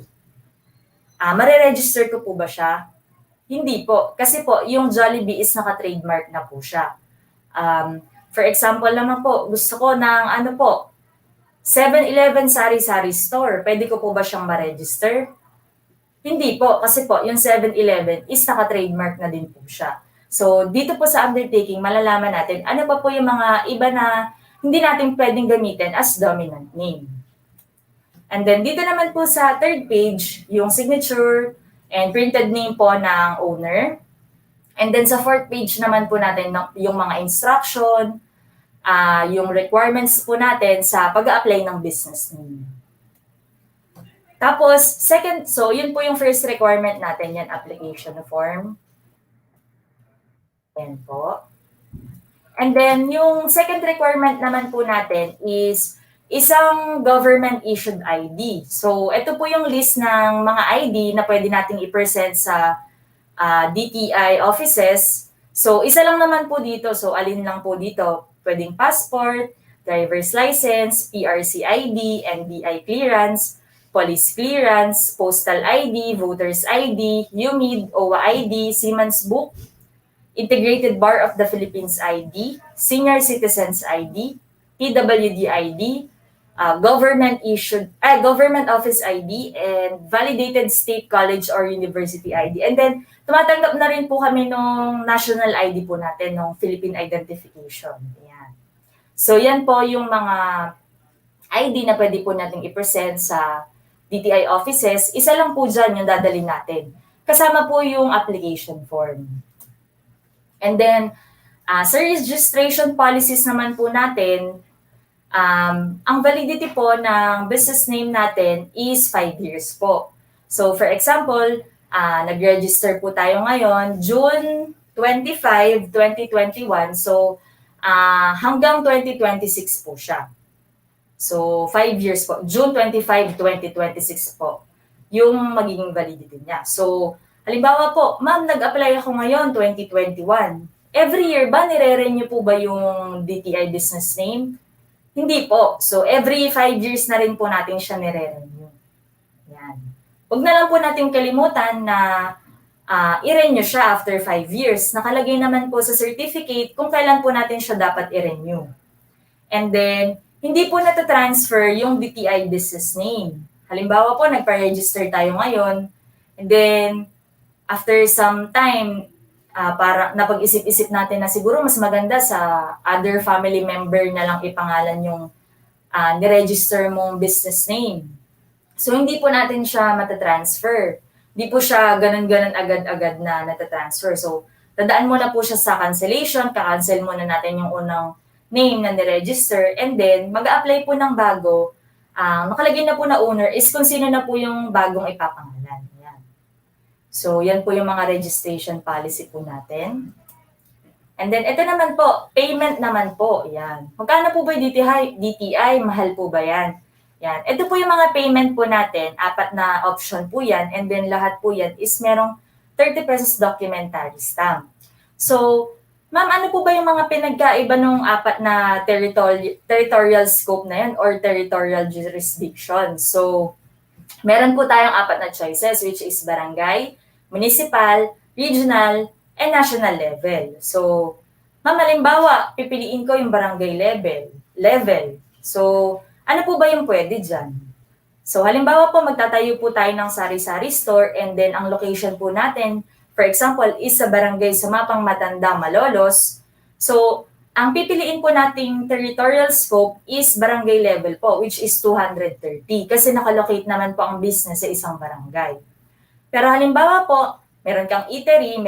Mare-register ko po ba siya? Hindi po. Kasi po, yung Jollibee is naka-trademark na po siya. For example naman po, gusto ko ng 7-Eleven Sari-Sari Store. Pwede ko po ba siyang ma-register? Hindi po. Kasi po, yung 7-Eleven is naka-trademark na din po siya. So, dito po sa undertaking, malalaman natin ano pa po yung mga iba na hindi natin pwedeng gamitin as dominant name. And then dito naman po sa third page, yung signature and printed name po ng owner. And then sa fourth page naman po natin yung mga instruction, yung requirements po natin sa pag-a-apply ng business name. Tapos, second, so yun po yung first requirement natin, yan, application form. Yan po. And then, yung second requirement naman po natin is isang government-issued ID. So, ito po yung list ng mga ID na pwede nating i-present sa DTI offices. So, isa lang naman po dito. So, alin lang po dito? Pwedeng passport, driver's license, PRC ID, NBI clearance, police clearance, postal ID, voter's ID, UMID, OWA ID, Siemens Book, Integrated Bar of the Philippines ID, Senior Citizens ID, PWD ID, government office ID, and validated state college or university ID. And then, tumatanggap na rin po kami ng national ID po natin, ng Philippine Identification. Yan. So, yan po yung mga ID na pwede po natin i-present sa DTI offices. Isa lang po dyan yung dadalhin natin. Kasama po yung application form. And then, sa registration policies naman po natin, ang validity po ng business name natin is 5 years po. So, for example, nag-register po tayo ngayon, June 25, 2021. So, hanggang 2026 po siya. So, 5 years po. June 25, 2026 po yung magiging validity niya. So, halimbawa po, ma'am, nag-apply ako ngayon, 2021. Every year ba, nire-renew po ba yung DTI business name? Hindi po. So, every 5 years na rin po natin siya nire-renew. Yan. Huwag na lang po natin kalimutan na i-renew siya after 5 years. Nakalagay naman po sa certificate kung kailan po natin siya dapat i-renew. And then, hindi po natatransfer yung DTI business name. Halimbawa po, nagpa-register tayo ngayon, and then, after some time, para napag-isip-isip natin na siguro mas maganda sa other family member na lang ipangalan yung niregister mong business name. So, hindi po natin siya matatransfer. Hindi po siya ganun-ganun agad-agad na natatransfer. So, tandaan muna po siya sa cancellation. Kakancel muna natin yung unang name na niregister. And then, mag-a-apply po ng bago. Nakalagay na po na owner is kung sino na po yung bagong ipapangalan. Yan. So, yan po yung mga registration policy po natin. And then, ito naman po, payment naman po. Yan. Magkano po ba yung DTI? Mahal po ba yan? Yan. Ito po yung mga payment po natin. 4 na option po yan. And then, lahat po yan is merong 30 pesos documentary stamp. So, ma'am, ano po ba yung mga pinagkaiba ng 4 na territorial scope na yan or territorial jurisdiction? So, meron po tayong 4 na choices which is barangay, municipal, regional, and national level. So, ma'am, halimbawa, pipiliin ko yung barangay level. So, ano po ba yung pwede dyan? So, halimbawa po, magtatayo po tayo ng sari-sari store and then ang location po natin, for example, is sa barangay Sumapang Matanda, Malolos. So, ang pipiliin po nating territorial scope is barangay level po, which is 230 kasi nakalocate naman po ang business sa isang barangay. Pero halimbawa po, meron kang eatery,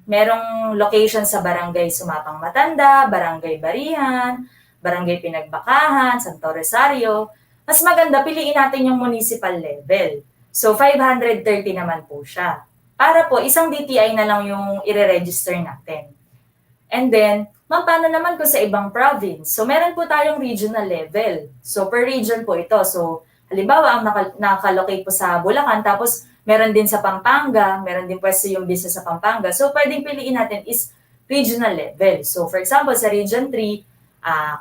merong location sa barangay Sumapang Matanda, barangay Barihan, barangay Pinagbakahan, Santo Rosario. Mas maganda, piliin natin yung municipal level. So, 530 naman po siya. Para po, isang DTI na lang yung i-register natin. And then, ma'am, paano naman kung sa ibang province? So, meron po tayong regional level. So, per region po ito. So, halimbawa, ang nakalocate po sa Bulacan, tapos meron din sa Pampanga, meron din pwesto yung business sa Pampanga. So, pwedeng piliin natin is regional level. So, for example, sa Region 3,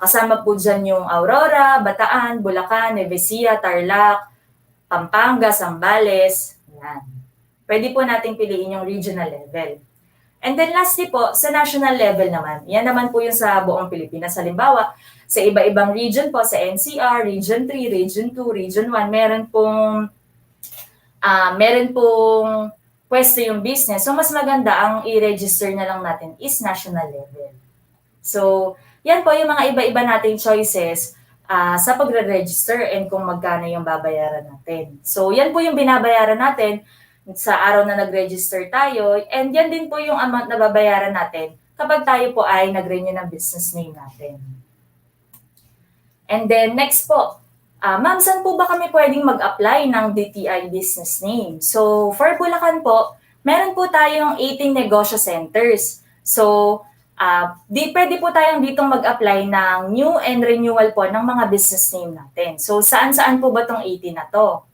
kasama po dyan yung Aurora, Bataan, Bulacan, Nueva Ecija, Tarlac, Pampanga, Zambales. Yan. Pwede po natin piliin yung regional level. And then lastly po, sa national level naman, yan naman po yung sa buong Pilipinas. Halimbawa, sa iba-ibang region po, sa NCR, Region 3, Region 2, Region 1, meron pong pwesto yung business. So, mas maganda ang i-register na lang natin is national level. So, yan po yung mga iba-iba nating choices sa pagre-register and kung magkano yung babayaran natin. So, yan po yung binabayaran natin sa araw na nag-register tayo. And yan din po yung amount na babayaran natin kapag tayo po ay nag-renew ng business name natin. And then next po, ma'am, saan po ba kami pwedeng mag-apply ng DTI business name? So, for Bulacan po, meron po tayong 18 negosyo centers. So, pwede po tayong ditong mag-apply ng new and renewal po ng mga business name natin. So, saan-saan po ba itong 18 na to?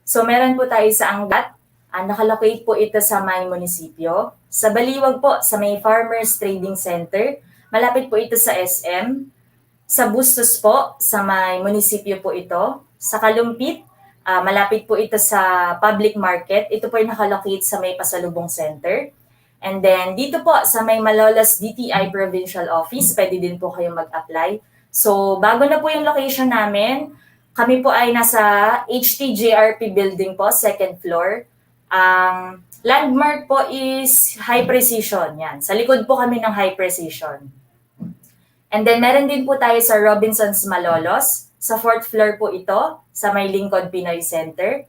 So, meron po tayo sa Angat. Nakalocate po ito sa may munisipyo. Sa Baliwag po, sa may Farmers Trading Center. Malapit po ito sa SM. Sa Bustos po, sa may munisipyo po ito. Sa Kalumpit, malapit po ito sa public market. Ito po ay nakalocate sa may Pasalubong Center. And then dito po sa may Malolos DTI Provincial Office, pwede din po kayong mag-apply. So bago na po yung location namin, kami po ay nasa HTJRP building po, second floor. Landmark po is High Precision. Yan. Sa likod po kami ng High Precision. And then meron din po tayo sa Robinsons Malolos. Sa fourth floor po ito, sa may Lincoln Pinoy Center.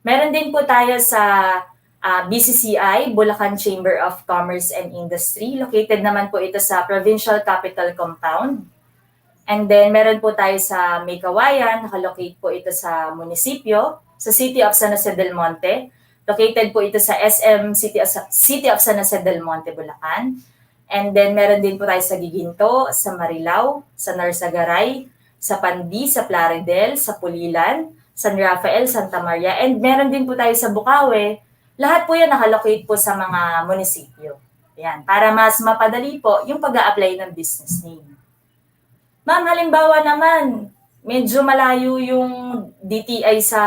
Meron din po tayo sa BCCI, Bulacan Chamber of Commerce and Industry. Located naman po ito sa Provincial Capital Compound. And then meron po tayo sa May Kawayan, nakalocate po ito sa munisipyo, sa City of San Jose del Monte. Located po ito sa SM City of San Jose del Monte, Bulacan. And then meron din po tayo sa Giginto, sa Marilao, sa Narsagaray, sa Pandi, sa Plaridel, sa Pulilan, San Rafael, Santa Maria, and meron din po tayo sa Bukawe. Lahat po yan nakalocate po sa mga munisipyo. Yan, para mas mapadali po yung pag-a-apply ng business name. Ma'am, halimbawa naman, medyo malayo yung DTI sa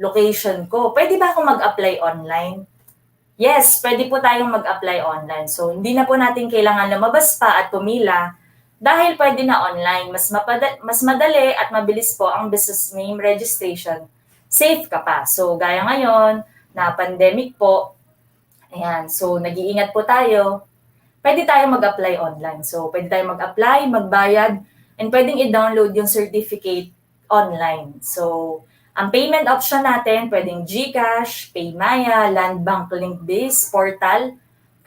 location ko. Pwede ba akong mag-apply online? Yes, pwede po tayong mag-apply online. So, hindi na po natin kailangan lumabas pa at pumila dahil pwede na online. Mas madali at mabilis po ang business name registration. Safe ka pa. So, gaya ngayon na pandemic po, Ayan, so nag-iingat po tayo. Pwede tayo mag-apply online. So, pwede tayo mag-apply, magbayad, and pwedeng i-download yung certificate online. So, ang payment option natin, pwedeng GCash, Paymaya, Land Bank link-based, portal,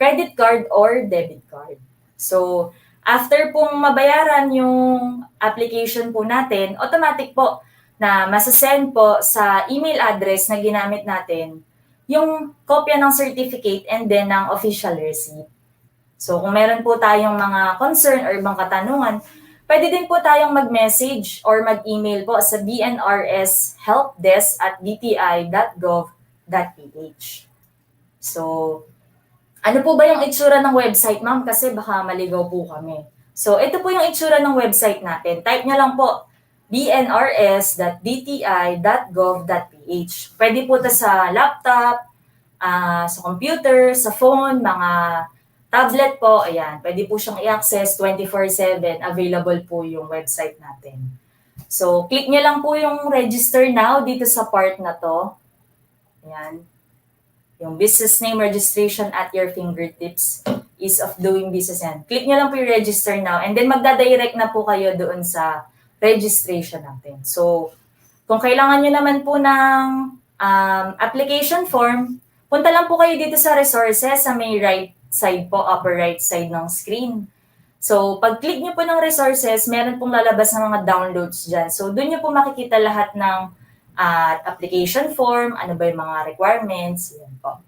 credit card, or debit card. So, after pong mabayaran yung application po natin, automatic po na masasend po sa email address na ginamit natin yung kopya ng certificate and then ng official receipt. So kung meron po tayong mga concern or ibang katanungan, pwede din po tayong mag-message or mag-email po sa bnrshelpdesk@dti.gov.ph. So, ano po ba yung itsura ng website, ma'am? Kasi baka maligaw po kami. So, ito po yung itsura ng website natin. Type nyo lang po, bnrs.dti.gov.ph. Pwede po ito sa laptop, sa computer, sa phone, mga tablet po, ayan. Pwede po siyang i-access 24/7. Available po yung website natin. So, click nyo lang po yung register now dito sa part na to. Ayan. Yung business name registration at your fingertips, ease of doing business yan. Click nyo lang po yung register now and then magdadirect na po kayo doon sa registration natin. So, kung kailangan nyo naman po ng application form, punta lang po kayo dito sa resources sa may right side po, upper right side ng screen. So, pag-click nyo po ng resources, meron pong lalabas ng mga downloads dyan. So, doon nyo po makikita lahat ng application form, ano ba yung mga requirements, yan po.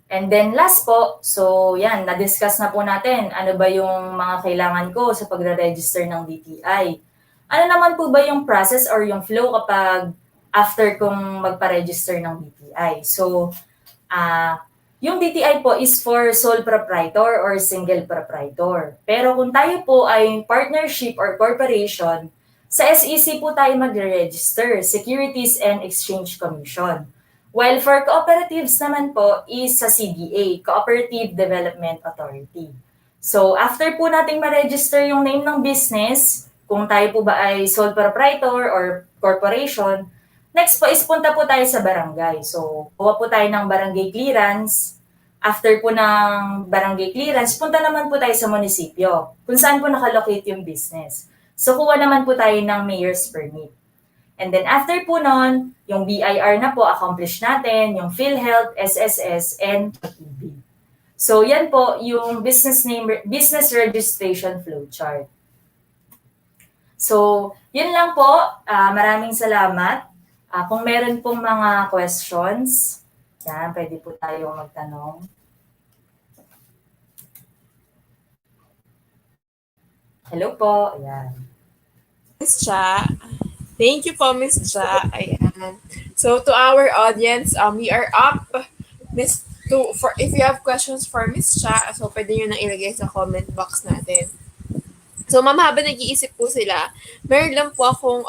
And then last po, so yan, na-discuss na po natin ano ba yung mga kailangan ko sa pagre-register ng DTI. Ano naman po ba yung process or yung flow kapag after kong magpa-register ng DTI? So, yung DTI po is for sole proprietor or single proprietor. Pero kung tayo po ay partnership or corporation, sa SEC po tayo magre-register, Securities and Exchange Commission. While for cooperatives naman po is sa CDA, Cooperative Development Authority. So after po nating ma-register yung name ng business, kung tayo po ba ay sole proprietor or corporation, next po is punta po tayo sa barangay. So kuha po tayo ng barangay clearance. After po ng barangay clearance, punta naman po tayo sa munisipyo, kung saan po nakalocate yung business. So, kuha naman po tayo ng mayor's permit. And then after po nun, yung BIR na po, accomplish natin, yung PhilHealth, SSS, and PTB. So, yan po yung business registration flowchart. So, yun lang po. Maraming salamat. Kung meron pong mga questions, yan, pwede po tayong magtanong. Hello po. Ayan. Miss Cha. Thank you po, Miss Cha. Ayan. So, to our audience, we are up. If you have questions for Miss Cha, so pwede nyo nang ilagay sa comment box natin. So, ma'am, habang nag-iisip po sila, meron lang po akong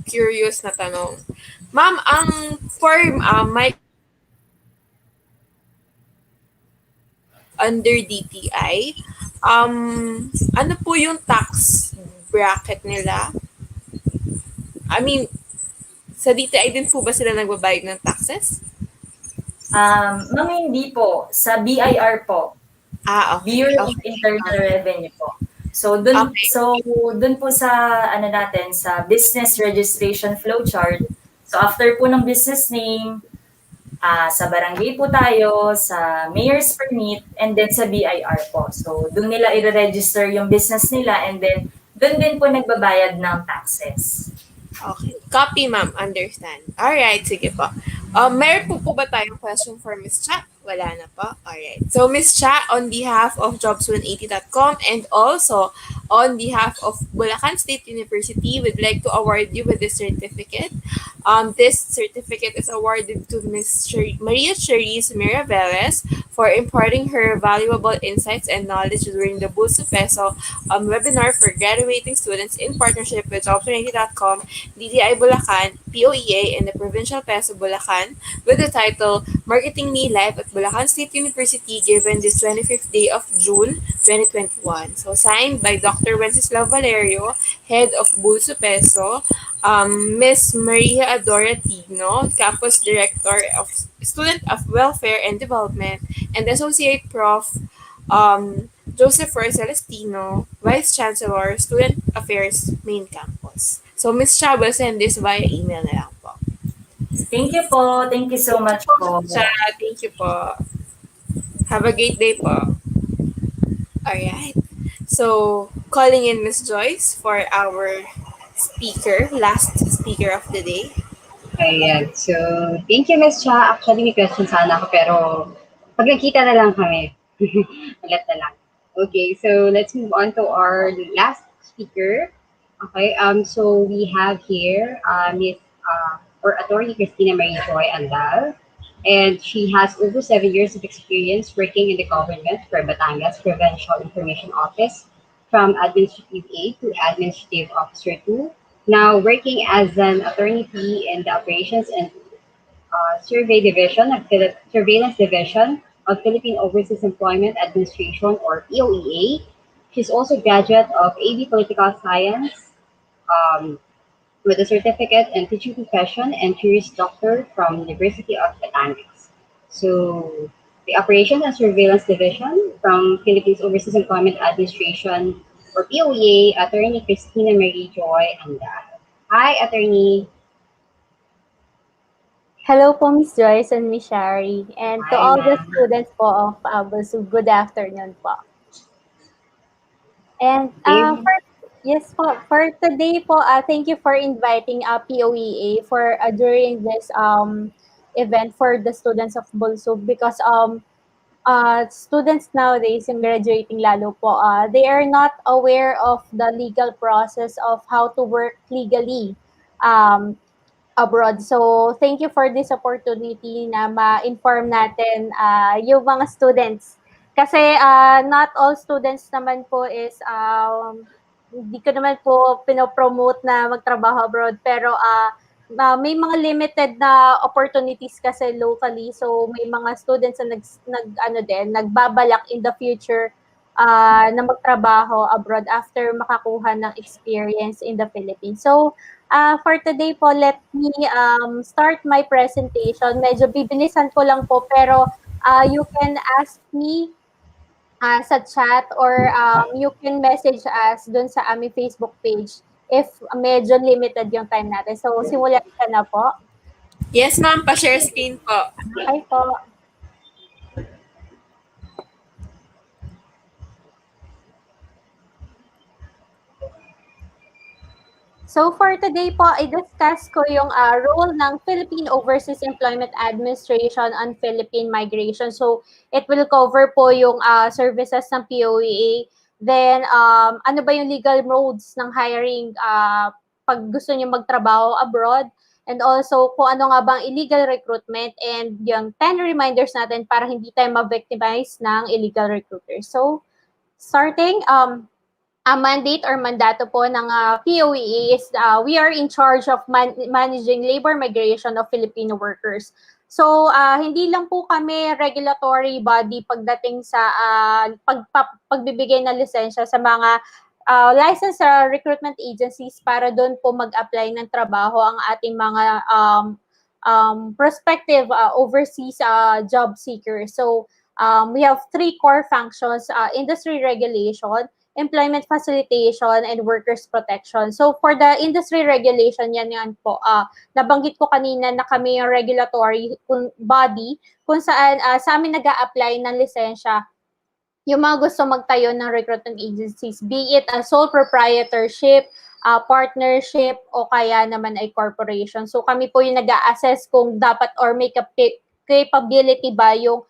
curious na tanong. Ma'am, ang for my under DTI, ano po yung tax bracket nila? I mean, sa DTI din po ba sila nagbabayad ng taxes? Ma'am, hindi po. Sa BIR po. Okay. Bureau of Internal Revenue po. So dun po sa natin sa business registration flowchart. So after po ng business name, sa barangay po tayo, sa mayor's permit, and then sa BIR po. So doon nila i-register yung business nila and then doon din po nagbabayad ng taxes. Okay. Copy, ma'am. Understand. Alright, sige po. Meron po ba tayong question for Miss Cha? Wala na po. Alright. So, Miss Cha, on behalf of jobs180.com and also on behalf of Bulacan State University, we'd like to award you with this certificate. This certificate is awarded to Miss Maria Cherise Miraveles for imparting her valuable insights and knowledge during the BulSU webinar for graduating students in partnership with jobs180.com, DTI Bulacan, POEA, and the Provincial PESO Bulacan with the title Marketing Me Live at Bulacan State University given this 25th day of June 2021. So signed by Dr. Wenceslao Valerio, Head of BulSU PESO, Miss Maria Adora Tino, Campus Director of Student of Welfare and Development, and Associate Prof. Joseph Roy Celestino, Vice Chancellor, Student Affairs Main Campus. So, Ms. Cha will send this via email na lang po. Thank you po. Thank you so much po. Cha, thank you po. Have a great day po. Alright. So, calling in Miss Joyce for our last speaker of the day. Ayan. So, thank you, Miss Cha. Actually, may question sana ako, pero pag nagkita na lang kami. Ulit na lang. Okay, so let's move on to our last speaker. Okay, so we have here Miss or Attorney Christina Marie Joy Andal, and she has over 7 years of experience working in the government for Batangas Provincial Information Office, from Administrative Aide to Administrative Officer 2. Now working as an attorney P in the Operations and Surveillance Division of Philippine Overseas Employment Administration, or POEA. She's also graduate of AB Political Science, um, with a certificate in teaching profession and Juris Doctor from University of Batangas. So the Operations and Surveillance Division from Philippines Overseas Employment Administration, or POEA, Attorney Christina Marie Joy Andal. Hi, Attorney. Hello po, Miss Joyce and Miss Shari. And to Hi, all the ma'am. students po of BulSU, good afternoon po. And Dave. yes po, for today po, thank you for inviting POEA for during this event for the students of BulSU, because students nowadays, yung graduating lalo po, they are not aware of the legal process of how to work legally abroad. So, thank you for this opportunity na ma-inform natin yung mga students. Kasi not all students naman po is, hindi ko naman po pinopromote na magtrabaho abroad, pero may mga limited na opportunities kasi locally. So, may mga students na nagbabalak in the future na magtrabaho abroad after makakuha ng experience in the Philippines. So, for today po, let me start my presentation. Medyo bibilisan ko lang po, pero you can ask me sa chat, or you can message us dun sa aming Facebook page if medyo limited yung time natin. So, simulan ka na po. Yes, ma'am. Pa-share screen po. Hi po. So for today po, i-discuss ko yung role ng Philippine Overseas Employment Administration on Philippine Migration. So it will cover po yung services ng POEA. Then ano ba yung legal modes ng hiring pag gusto niyo magtrabaho abroad. And also kung ano nga bang illegal recruitment, and yung 10 reminders natin para hindi tayo ma-victimize ng illegal recruiters. So starting, mandate or mandato po ng POEA is we are in charge of managing labor migration of Filipino workers. So, hindi lang po kami regulatory body pagdating sa pagbibigay ng lisensya sa mga licensed recruitment agencies para doon po mag-apply ng trabaho ang ating mga prospective overseas job seekers. So, we have three core functions: industry regulation, employment facilitation, and workers protection. So for the industry regulation, yan po. Nabanggit ko kanina na kami yung regulatory body kung saan sa amin nag-a-apply ng lisensya yung mga gusto magtayo ng recruitment agencies, be it a sole proprietorship, partnership, o kaya naman ay corporation. So kami po yung nag-a-assess kung dapat or may capability ba yung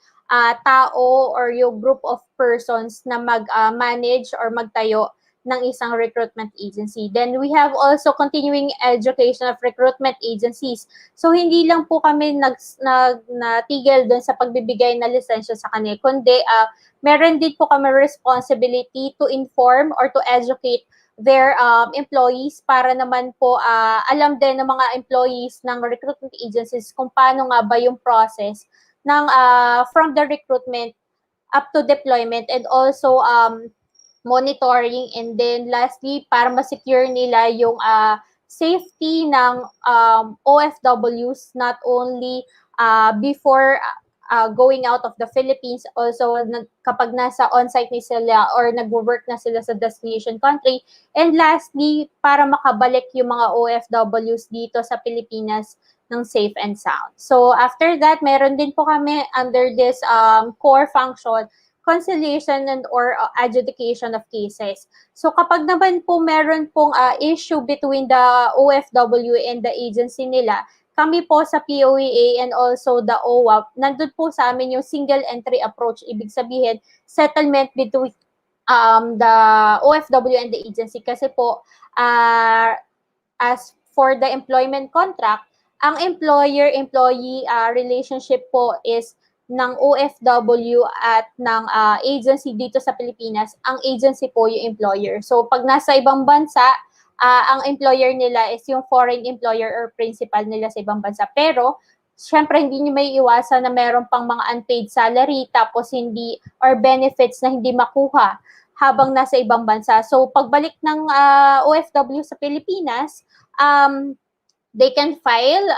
tao or yung group of persons na mag-manage or magtayo ng isang recruitment agency. Then we have also continuing education of recruitment agencies. So hindi lang po kami natigil dun sa pagbibigay na lisensya sa kanila, kundi meron din po kami responsibility to inform or to educate their employees para naman po alam din ng mga employees ng recruitment agencies kung paano nga ba yung process ng from the recruitment up to deployment, and also monitoring, and then lastly para ma-secure nila yung safety ng OFWs, not only before going out of the Philippines, also kapag nasa on-site na sila or nag-work na sila sa destination country. And lastly, para makabalik yung mga OFWs dito sa Pilipinas ng safe and sound. So after that, meron din po kami under this core function, conciliation and or adjudication of cases. So kapag naman po meron pong issue between the OFW and the agency nila, kami po sa POEA and also the OWAP, nandun po sa amin yung single entry approach. Ibig sabihin, settlement between the OFW and the agency. Kasi po, as for the employment contract, ang employer-employee relationship po is ng OFW at ng agency dito sa Pilipinas. Ang agency po yung employer. So pag nasa ibang bansa, ang employer nila is yung foreign employer or principal nila sa ibang bansa. Pero, syempre, hindi nyo may iwasan na meron pang mga unpaid salary tapos hindi, or benefits na hindi makuha habang nasa ibang bansa. So, pagbalik ng OFW sa Pilipinas, they can file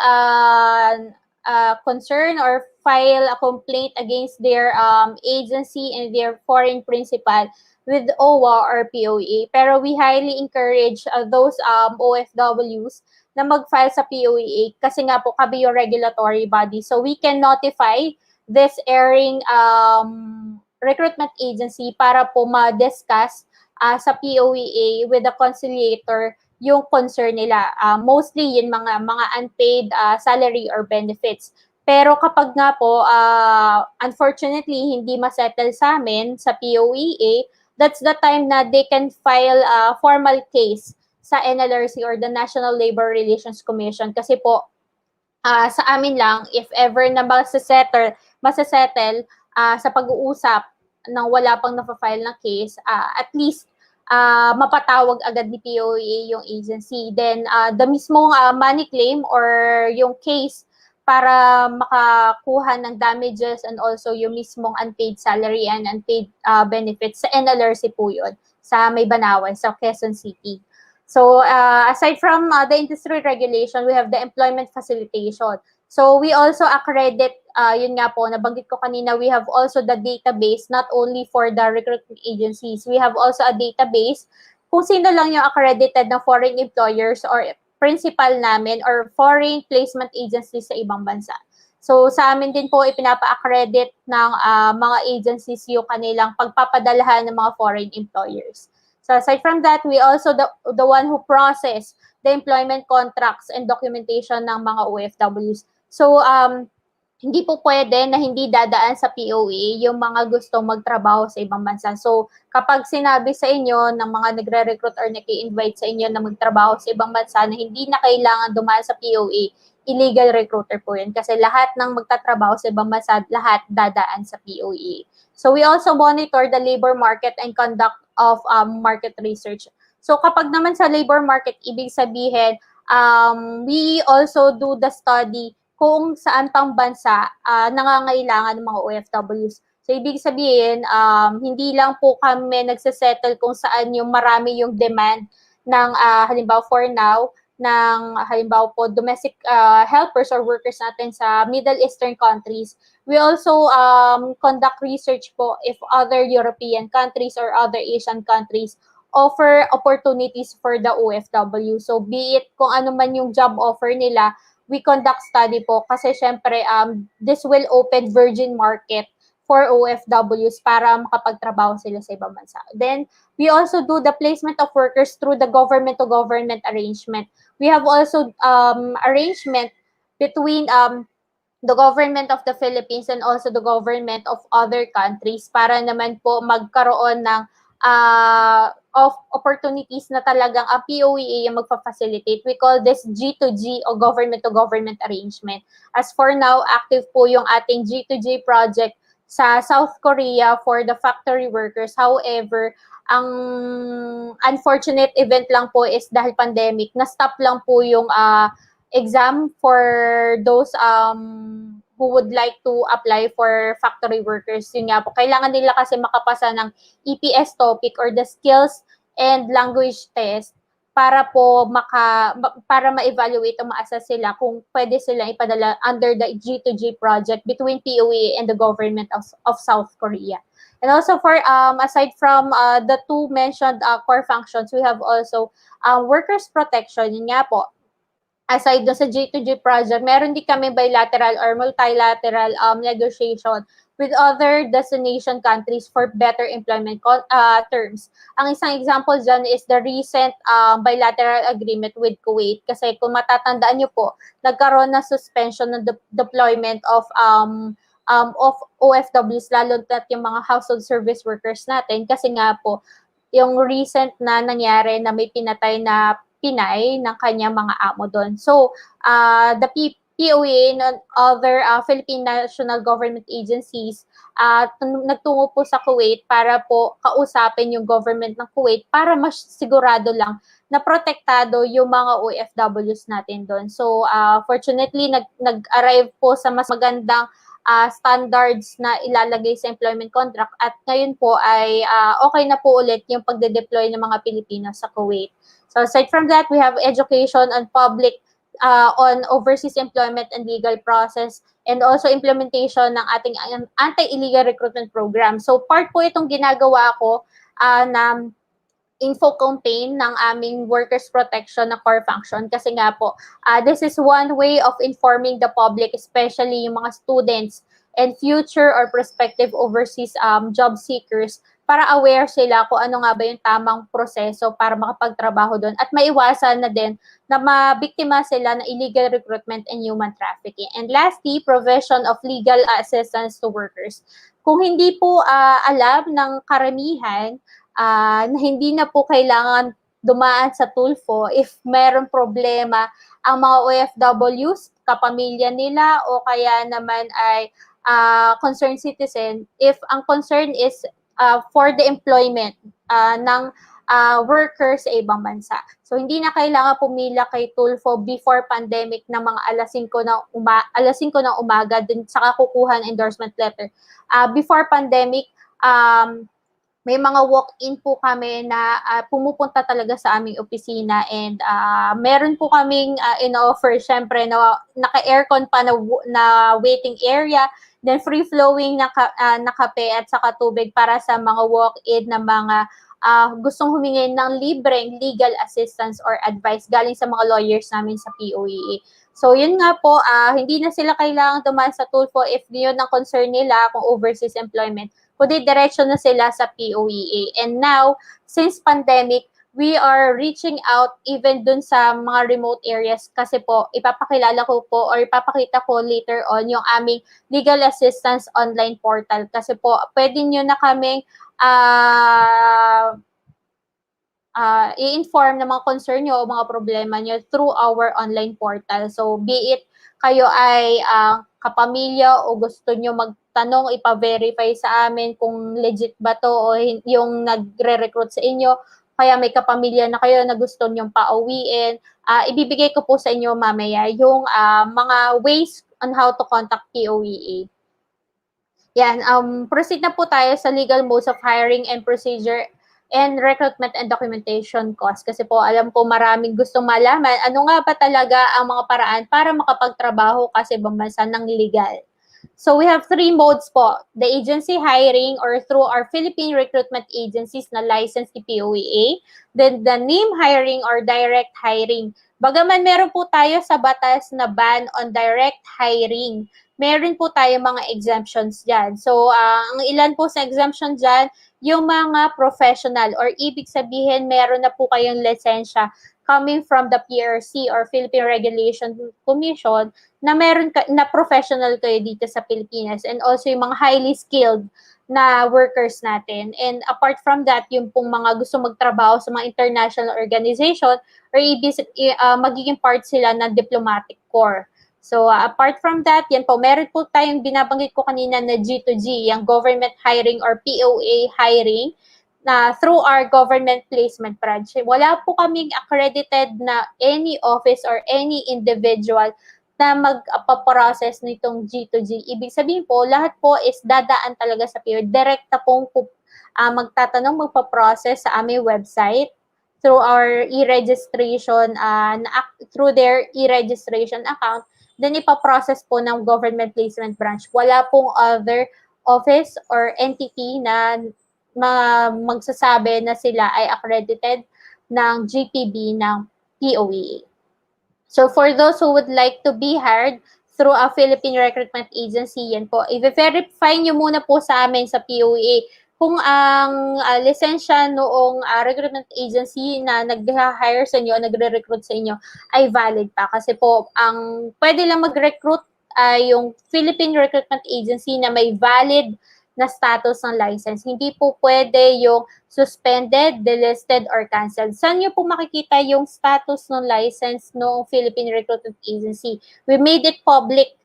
concern or file a complaint against their agency and their foreign principal with OWA or POEA. Pero we highly encourage those OFWs na mag-file sa POEA kasi nga po kami yung regulatory body. So we can notify this airing recruitment agency para po ma-discuss sa POEA with the conciliator yung concern nila. Mostly yun mga unpaid salary or benefits. Pero kapag nga po, unfortunately, hindi masettle sa amin sa POEA, that's the time na they can file a formal case sa NLRC or the National Labor Relations Commission. Kasi po, sa amin lang, if ever na masasettle sa pag-uusap nang wala pang napafile na case, at least mapatawag agad ni POEA yung agency. Then, the mismong money claim or yung case para makakuha ng damages and also yung mismong unpaid salary and unpaid benefits sa NLRC po yun, sa May Banawan, sa Quezon City. So, aside from the industry regulation, we have the employment facilitation. So, we also accredit, yun nga po, nabanggit ko kanina, we have also the database, not only for the recruitment agencies. We have also a database kung sino lang yung accredited na foreign employers or principal namin or foreign placement agencies sa ibang bansa. So sa amin din po ipinapa-accredit ng mga agencies yung kanilang pagpapadalahan ng mga foreign employers. So aside from that, we also the one who process the employment contracts and documentation ng mga OFWs. So hindi po pwede na hindi dadaan sa POE yung mga gustong magtrabaho sa ibang bansa. So, kapag sinabi sa inyo ng mga nagre-recruit or naki-invite sa inyo na magtrabaho sa ibang bansa na hindi na kailangan dumaan sa POE, illegal recruiter po yun. Kasi lahat ng magtatrabaho sa ibang bansa, lahat dadaan sa POE. So, we also monitor the labor market and conduct of market research. So, kapag naman sa labor market, ibig sabihin, we also do the study kung saan pang bansa nangangailangan ng mga OFWs. So, ibig sabihin, hindi lang po kami nagsisettle kung saan yung marami yung demand ng, halimbawa for now, ng halimbawa po domestic helpers or workers natin sa Middle Eastern countries. We also conduct research po if other European countries or other Asian countries offer opportunities for the OFW. So, be it kung ano man yung job offer nila, we conduct study po kasi syempre this will open virgin market for OFWs para makapagtrabaho sila sa ibang bansa. Then, we also do the placement of workers through the government-to-government arrangement. We have also arrangement between the government of the Philippines and also the government of other countries para naman po magkaroon ng of opportunities na talagang ang POEA yung magpa-facilitate. We call this G2G o government-to-government arrangement. As for now, active po yung ating G2G project sa South Korea for the factory workers. However, ang unfortunate event lang po is dahil pandemic, na-stop lang po yung exam for those who would like to apply for factory workers. Yun nga po, kailangan nila kasi makapasa ng EPS topic or the skills and language test para po para ma-evaluate o ma-assess sila kung pwede silang ipadala under the G2G project between POA and the government of South Korea. And also for aside from the two mentioned core functions, we have also workers protection. Yun nga po, aside doon sa G2G project, meron din kami bilateral or multilateral negotiation with other destination countries for better employment terms. Ang isang example dyan is the recent bilateral agreement with Kuwait. Kasi kung matatandaan nyo po, nagkaroon na suspension ng deployment of OFWs, lalo na yung mga household service workers natin. Kasi nga po, yung recent na nangyari na may pinatay na Pinay ng kanyang mga amo doon. So, the POA and other Philippine national government agencies nagtungo po sa Kuwait para po kausapin yung government ng Kuwait para mas sigurado lang na protektado yung mga OFWs natin doon. So, fortunately, nag-arrive po sa mas magandang standards na ilalagay sa employment contract at ngayon po ay okay na po ulit yung pagde-deploy ng mga Pilipino sa Kuwait. So aside from that, we have education on public on overseas employment and legal process and also implementation ng ating anti-illegal recruitment program. So part po itong ginagawa ko na info campaign ng aming workers protection na core function kasi nga po, this is one way of informing the public, especially yung mga students and future or prospective overseas job seekers para aware sila kung ano nga ba yung tamang proseso para makapagtrabaho doon at maiwasan na din na mabiktima sila ng illegal recruitment and human trafficking. And lastly, provision of legal assistance to workers. Kung hindi po alam ng karamihan na hindi na po kailangan dumaan sa Tulfo if meron problema ang mga OFWs, kapamilya nila o kaya naman ay concerned citizen, if ang concern is for the employment ng workers sa ibang bansa. So hindi na kailangan pumila kay Tulfo before pandemic ng mga alas 5 ng umaga din saka kukuha ng endorsement letter. Before pandemic, may mga walk-in po kami na pumupunta talaga sa aming opisina and meron po kaming in-offer syempre na naka-aircon pa na waiting area, then free-flowing na kape at saka tubig para sa mga walk-in na mga gustong humingi ng libreng legal assistance or advice galing sa mga lawyers namin sa POEA. So yun nga po, hindi na sila kailangan dumaan sa Tulfo if yun ang concern nila kung overseas employment, kundi diretso na sila sa POEA. And now, since pandemic, we are reaching out even dun sa mga remote areas kasi po, ipapakilala ko po or ipapakita ko later on yung aming legal assistance online portal kasi po, pwede nyo na kaming i-inform ng mga concern nyo o mga problema nyo through our online portal. So, be it kayo ay kapamilya o gusto nyo magtanong, ipa-verify sa amin kung legit ba to o yung nagre-recruit sa inyo, kaya may kapamilya na kayo na gusto nyong pauwiin, ibibigay ko po sa inyo mamaya yung mga ways on how to contact POEA. Yan, proceed na po tayo sa legal modes of hiring and procedure and recruitment and documentation cost. Kasi po alam ko maraming gustong malaman ano nga ba talaga ang mga paraan para makapagtrabaho kasi ibang bansa ng legal. So we have 3 modes po. The agency hiring or through our Philippine recruitment agencies na licensed ni POEA. Then the name hiring or direct hiring. Bagaman meron po tayo sa batas na ban on direct hiring, meron po tayo mga exemptions dyan. So ang ilan po sa exemption dyan, yung mga professional or ibig sabihin meron na po kayong lisensya coming from the PRC or Philippine Regulation Commission na meron na professional kayo dito sa Pilipinas and also yung mga highly skilled na workers natin. And apart from that, yung pong mga gusto magtrabaho sa mga international organization or magiging part sila ng diplomatic corps. So apart from that, yan po, meron po tayong binabanggit ko kanina na G2G, yung government hiring or POA hiring, na through our government placement branch. Wala po kaming accredited na any office or any individual na mag-process nitong G2G. Ibig sabihin po, lahat po is dadaan talaga sa POEA. Direkta pong magtatanong, magpa-process sa aming website through our e-registration, through their e-registration account, then ipaprocess po ng government placement branch. Wala pong other office or entity na magsasabi na sila ay accredited ng GPB ng POEA. So for those who would like to be hired through a Philippine Recruitment Agency, yan po, i-verify nyo muna po sa amin sa POEA kung ang lisensya noong recruitment agency na nag-hire sa inyo, nagre-recruit sa inyo ay valid pa. Kasi po, ang pwede lang mag-recruit ay yung Philippine Recruitment Agency na may valid na status ng license. Hindi po pwede yung suspended, delisted, or canceled. Saan nyo po makikita yung status ng license ng Philippine Recruitment Agency? We made it public,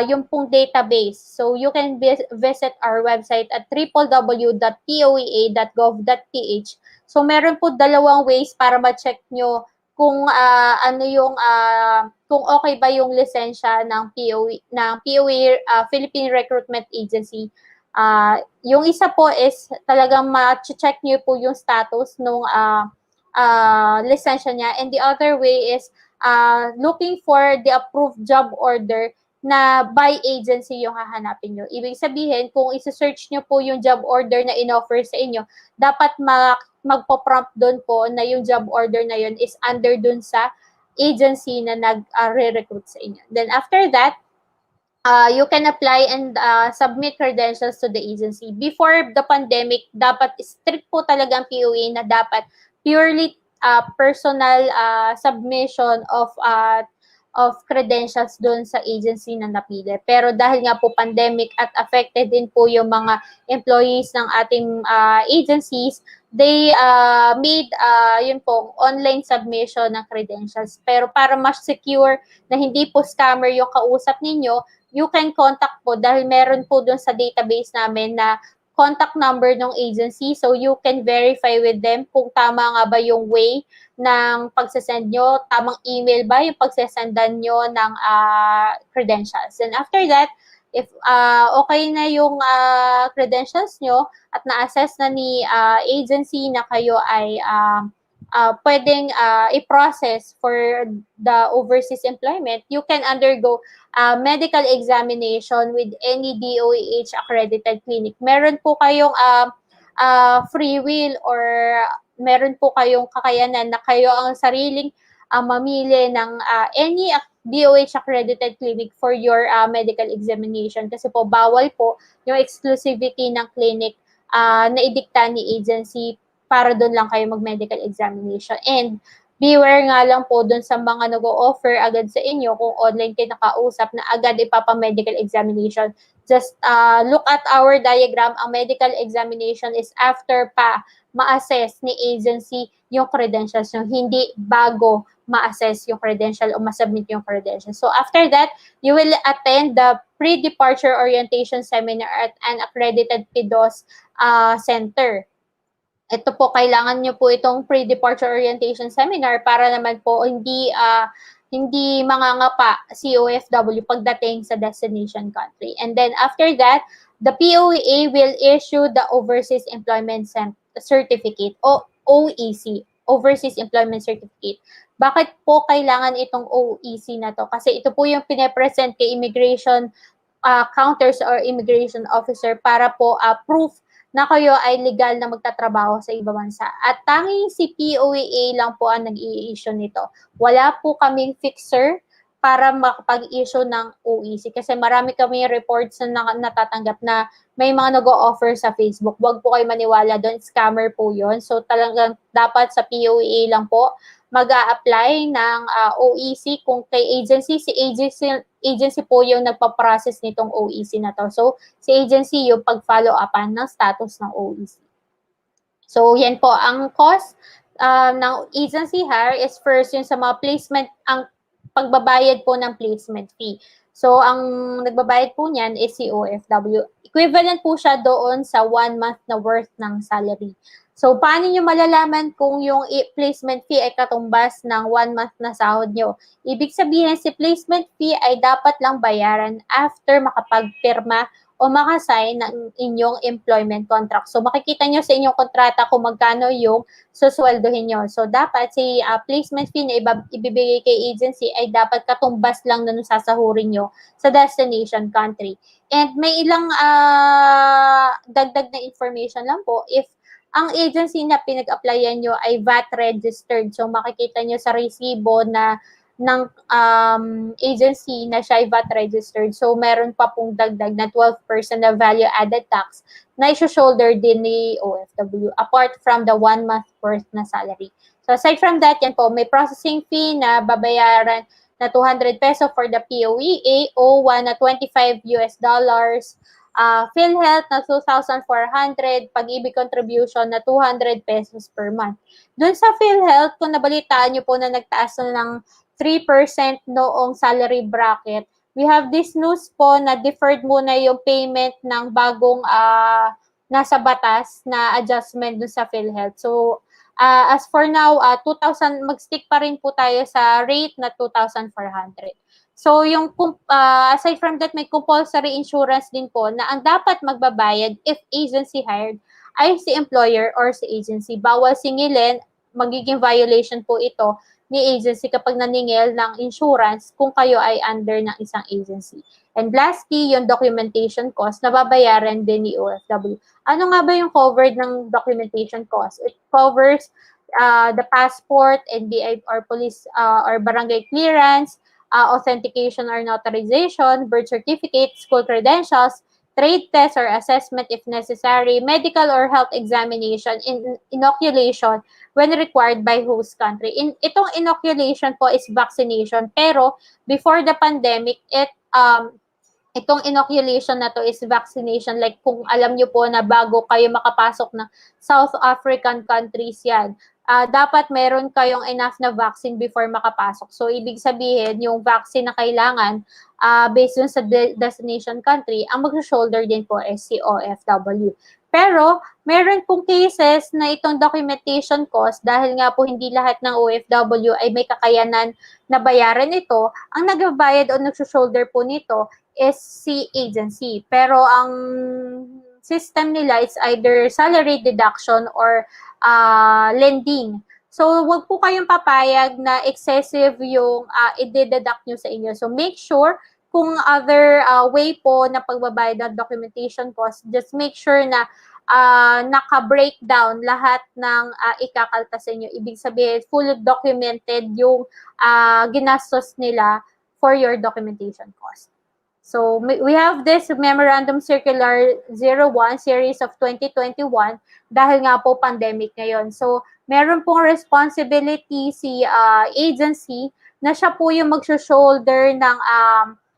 yung pong database. So you can visit our website at www.poea.gov.ph. So meron po dalawang ways para ma-check nyo kung kung okay ba yung lisensya ng POEA Philippine Recruitment Agency. Yung isa po is talagang ma-check nyo po yung status ng lisensya niya, and the other way is looking for the approved job order na by agency yung hahanapin nyo. Ibig sabihin, kung isi-search nyo po yung job order na in-offer sa inyo, dapat magpo-prompt doon po na yung job order na yun is under doon sa agency na nag-re-recruit sa inyo. Then after that, you can apply and submit credentials to the agency. Before the pandemic, dapat strict po talaga ang POA na dapat purely personal submission of credentials doon sa agency na napili. Pero dahil nga po pandemic at affected din po yung mga employees ng ating agencies, they made yun po, online submission ng credentials. Pero para mas secure na hindi po scammer yung kausap ninyo, you can contact po dahil meron po doon sa database namin na contact number ng agency, so you can verify with them kung tama nga ba yung way ng pagsasend nyo, tamang email ba yung pagsasendan nyo ng credentials. And after that, if okay na yung credentials nyo at na-assess na ni agency na kayo ay pwedeng i-process for the overseas employment, you can undergo medical examination with any DOEH accredited clinic. Meron po kayong free will or meron po kayong kakayanan na kayo ang sariling mamili ng any DOH accredited clinic for your medical examination. Kasi po bawal po yung exclusivity ng clinic na idikta ni agency para doon lang kayo mag-medical examination. And beware nga lang po doon sa mga nag-o-offer agad sa inyo kung online kayo nakausap na agad ipapa-medical examination. Just look at our diagram. Ang medical examination is after pa ma-assess ni agency yung credentials nyo, hindi bago ma-assess yung credential o ma-submit yung credentials. So after that, you will attend the pre-departure orientation seminar at an accredited PDOS center. Ito po, kailangan nyo po itong pre-departure orientation seminar para naman po hindi mangangapa si OFW pagdating sa destination country. And then after that, the POEA will issue the Overseas Employment Certificate o OEC, Overseas Employment Certificate. Bakit po kailangan itong OEC na to? Kasi ito po yung pine-present kay immigration counters or immigration officer para po proof na kayo ay legal na magtatrabaho sa ibang bansa. At tanging si POEA lang po ang nag-i-issue nito. Wala po kaming fixer para makapag-issue ng OEC kasi marami kami reports na natatanggap na may mga nag-o-offer sa Facebook. Huwag po kayo maniwala doon, scammer po yon. So talagang dapat sa POEA lang po mag-a-apply ng OEC kung kay agency, si agency po yung nagpa-process nitong OEC na to. So, si agency yung pag-follow upan ng status ng OEC. So, yan po. Ang cost ng agency hire is first yung sa mga placement, ang pagbabayad po ng placement fee. So, ang nagbabayad po niyan is si OFW. Equivalent po siya doon sa 1 month na worth ng salary. So, paano nyo malalaman kung yung placement fee ay katumbas ng 1 month na sahod nyo? Ibig sabihin, si placement fee ay dapat lang bayaran after makapagpirma o makasign ng inyong employment contract. So makikita nyo sa inyong kontrata kung magkano yung susweldohin nyo. So dapat si placement fee na ibibigay kay agency ay dapat katumbas lang na sasahurin nyo sa destination country. And may ilang dagdag na information lang po, if ang agency na pinag-applyan nyo ay VAT registered. So makikita nyo sa resibo na ng agency na siya ay VAT registered. So meron pa pong dagdag na 12% na value added tax na i-shoulder din ni OFW apart from the 1 month worth na salary. So aside from that, yan po, may processing fee na babayaran na 200 peso for the POEA, O1 na $25, PhilHealth na 2,400, Pag-ibig contribution na 200 pesos per month. Doon sa PhilHealth, kung nabalitaan nyo po na nagtaas na ng 3% noong salary bracket, we have this news po na deferred muna yung payment ng bagong nasa batas na adjustment dun sa PhilHealth. So, as for now, 2,000, mag-stick pa rin po tayo sa rate na 2,400. So, yung aside from that, may compulsory insurance din po na ang dapat magbabayad if agency hired ay si employer or si agency. Bawal singilin, magiging violation po ito ni agency kapag naningil ng insurance kung kayo ay under ng isang agency. And lastly, yung documentation cost na babayaran din ni OFW. Ano nga ba yung covered ng documentation cost? It covers the passport, NBI or police or barangay clearance, authentication or notarization, birth certificate, school credentials, trade test or assessment if necessary, medical or health examination, inoculation when required by host country. Itong inoculation po is vaccination, pero before the pandemic, itong inoculation na to is vaccination. Like kung alam nyo po na bago kayo makapasok ng South African countries yan, dapat meron kayong enough na vaccine before makapasok. So, ibig sabihin, yung vaccine na kailangan, based on sa destination country, ang mag-shoulder din po is si OFW. Pero, meron pong cases na itong documentation cost, dahil nga po hindi lahat ng OFW ay may kakayanan na bayaran ito, ang nagbabayad o nag-shoulder po nito is si agency. Pero, ang system nila is either salary deduction or lending. So, wag po kayong papayag na excessive yung i-deduct nyo sa inyo. So, make sure kung other way po na pagbabayad ng documentation cost, just make sure na naka-breakdown lahat ng ikakaltas sa inyo. Ibig sabihin, fully documented yung ginastos nila for your documentation cost. So, we have this Memorandum Circular 01 Series of 2021 dahil nga po pandemic ngayon. So, meron pong responsibility si agency na siya po yung mag-shoulder ng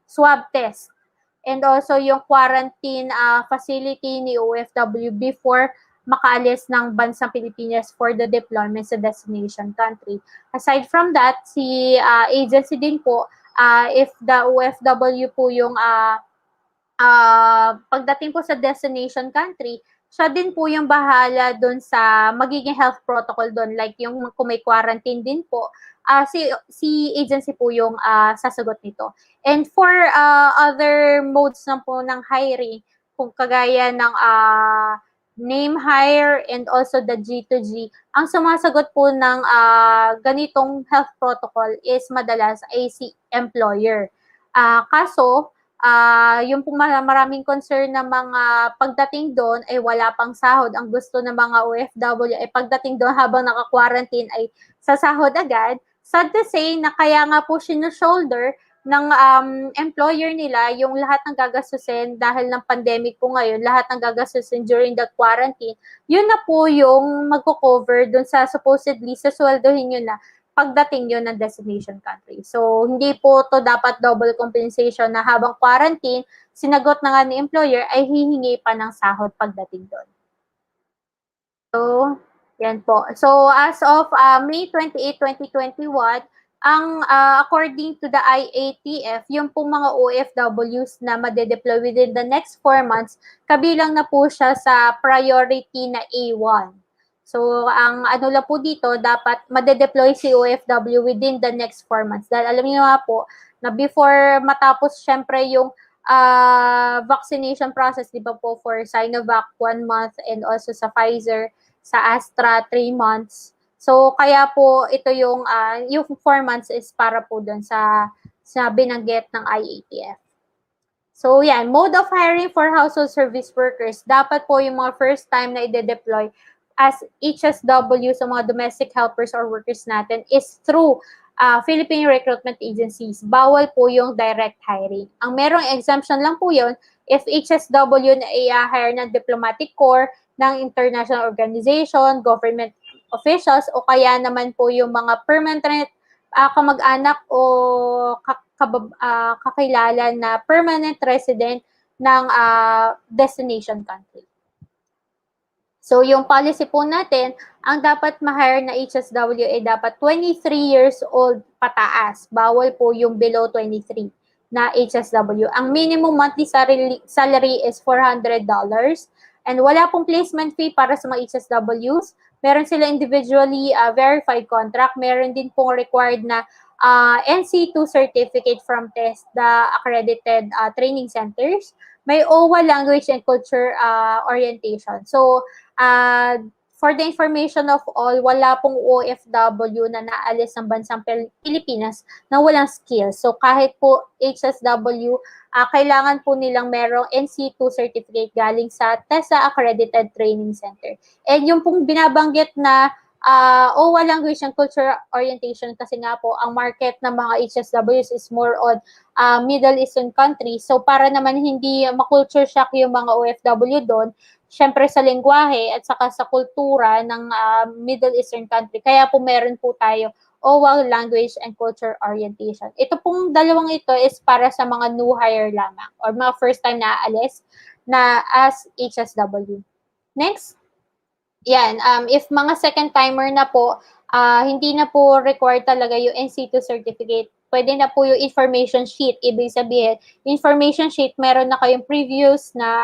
swab test and also yung quarantine facility ni OFW before makaalis ng bansang Pilipinas for the deployment sa destination country. Aside from that, si agency din po, if the OFW po yung pagdating po sa destination country, siya din po yung bahala doon sa magiging health protocol doon. Like yung kung may quarantine din po, si agency po yung sasagot nito. And for other modes na po ng hiring, kung kagaya ng name hire and also the G2G, ang sumasagot po ng ganitong health protocol is madalas ay si employer. Kaso, yung pong maraming concern na mga pagdating doon ay wala pang sahod. Ang gusto ng mga OFW ay pagdating doon habang naka-quarantine ay sasahod agad. Sad to say na kaya nga po shoulder ng employer nila yung lahat ng gagastusin dahil ng pandemic po ngayon, lahat ng gagastusin during the quarantine, yun na po yung magko-cover dun sa supposedly sa sweldohin nyo na pagdating yun ng destination country. So, hindi po to dapat double compensation na habang quarantine, sinagot na nga ni employer ay hihingi pa ng sahod pagdating doon. So, yan po. So, as of May 28, 2021, according to the IATF, yung pong mga OFWs na madedeploy within the next 4 months, kabilang na po siya sa priority na A1. So, ang ano lang po dito, dapat madedeploy si OFW within the next 4 months. Dahil alam niyo nga po, na before matapos syempre yung vaccination process, di ba po, for Sinovac 1 month and also sa Pfizer, sa Astra 3 months. So kaya po ito yung 4 months is para po doon sa binanggit ng IATF. So yan, mode of hiring for household service workers, dapat po yung mga first time na ide-deploy as HSW sa mga domestic helpers or workers natin is through Philippine recruitment agencies. Bawal po yung direct hiring. Ang merong exemption lang po yun if HSW na i-hire ng diplomatic corps, ng international organization, government officials, o kaya naman po yung mga permanent kamag-anak o kakilala na permanent resident ng destination country. So, yung policy po natin, ang dapat ma-hire na HSW ay dapat 23 years old pataas. Bawal po yung below 23 na HSW. Ang minimum monthly salary is $400 and wala pong placement fee para sa mga HSWs. Meron sila individually verified contract. Meron din pong required na NC2 certificate from TESDA accredited training centers. May OWA language and culture orientation. So, for the information of all, wala pong OFW na naalis ng bansang Pilipinas na walang skills. So kahit po HSW, kailangan po nilang merong NC2 certificate galing sa TESA Accredited Training Center. And yung pong binabanggit na OWA language and culture orientation, kasi nga po ang market ng mga HSWs is more on Middle Eastern countries. So para naman hindi ma-culture shock yung mga OFW doon, syempre sa lengguwahe at saka sa kultura ng Middle Eastern country. Kaya po meron po tayo OWA language and culture orientation. Ito pong dalawang ito is para sa mga new hire lamang or mga first time na aalis na as HSW. Next. Yan, if mga second timer na po, hindi na po required talaga yung NC2 certificate. Pwede na po yung information sheet. Ibig sabihin, information sheet, meron na kayong previous na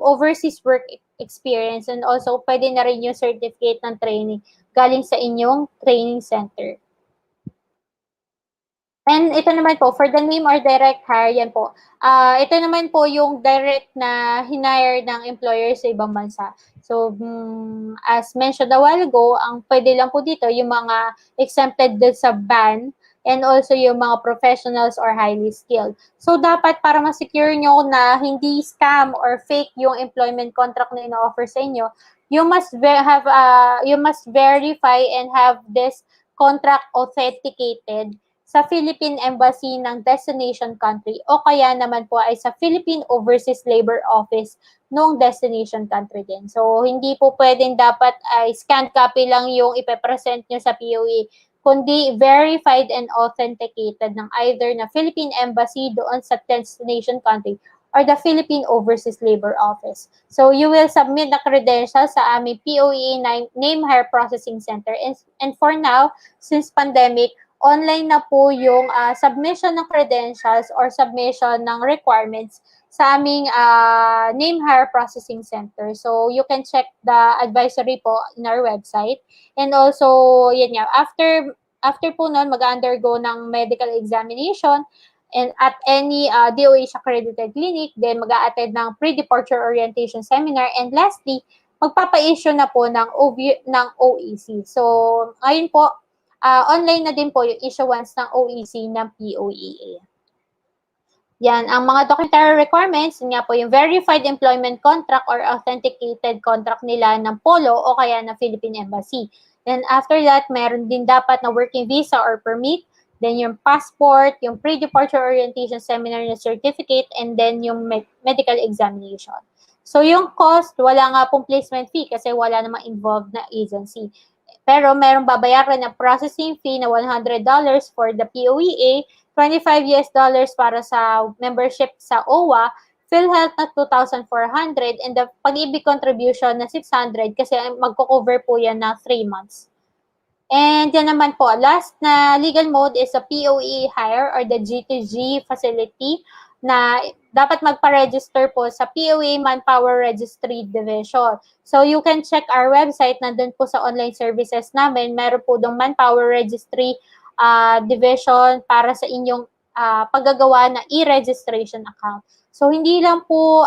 overseas work experience, and also pwede na rin yung certificate ng training galing sa inyong training center. And ito naman po, for the name or direct hire, yan po. Ito naman po yung direct na hinire ng employer sa ibang bansa. So, as mentioned a while ago, ang pwede lang po dito yung mga exempted sa ban and also yung mga professionals or highly skilled. So, dapat para ma-secure nyo na hindi scam or fake yung employment contract na ina-offer sa inyo, you must verify and have this contract authenticated sa Philippine Embassy ng destination country o kaya naman po ay sa Philippine Overseas Labor Office nung destination country din. So, hindi po pwedeng dapat ay scanned copy lang yung ipepresent nyo sa POE, kundi verified and authenticated ng either na Philippine Embassy doon sa destination country or the Philippine Overseas Labor Office. So, you will submit the credentials sa aming POE Name Hire Processing Center. And for now, since pandemic, online na po yung submission ng credentials or submission ng requirements sa aming Name Hire Processing Center. So, you can check the advisory po in our website. And also, yun nga, after po nun, mag-undergo ng medical examination and at any DOH accredited clinic, then mag-a-attend ng pre-departure orientation seminar, and lastly, magpapa-issue na po ng OEC. So, ngayon po, online na din po yung issuance ng OEC ng POEA. Yan, ang mga documentary requirements, yun nga po yung verified employment contract or authenticated contract nila ng POLO o kaya ng Philippine Embassy. Then after that, meron din dapat na working visa or permit, then yung passport, yung pre-departure orientation seminar na certificate, and then yung medical examination. So yung cost, wala nga pong placement fee kasi wala namang involved na agency. Pero merong babayaran na processing fee na $100 for the POEA, $25 para sa membership sa OWA, PhilHealth na 2,400, and the Pag-ibig contribution na 600 kasi magko-cover po yan na 3 months. And yan naman po, last na legal mode is a POE hire or the G2G facility na dapat magpa-register po sa POE Manpower Registry Division. So you can check our website, nandun po sa online services namin, meron po dong Manpower Registry Division para sa inyong paggagawa na e-registration account. So, hindi lang po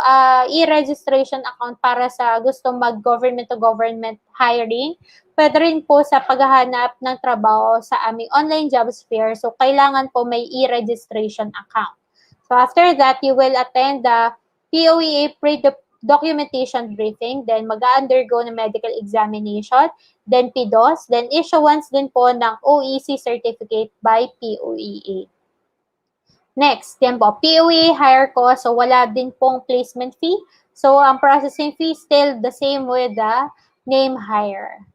e-registration account para sa gusto mag-government to government hiring. Pwede rin po sa paghahanap ng trabaho sa aming online jobs fair. So, kailangan po may e-registration account. So, after that, you will attend the POEA pre-documentation briefing, then mag-undergo ng medical examination, then PDOS, then issuance din po ng OEC certificate by POEA. Next, yan po, POEA hire ko, so wala din pong placement fee. So, ang processing fee still the same with the name hire.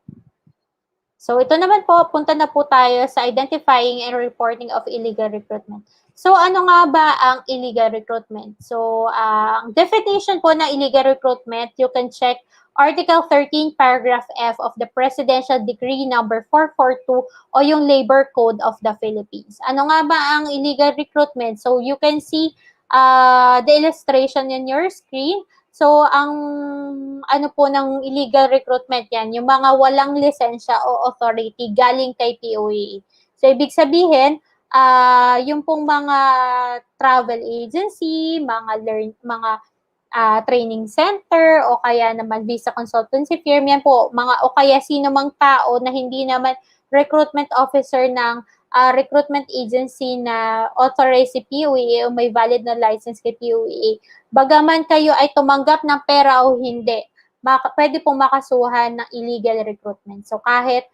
So, ito naman po, punta na po tayo sa identifying and reporting of illegal recruitment. So, ano nga ba ang illegal recruitment? So, ang definition po ng illegal recruitment, you can check Article 13, Paragraph F of the Presidential Decree Number 442 o yung Labor Code of the Philippines. Ano nga ba ang illegal recruitment? So, you can see the illustration in your screen. So, ang ano po ng illegal recruitment yan, yung mga walang lisensya o authority galing kay POEA. So, ibig sabihin, yung pong mga travel agency, mga training center, o kaya naman visa consultancy firm, yan po, o kaya sino mang tao na hindi naman recruitment officer ng recruitment agency na authorized si POEA o may valid na license kay POEA. Bagaman kayo ay tumanggap ng pera o hindi, pwede pong makasuhan ng illegal recruitment. So kahit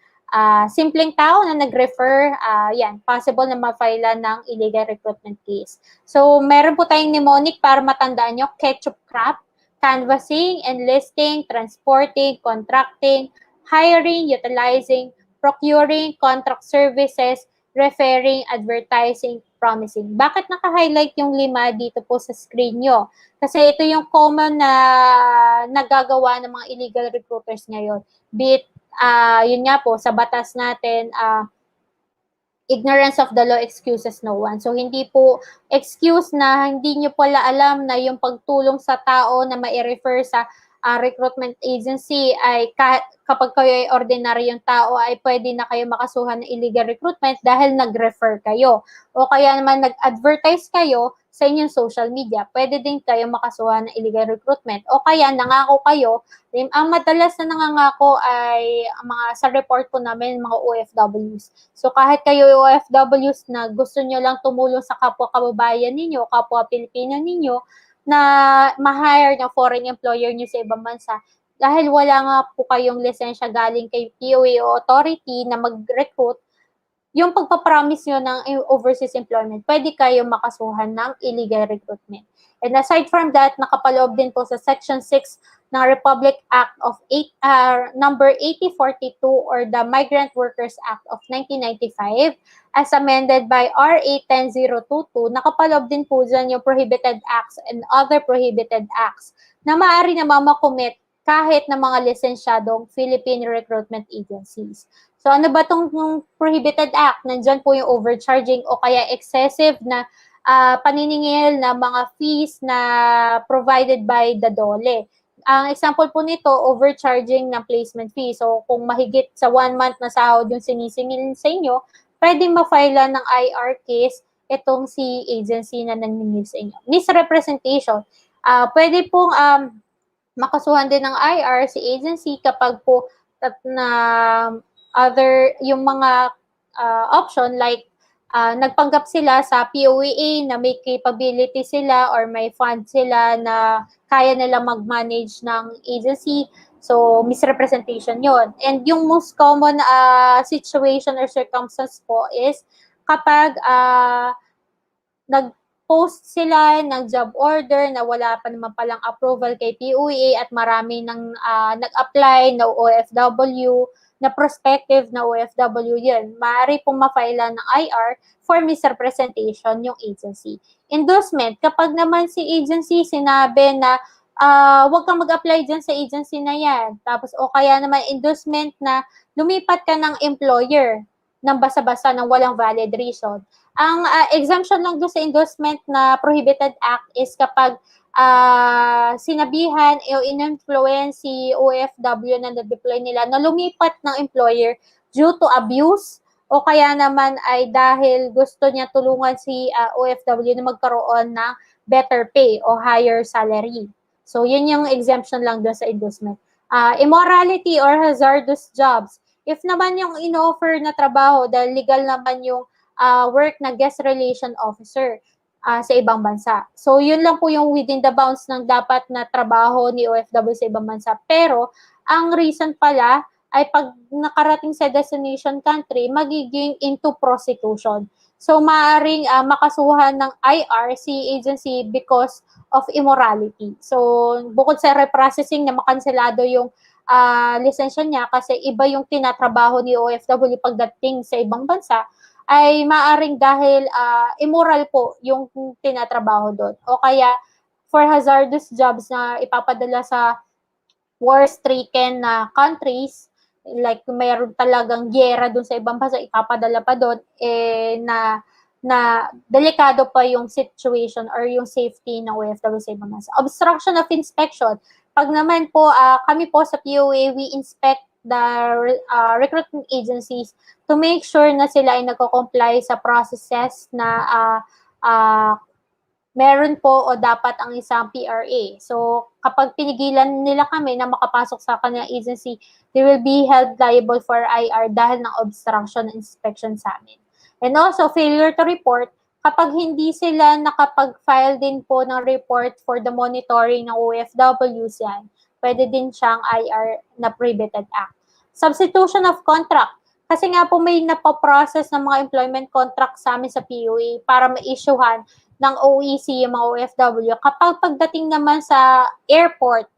simpleng tao na nag-refer, yan, possible na ma-file ng illegal recruitment case. So meron po tayong mnemonic para matandaan nyo: ketchup crop, canvassing, enlisting, transporting, contracting, hiring, utilizing, procuring, contract services, referring, advertising, promising. Bakit naka-highlight yung 5 dito po sa screen nyo? Kasi ito yung common na nagagawa ng mga illegal recruiters ngayon. Be it, yun nga po, sa batas natin, ignorance of the law excuses no one. So, hindi po excuse na hindi nyo pala alam na yung pagtulong sa tao na mai-refer sa recruitment agency ay kapag kayo ay ordinaryong tao ay pwede na kayo makasuhan ng illegal recruitment dahil nag-refer kayo. O kaya naman nag-advertise kayo sa inyong social media, pwede din kayo makasuhan ng illegal recruitment. O kaya nangako kayo, ang madalas na nangangako ay mga sa report po namin, mga OFWs. So kahit kayo OFWs na gusto nyo lang tumulong sa kapwa kababayan ninyo, kapwa Pilipino ninyo, na ma-hire ng foreign employer nyo sa ibang bansa, dahil wala nga po kayong lisensya galing kay POA o authority na mag-recruit, yung pagpapromise nyo ng overseas employment, pwede kayo makasuhan ng illegal recruitment. And aside from that, nakapaloob din po sa Section 6 ng Republic Act of number 8042 or the Migrant Workers Act of 1995 as amended by RA 10022, nakapaloob din po dyan yung prohibited acts and other prohibited acts na maaari naman makomit kahit na mga lisensyadong Philippine recruitment agencies. So ano ba itong prohibited act? Nandyan po yung overcharging o kaya excessive na paniningil na mga fees na provided by the DOLE. Ang example po nito, overcharging ng placement fee. So kung mahigit sa 1 month na sahod yung sinisingil sa inyo, pwedeng ma-file ng IR case itong si agency na naningil sa inyo. Misrepresentation. Pwede pong makasuhan din ng IR si agency kapag po na yung mga option like nagpanggap sila sa POEA na may capability sila or may fund sila na kaya nila mag-manage ng agency. So, misrepresentation yon. And yung most common situation or circumstance po is kapag nag-post sila ng job order na wala pa naman palang approval kay POEA at marami nang nag-apply na OFW, na prospective na OFW yun, maaari pong ma-file ng IR for misrepresentation yung agency. Endorsement, kapag naman si agency sinabi na huwag kang mag-apply dyan sa agency na yan, tapos o kaya naman endorsement na lumipat ka ng employer ng basa-basa ng walang valid reason. Ang exemption lang doon sa endorsement na prohibited act is kapag sinabihan o in-influence si OFW na na-deploy nila na lumipat ng employer due to abuse, o kaya naman ay dahil gusto niya tulungan si OFW na magkaroon ng better pay o higher salary. So, yun yung exemption lang doon sa inducement. Immorality or hazardous jobs. If naman yung in-offer na trabaho, dahil legal naman yung work na guest relation officer sa ibang bansa. So, yun lang po yung within the bounds ng dapat na trabaho ni OFW sa ibang bansa. Pero, ang reason pala ay pag nakarating sa destination country, magiging into prostitution. So, maaaring makasuhan ng IRC agency because of immorality. So, bukod sa reprocessing na makanselado yung lisensya niya kasi iba yung tinatrabaho ni OFW pagdating sa ibang bansa, ay maaring dahil immoral po yung tinatrabaho doon. O kaya, for hazardous jobs na ipapadala sa war-stricken na countries, like mayroon talagang giyera doon sa ibang bansa, ipapadala pa doon, na delikado pa yung situation or yung safety ng OFW sa ibang bansa. Obstruction of inspection. Pag naman po, kami po sa POA, we inspect the recruitment agencies to make sure na sila ay nagko-comply sa processes na meron po o dapat ang isang PRA. So, kapag pinigilan nila kami na makapasok sa kanilang agency, they will be held liable for IR dahil ng obstruction inspection sa amin. And also, failure to report, kapag hindi sila nakapag-file din po ng report for the monitoring ng OFWs yan, pwede din siyang IR na prohibited act. Substitution of contract. Kasi nga po may napaprocess ng mga employment contract sa amin sa POA para ma-issuehan ng OEC yung mga OFW. Kapag pagdating naman sa airport,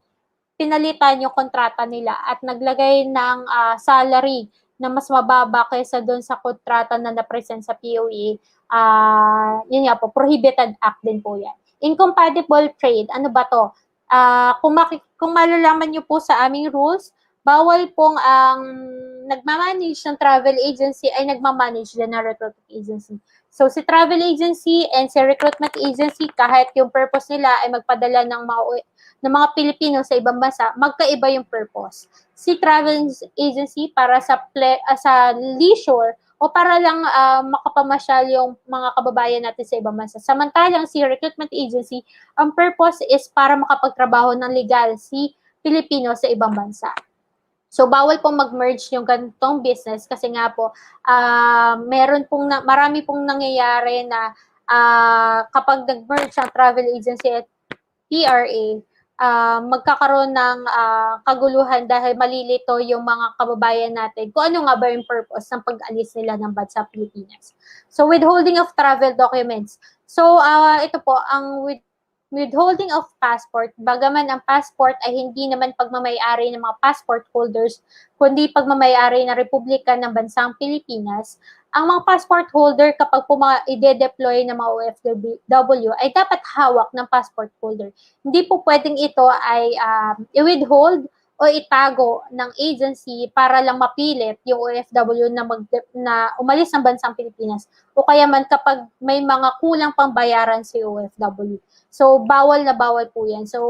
pinalitan yung kontrata nila at naglagay ng salary na mas mababa kaysa doon sa kontrata na na-present sa POA, yun nga po, prohibited act din po yan. Incompatible trade, ano ba to? Kung malalaman nyo po sa aming rules, bawal pong ang nagmamanage ng travel agency ay nagmamanage din ng recruitment agency. So, si travel agency and si recruitment agency, kahit yung purpose nila ay magpadala ng mga Pilipino sa ibang bansa, magkaiba yung purpose. Si travel agency para sa leisure o para lang makapamasyal yung mga kababayan natin sa ibang bansa. Samantalang si recruitment agency, ang purpose is para makapagtrabaho ng legal si Pilipino sa ibang bansa. So, bawal pong mag-merge yung ganitong business kasi nga po, marami pong nangyayari na kapag nag-merge ang travel agency at PRA, magkakaroon ng kaguluhan dahil malilito yung mga kababayan natin kung ano nga ba yung purpose ng pag-alis nila ng bansa Pilipinas. So, withholding of travel documents. So, ito po, ang withholding of passport, bagaman ang passport ay hindi naman pagmamayari ng mga passport holders, kundi pagmamayari ng Republika ng Bansang Pilipinas, ang mga passport holder kapag po mga ide-deploy ng mga OFW ay dapat hawak ng passport holder. Hindi po pwedeng ito ay i-withhold o itago ng agency para lang mapilit yung OFW na umalis ng Bansang Pilipinas o kaya man kapag may mga kulang pang bayaran si OFW. So, bawal na bawal po yan. So,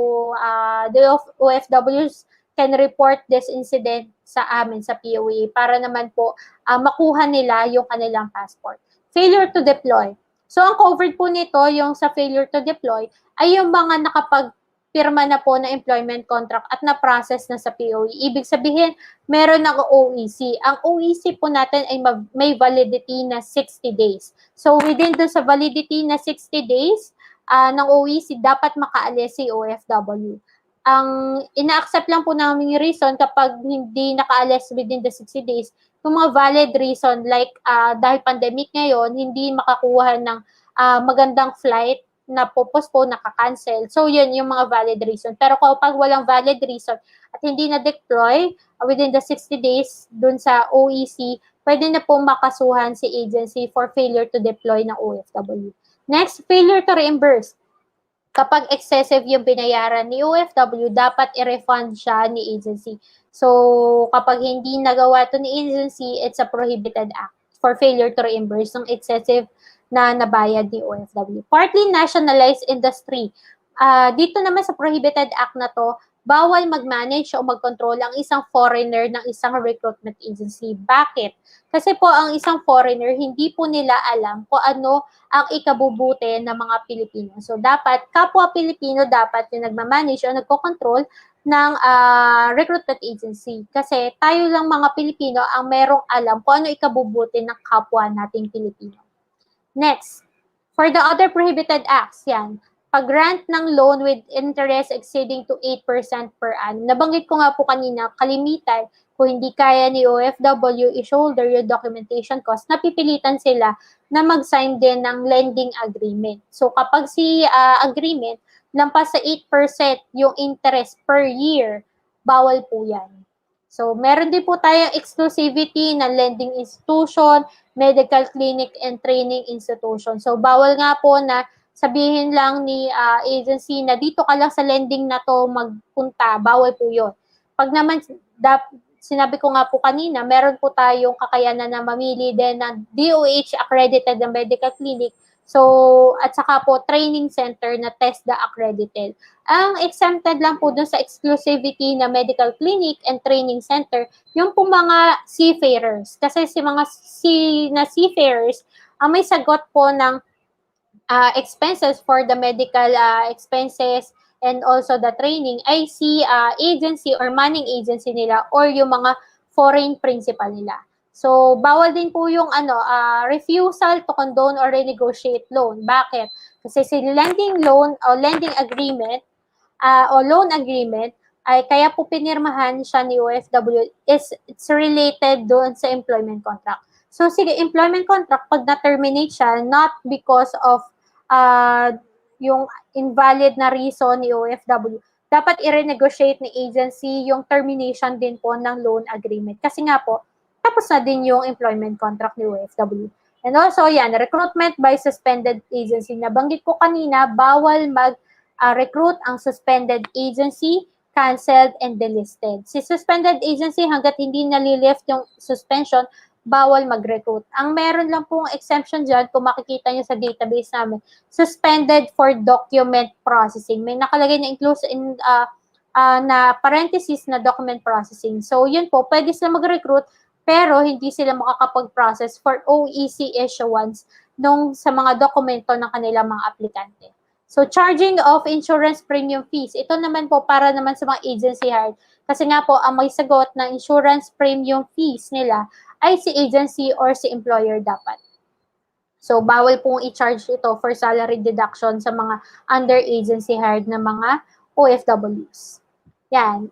the OFWs can report this incident sa amin, sa POA, para naman po makuha nila yung kanilang passport. Failure to deploy. So, ang covered po nito, yung sa failure to deploy, ay yung mga nakapagpirma na po na employment contract at na-process na sa POA. Ibig sabihin, meron ng OEC. Ang OEC po natin ay may validity na 60 days. So, within doon sa validity na 60 days, ng OEC, dapat makaalis si OFW. Ang ina-accept lang po namin yung reason kapag hindi nakaalis within the 60 days, yung mga valid reason like dahil pandemic ngayon, hindi makakuha ng magandang flight na postpone, naka-cancel. So, yun yung mga valid reason. Pero kapag walang valid reason at hindi na-deploy within the 60 days dun sa OEC, pwede na po makasuhan si agency for failure to deploy ng OFW. Next, failure to reimburse. Kapag excessive yung binayaran ni OFW, dapat i-refund siya ni agency. So, kapag hindi nagawa to ni agency, it's a prohibited act for failure to reimburse ng excessive na nabayad ni OFW. Partly nationalized industry. Dito naman sa prohibited act na to, bawal mag-manage o mag-control ang isang foreigner ng isang recruitment agency. Bakit? Kasi po ang isang foreigner, hindi po nila alam kung ano ang ikabubuti ng mga Pilipino. So dapat, kapwa Pilipino dapat yung nagmamanage o nagko-control ng recruitment agency. Kasi tayo lang mga Pilipino ang merong alam kung ano ikabubuti ng kapwa nating Pilipino. Next, for the other prohibited acts, yan, pag-grant ng loan with interest exceeding to 8% per annum. Nabanggit ko nga po kanina, kalimitan, kung hindi kaya ni OFW i-shoulder yung documentation cost, napipilitan sila na mag-sign din ng lending agreement. So kapag si agreement, lampas sa 8% yung interest per year, bawal po yan. So meron din po tayong exclusivity ng lending institution, medical clinic, and training institution. So bawal nga po na sabihin lang ni agency na dito ka lang sa lending na to magpunta, bawal po yun. Pag naman, sinabi ko nga po kanina, meron po tayong kakayanan na mamili din ng DOH accredited na medical clinic, so at saka po training center na TESDA accredited. Ang exempted lang po dun sa exclusivity na medical clinic and training center, yung po mga seafarers. Kasi si mga seafarers, ang may sagot po ng expenses for the medical expenses and also the training ay si agency or manning agency nila or yung mga foreign principal nila. So, bawal din po yung refusal to condone or renegotiate loan. Bakit? Kasi si lending loan o lending agreement o loan agreement ay kaya po pinirmahan siya ni OFW it's related doon sa employment contract. So, sige, employment contract, pag na-terminate siya, not because of yung invalid na reason ni OFW, dapat i-renegotiate ni agency yung termination din po ng loan agreement. Kasi nga po, tapos na din yung employment contract ni OFW. And also, yan, recruitment by suspended agency. Nabanggit ko kanina, bawal mag-recruit ang suspended agency, canceled, and delisted. Si suspended agency, hanggat hindi nalilift yung suspension, bawal mag-recruit. Ang meron lang pong exemption dyan, kung makikita nyo sa database namin, suspended for document processing. May nakalagay na include in na parenthesis na document processing. So, yun po, pwede sila mag-recruit, pero hindi sila makakapag-process for OEC issuance nung sa mga dokumento ng kanilang mga aplikante. So, charging of insurance premium fees. Ito naman po para naman sa mga agency hired. Kasi nga po, ang may sagot na insurance premium fees nila ay si agency or si employer dapat. So, bawal pong i-charge ito for salary deduction sa mga under agency hired na mga OFWs. Yan.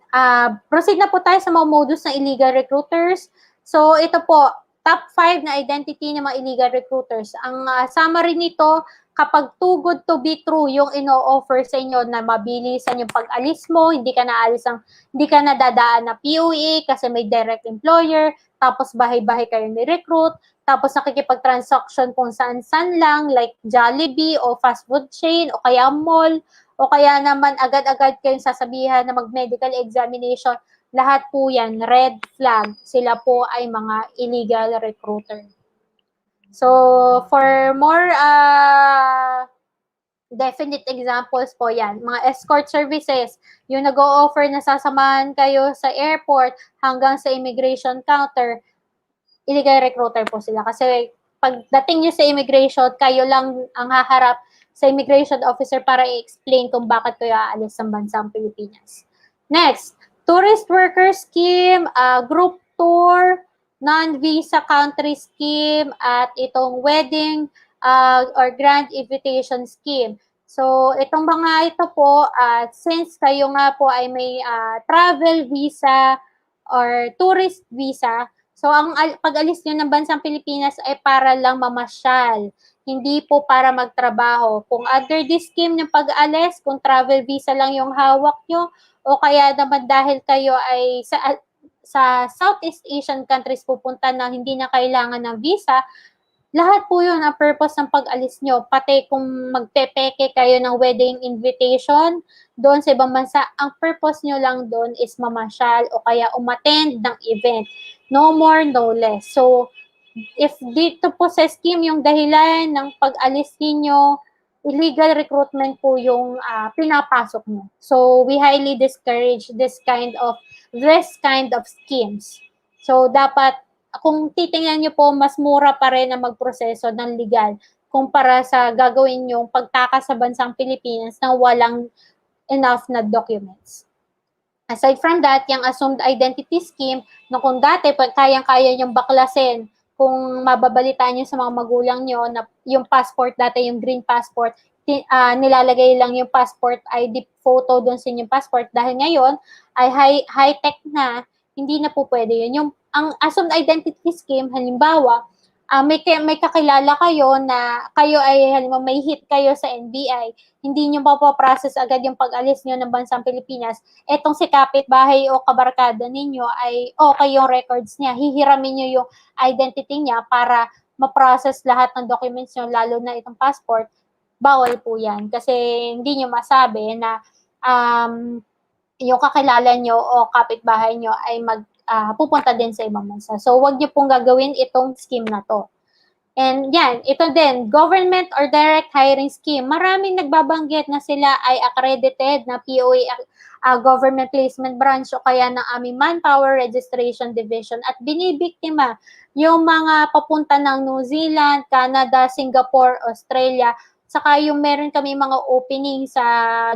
Proceed na po tayo sa mga modus ng illegal recruiters. So, ito po, top 5 na identity ng mga illegal recruiters. Ang summary nito, kapag too good to be true yung ino-offer sa inyo na mabilisan yung pag-alis mo, hindi ka na dadaan na POA kasi may direct employer, tapos bahay-bahay kayo ni-recruit, tapos nakikipag-transaction kung saan-saan lang, like Jollibee o fast food chain o kaya mall, o kaya naman agad-agad kayong sasabihan na mag-medical examination, lahat po yan, red flag. Sila po ay mga illegal recruiter. So, for more definite examples po yan, mga escort services, yung nag-o-offer na sasamahan kayo sa airport hanggang sa immigration counter, illegal recruiter po sila. Kasi pagdating nyo sa immigration, kayo lang ang haharap sa immigration officer para i-explain kung bakit kayo aalis sa bansang Pilipinas. Next, tourist worker scheme, group tour, non-visa country scheme, at itong wedding or grand invitation scheme. So, itong mga ito po, since kayo nga po ay may travel visa or tourist visa, so ang pag-alis nyo ng bansang Pilipinas ay para lang mamasyal, hindi po para magtrabaho. Kung under this scheme ng pag-alis, kung travel visa lang yung hawak nyo, o kaya naman dahil kayo ay sa Southeast Asian countries pupunta na hindi na kailangan ng visa, lahat po yun ang purpose ng pag-alis nyo. Pati kung magpepeke kayo ng wedding invitation doon sa ibang bansa, ang purpose nyo lang doon is mamasyal o kaya umattend ng event. No more, no less. So, if dito po sa scheme yung dahilan ng pag-alis ninyo, illegal recruitment po yung pinapasok mo. So we highly discourage this kind of schemes. So dapat kung titingnan niyo po, mas mura pa rin na magproseso ng legal kumpara sa gagawin yung pagtakas sa bansang Pilipinas na walang enough na documents. Aside from that, yung assumed identity scheme, na kung dati kayang-kaya niyong baklasin, kung mababalitaan niyo sa mga magulang niyo na yung passport dati, yung green passport, nilalagay lang yung passport ID photo doon sa inyong passport. Dahil ngayon ay high-tech na, hindi na po pwede yun. Ang assumed identity scheme, halimbawa, may kakilala kayo na kayo ay halimbawa may hit kayo sa NBI, hindi nyo mapaprocess agad yung pag-alis nyo ng bansang Pilipinas, etong si kapitbahay o kabarkada ninyo ay okay yung records niya, hihiramin nyo yung identity niya para ma-process lahat ng documents nyo, lalo na itong passport, bawal po yan. Kasi hindi nyo masabi na yung kakilala nyo o kapitbahay nyo ay pupunta din sa ibang bansa. So, wag nyo pong gagawin itong scheme na to. And yan, ito din, government or direct hiring scheme. Maraming nagbabanggit na sila ay accredited na POA government placement branch o kaya ng aming manpower registration division at binibiktima yung mga papunta ng New Zealand, Canada, Singapore, Australia, saka yung meron kami mga opening sa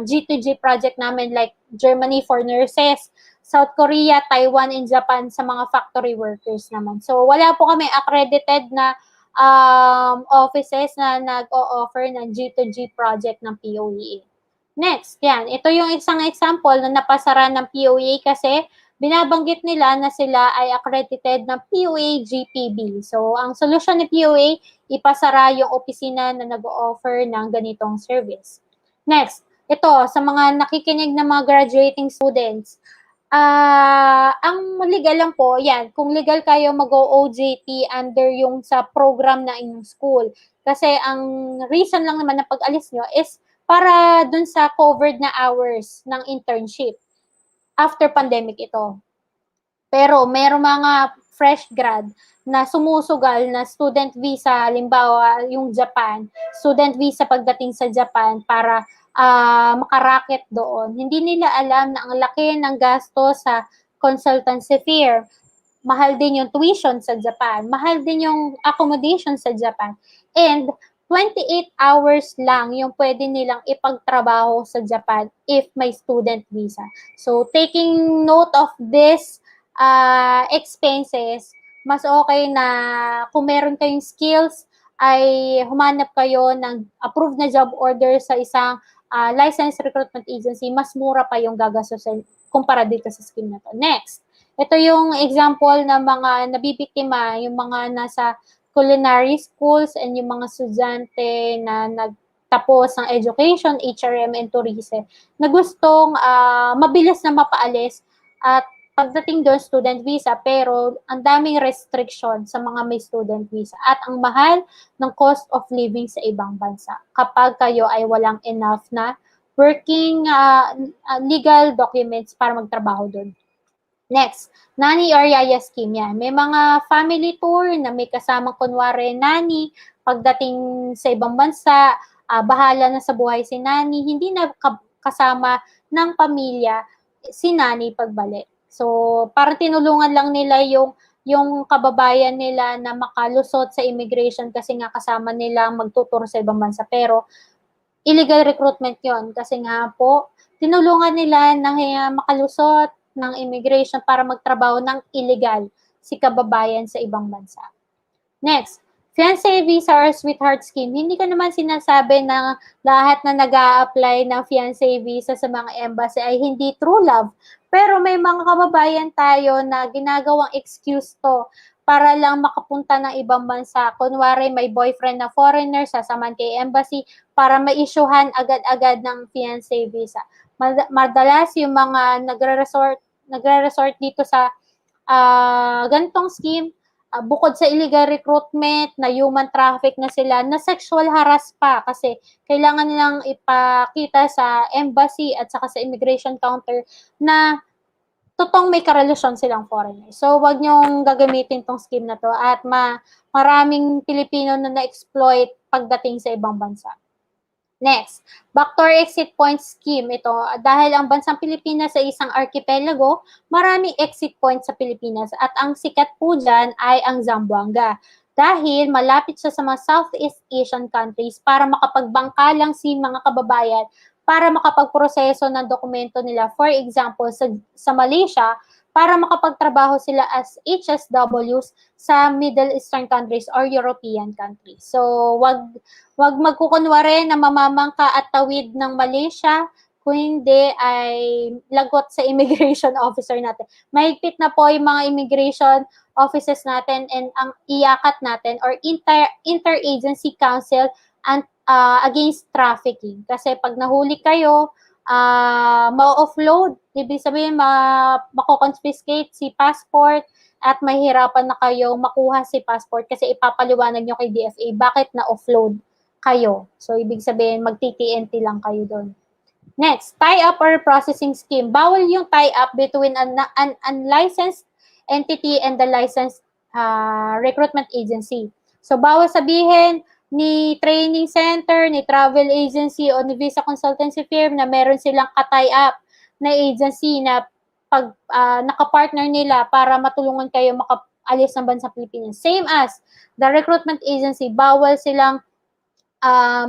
G2G project namin like Germany for nurses, South Korea, Taiwan, and Japan sa mga factory workers naman. So, wala po kami accredited na offices na nag-o-offer ng G2G project ng POEA. Next, yan. Ito yung isang example na napasara ng POEA kasi binabanggit nila na sila ay accredited ng POEA GPB. So, ang solusyon ni POEA, ipasara yung opisina na nag-o-offer ng ganitong service. Next, ito, sa mga nakikinig na mga graduating students, ang legal lang po, yan, kung legal kayo mag-OJT under yung sa program na inyong school. Kasi ang reason lang naman na pag-alis nyo is para dun sa covered na hours ng internship. After pandemic ito. Pero merong mga fresh grad na sumusugal na student visa, halimbawa yung Japan, student visa pagdating sa Japan para makaraket doon. Hindi nila alam na ang laki ng gasto sa consultancy fee. Mahal din yung tuition sa Japan. Mahal din yung accommodation sa Japan. And 28 hours lang yung pwede nilang ipagtrabaho sa Japan if may student visa. So, taking note of this expenses, mas okay na kung meron kayong skills, ay humanap kayo ng approved na job order sa isang licensed recruitment agency, mas mura pa yung gagastusin kumpara dito sa scheme na to. Next, ito yung example ng mga nabibiktima, yung mga nasa culinary schools and yung mga estudyante na nagtapos ng education, HRM, and tourism na gustong mabilis na mapaalis at pagdating doon student visa pero ang daming restriction sa mga may student visa at ang mahal ng cost of living sa ibang bansa kapag kayo ay walang enough na working legal documents para magtrabaho doon. Next, nanny or yaya scheme yan. May mga family tour na may kasamang kunwari nanny pagdating sa ibang bansa, bahala na sa buhay si nanny, hindi na kasama ng pamilya si nanny pagbalik. So, parang tinulungan lang nila yung kababayan nila na makalusot sa immigration kasi nga kasama nila magtutur sa ibang bansa. Pero, illegal recruitment yon kasi nga po, tinulungan nila na makalusot ng immigration para magtrabaho ng illegal si kababayan sa ibang bansa. Next, fiancé visa or sweetheart scheme. Hindi ko naman sinasabi na lahat na nag-a-apply ng fiancé visa sa mga embassy ay hindi true love. Pero may mga kababayan tayo na ginagawang excuse to para lang makapunta ng ibang bansa. Kunwari may boyfriend na foreigner, sasaman kay embassy para ma-issuehan agad-agad ng fiancé visa. Madalas yung mga nagre-resort dito sa ganitong scheme, bukod sa illegal recruitment, na human traffic na sila, na sexual harass pa kasi kailangan nilang ipakita sa embassy at saka sa immigration counter na totoong may karelasyon silang foreigner. So, wag niyong gagamitin tong scheme na to at maraming Pilipino na na-exploit pagdating sa ibang bansa. Next, backdoor exit point scheme. Ito, dahil ang bansang Pilipinas ay isang archipelago, maraming exit point sa Pilipinas at ang sikat po dyan ay ang Zamboanga. Dahil malapit siya sa mga Southeast Asian countries para makapagbangka lang si mga kababayan para makapagproseso ng dokumento nila. For example, sa Malaysia, para makapagtrabaho sila as HSWs sa Middle Eastern countries or European countries. So, wag magkukunwari na mamamangka at tawid ng Malaysia, kung hindi ay lagot sa immigration officer natin. Mahigpit na po yung mga immigration offices natin and ang iyakat natin or interagency council and against trafficking. Kasi pag nahuli kayo, ma-offload, ibig sabihin mako-confiscate si passport at mahihirapan na kayo makuha si passport kasi ipapaliwanag nyo kay DFA bakit na-offload kayo. So, ibig sabihin, mag-TTNT lang kayo doon. Next, tie-up or processing scheme. Bawal yung tie-up between an unlicensed entity and the licensed recruitment agency. So, bawal sabihin ni training center, ni travel agency, o ni visa consultancy firm na meron silang ka-tie-up na agency na pag nakapartner nila para matulungan kayo makaalis ng bansa Pilipinas. Same as the recruitment agency, bawal silang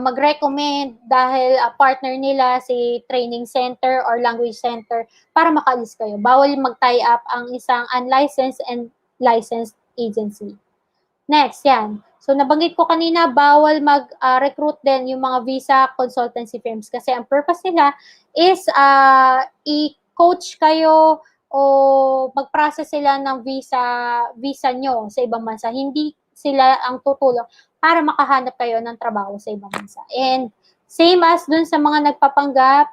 mag-recommend dahil partner nila si training center or language center para makaalis kayo. Bawal mag-tie up ang isang unlicensed and licensed agency. Next, yan. So, nabanggit ko kanina, bawal mag-recruit din yung mga visa consultancy firms kasi ang purpose nila is i-coach kayo o mag-process sila ng visa nyo sa ibang bansa. Hindi sila ang tutulong para makahanap kayo ng trabaho sa ibang bansa. And same as dun sa mga nagpapanggap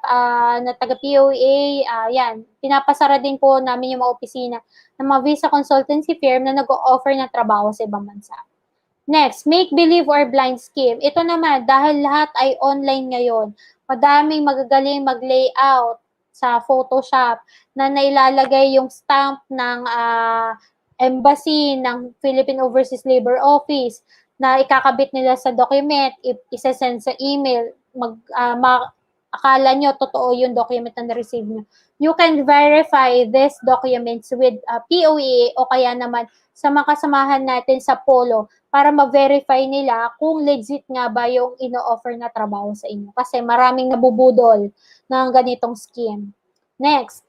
na taga-POA, yan, pinapasara din po namin yung mga opisina ng mga visa consultancy firm na nag-o-offer ng trabaho sa ibang bansa. Next, make-believe or blind scheme. Ito naman, dahil lahat ay online ngayon, madaming magagaling mag-layout sa Photoshop na nailalagay yung stamp ng embassy ng Philippine Overseas Labor Office na ikakabit nila sa document, isa-send sa email, akala nyo totoo yung document na na-receive nyo. You can verify these documents with POA o kaya naman sa mga kasamahan natin sa Polo para ma-verify nila kung legit nga ba yung ino-offer na trabaho sa inyo. Kasi maraming nabubudol ng ganitong scheme. Next,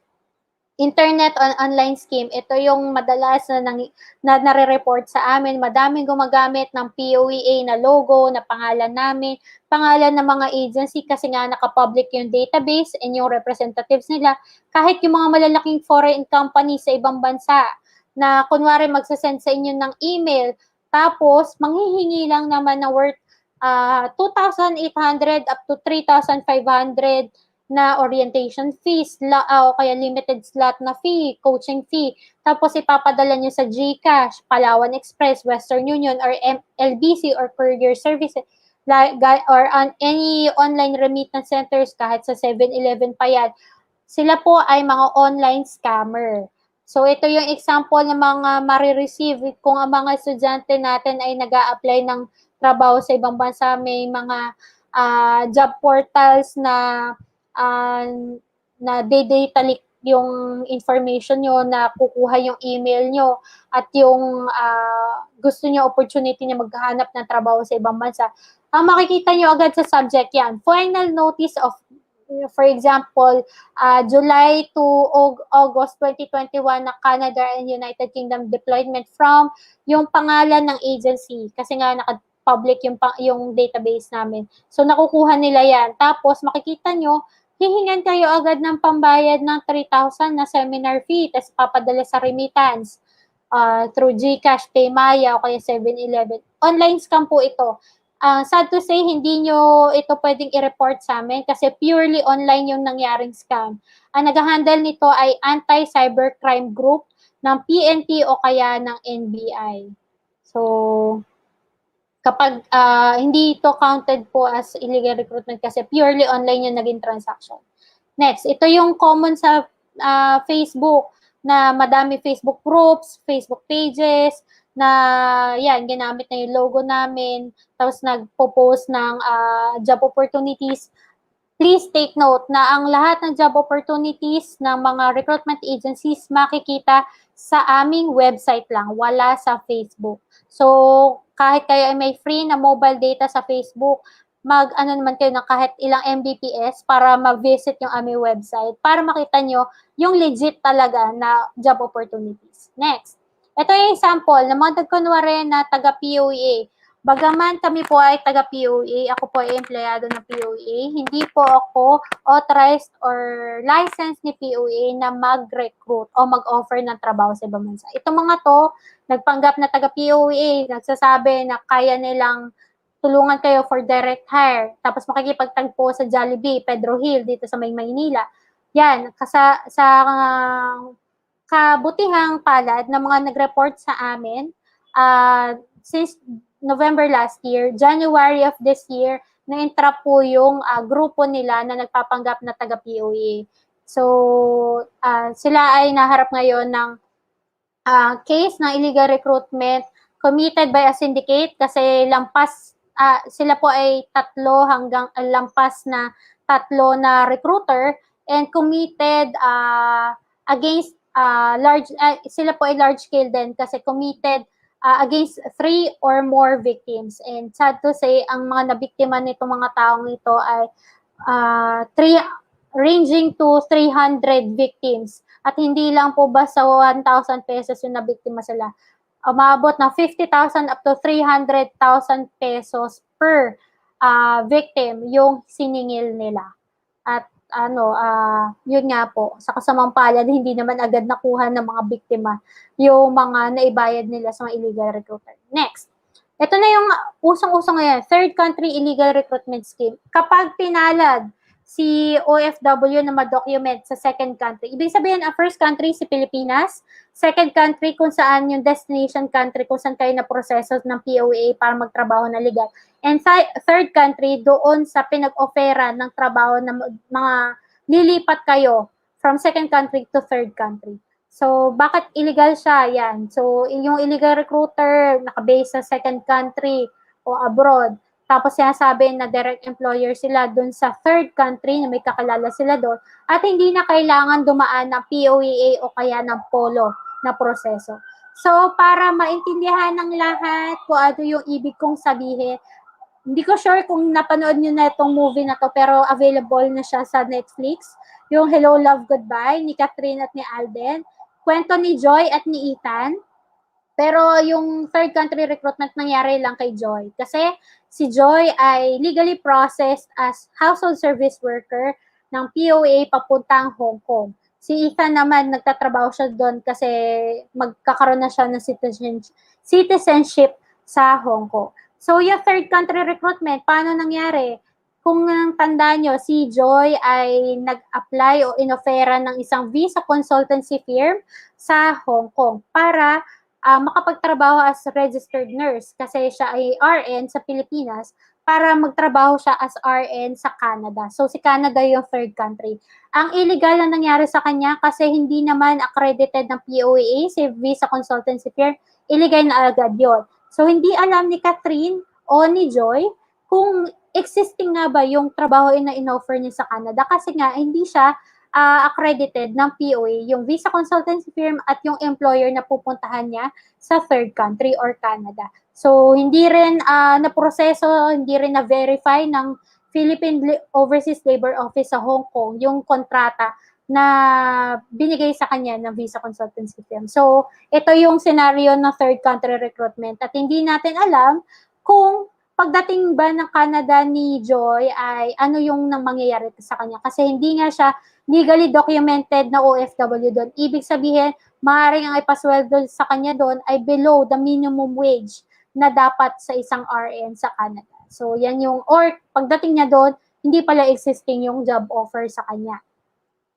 internet on online scheme. Ito yung madalas na nare-report sa amin. Madaming gumagamit ng POEA na logo, na pangalan namin, pangalan ng mga agency kasi nga nakapublic yung database and yung representatives nila. Kahit yung mga malalaking foreign company sa ibang bansa na kunwari magsasend sa inyo ng email, tapos manghihingi lang naman na worth 2,800 up to 3,500 na orientation fees, o kaya limited slot na fee, coaching fee. Tapos ipapadala nyo sa GCash, Palawan Express, Western Union, or LBC or Courier Services, or on any online remittance centers, kahit sa 7-Eleven pa yan. Sila po ay mga online scammer. So ito yung example ng mga marireceive kung ang mga estudyante natin ay nag-a-apply ng trabaho sa ibang bansa. May mga job portals na data leak yung information nyo, na kukuha yung email nyo at yung gusto nyo opportunity na maghahanap ng trabaho sa ibang bansa. Ang makikita nyo agad sa subject yan, final notice of, for example, July to August 2021 na Canada and United Kingdom deployment from yung pangalan ng agency kasi nga naka-public yung database namin. So nakukuha nila yan. Tapos makikita nyo, hihingan kayo agad ng pambayad ng 3,000 na seminar fee, tapos papadala sa remittance through GCash, Paymaya, o kaya 7-Eleven. Online scam po ito. Sad to say, hindi nyo ito pwedeng i-report sa amin kasi purely online yung nangyaring scam. Ang nag-handle nito ay anti-cybercrime group ng PNP o kaya ng NBI. So, kapag hindi ito counted po as illegal recruitment kasi purely online yung naging transaction. Next, ito yung common sa Facebook na madami Facebook groups, Facebook pages, na yan, ginamit na yung logo namin, tapos nagpo-post ng job opportunities. Please take note na ang lahat ng job opportunities ng mga recruitment agencies makikita sa aming website lang, wala sa Facebook. So, kahit kayo ay may free na mobile data sa Facebook, mag-ano naman kayo ng kahit ilang Mbps para mag-visit yung aming website para makita nyo yung legit talaga na job opportunities. Next. Ito yung example ng mga nagkunwari na taga-POA. Bagaman kami po ay taga-POA, ako po ay empleyado ng POA, hindi po ako authorized or licensed ni POA na mag-recruit o mag-offer ng trabaho sa ibang bansa. Itong mga to, nagpanggap na taga-POA, nagsasabi na kaya nilang tulungan kayo for direct hire, tapos makikipagtagpo sa Jollibee, Pedro Hill, dito sa Maynila. Yan, sa kabutihang palad ng mga nag-report sa amin, since November last year, January of this year, na-entrap po yung grupo nila na nagpapanggap na taga-POA. So, sila ay naharap ngayon ng case ng illegal recruitment committed by a syndicate kasi sila po ay lampas na tatlo na recruiter and committed against sila po ay large scale din kasi committed against 3 or more victims. And sad to say, ang mga nabiktima nitong mga taong ito ay ranging to 300 victims. At hindi lang po basta 1,000 pesos yung nabiktima sila. Umabot ng 50,000 up to 300,000 pesos per victim yung siningil nila. At yun nga po, sa kasamang palad, hindi naman agad nakuha ng mga biktima yung mga naibayad nila sa mga illegal recruiter. Next. Ito na yung usong-usong ngayon, third country illegal recruitment scheme. Kapag pinalad si OFW na ma-document sa second country, ibig sabihin, ang first country si Pilipinas, second country kung saan yung destination country, kung saan kayo na proseso ng POA para magtrabaho na legal. And third country, doon sa pinag-offeran ng trabaho ng mga lilipat kayo from second country to third country. So, bakit illegal siya? Yan. So, yung illegal recruiter, nakabase sa second country o abroad. Tapos sinasabi na direct employer sila doon sa third country na may kakilala sila doon at hindi na kailangan dumaan ng POEA o kaya ng POLO na proseso. So, para maintindihan ng lahat kung ano yung ibig kong sabihin, hindi ko sure kung napanood nyo na itong movie na to, pero available na siya sa Netflix. Yung Hello, Love, Goodbye ni Catherine at ni Alden. Kwento ni Joy at ni Ethan. Pero yung third country recruitment nangyari lang kay Joy. Kasi si Joy ay legally processed as household service worker ng POA papuntang Hong Kong. Si Ethan naman, nagtatrabaho siya doon kasi magkakaroon na siya ng citizenship sa Hong Kong. So, yung third country recruitment, paano nangyari? Kung tandaan nyo, si Joy ay nag-apply o inofera ng isang visa consultancy firm sa Hong Kong para makapagtrabaho as registered nurse kasi siya ay RN sa Pilipinas para magtrabaho siya as RN sa Canada. So, si Canada yung third country. Ang illegal na nangyari sa kanya kasi hindi naman accredited ng POA, si visa consultancy firm, illegal na agad yun. So, hindi alam ni Catherine o ni Joy kung existing nga ba yung trabaho na in-offer niya sa Canada kasi nga hindi siya accredited ng POA, yung visa consultancy firm at yung employer na pupuntahan niya sa third country or Canada. So, hindi rin na-proseso, hindi rin na-verify ng Philippine Overseas Labor Office sa Hong Kong yung kontrata na binigay sa kanya ng visa consultancy firm. So, ito yung scenario ng third country recruitment at hindi natin alam kung pagdating ba ng Canada ni Joy ay ano yung mangyayari sa kanya kasi hindi nga siya legally documented na OFW doon. Ibig sabihin, maaaring ang ipasweldo sa kanya doon ay below the minimum wage na dapat sa isang RN sa Canada. So, yan yung, or pagdating niya doon, hindi pala existing yung job offer sa kanya.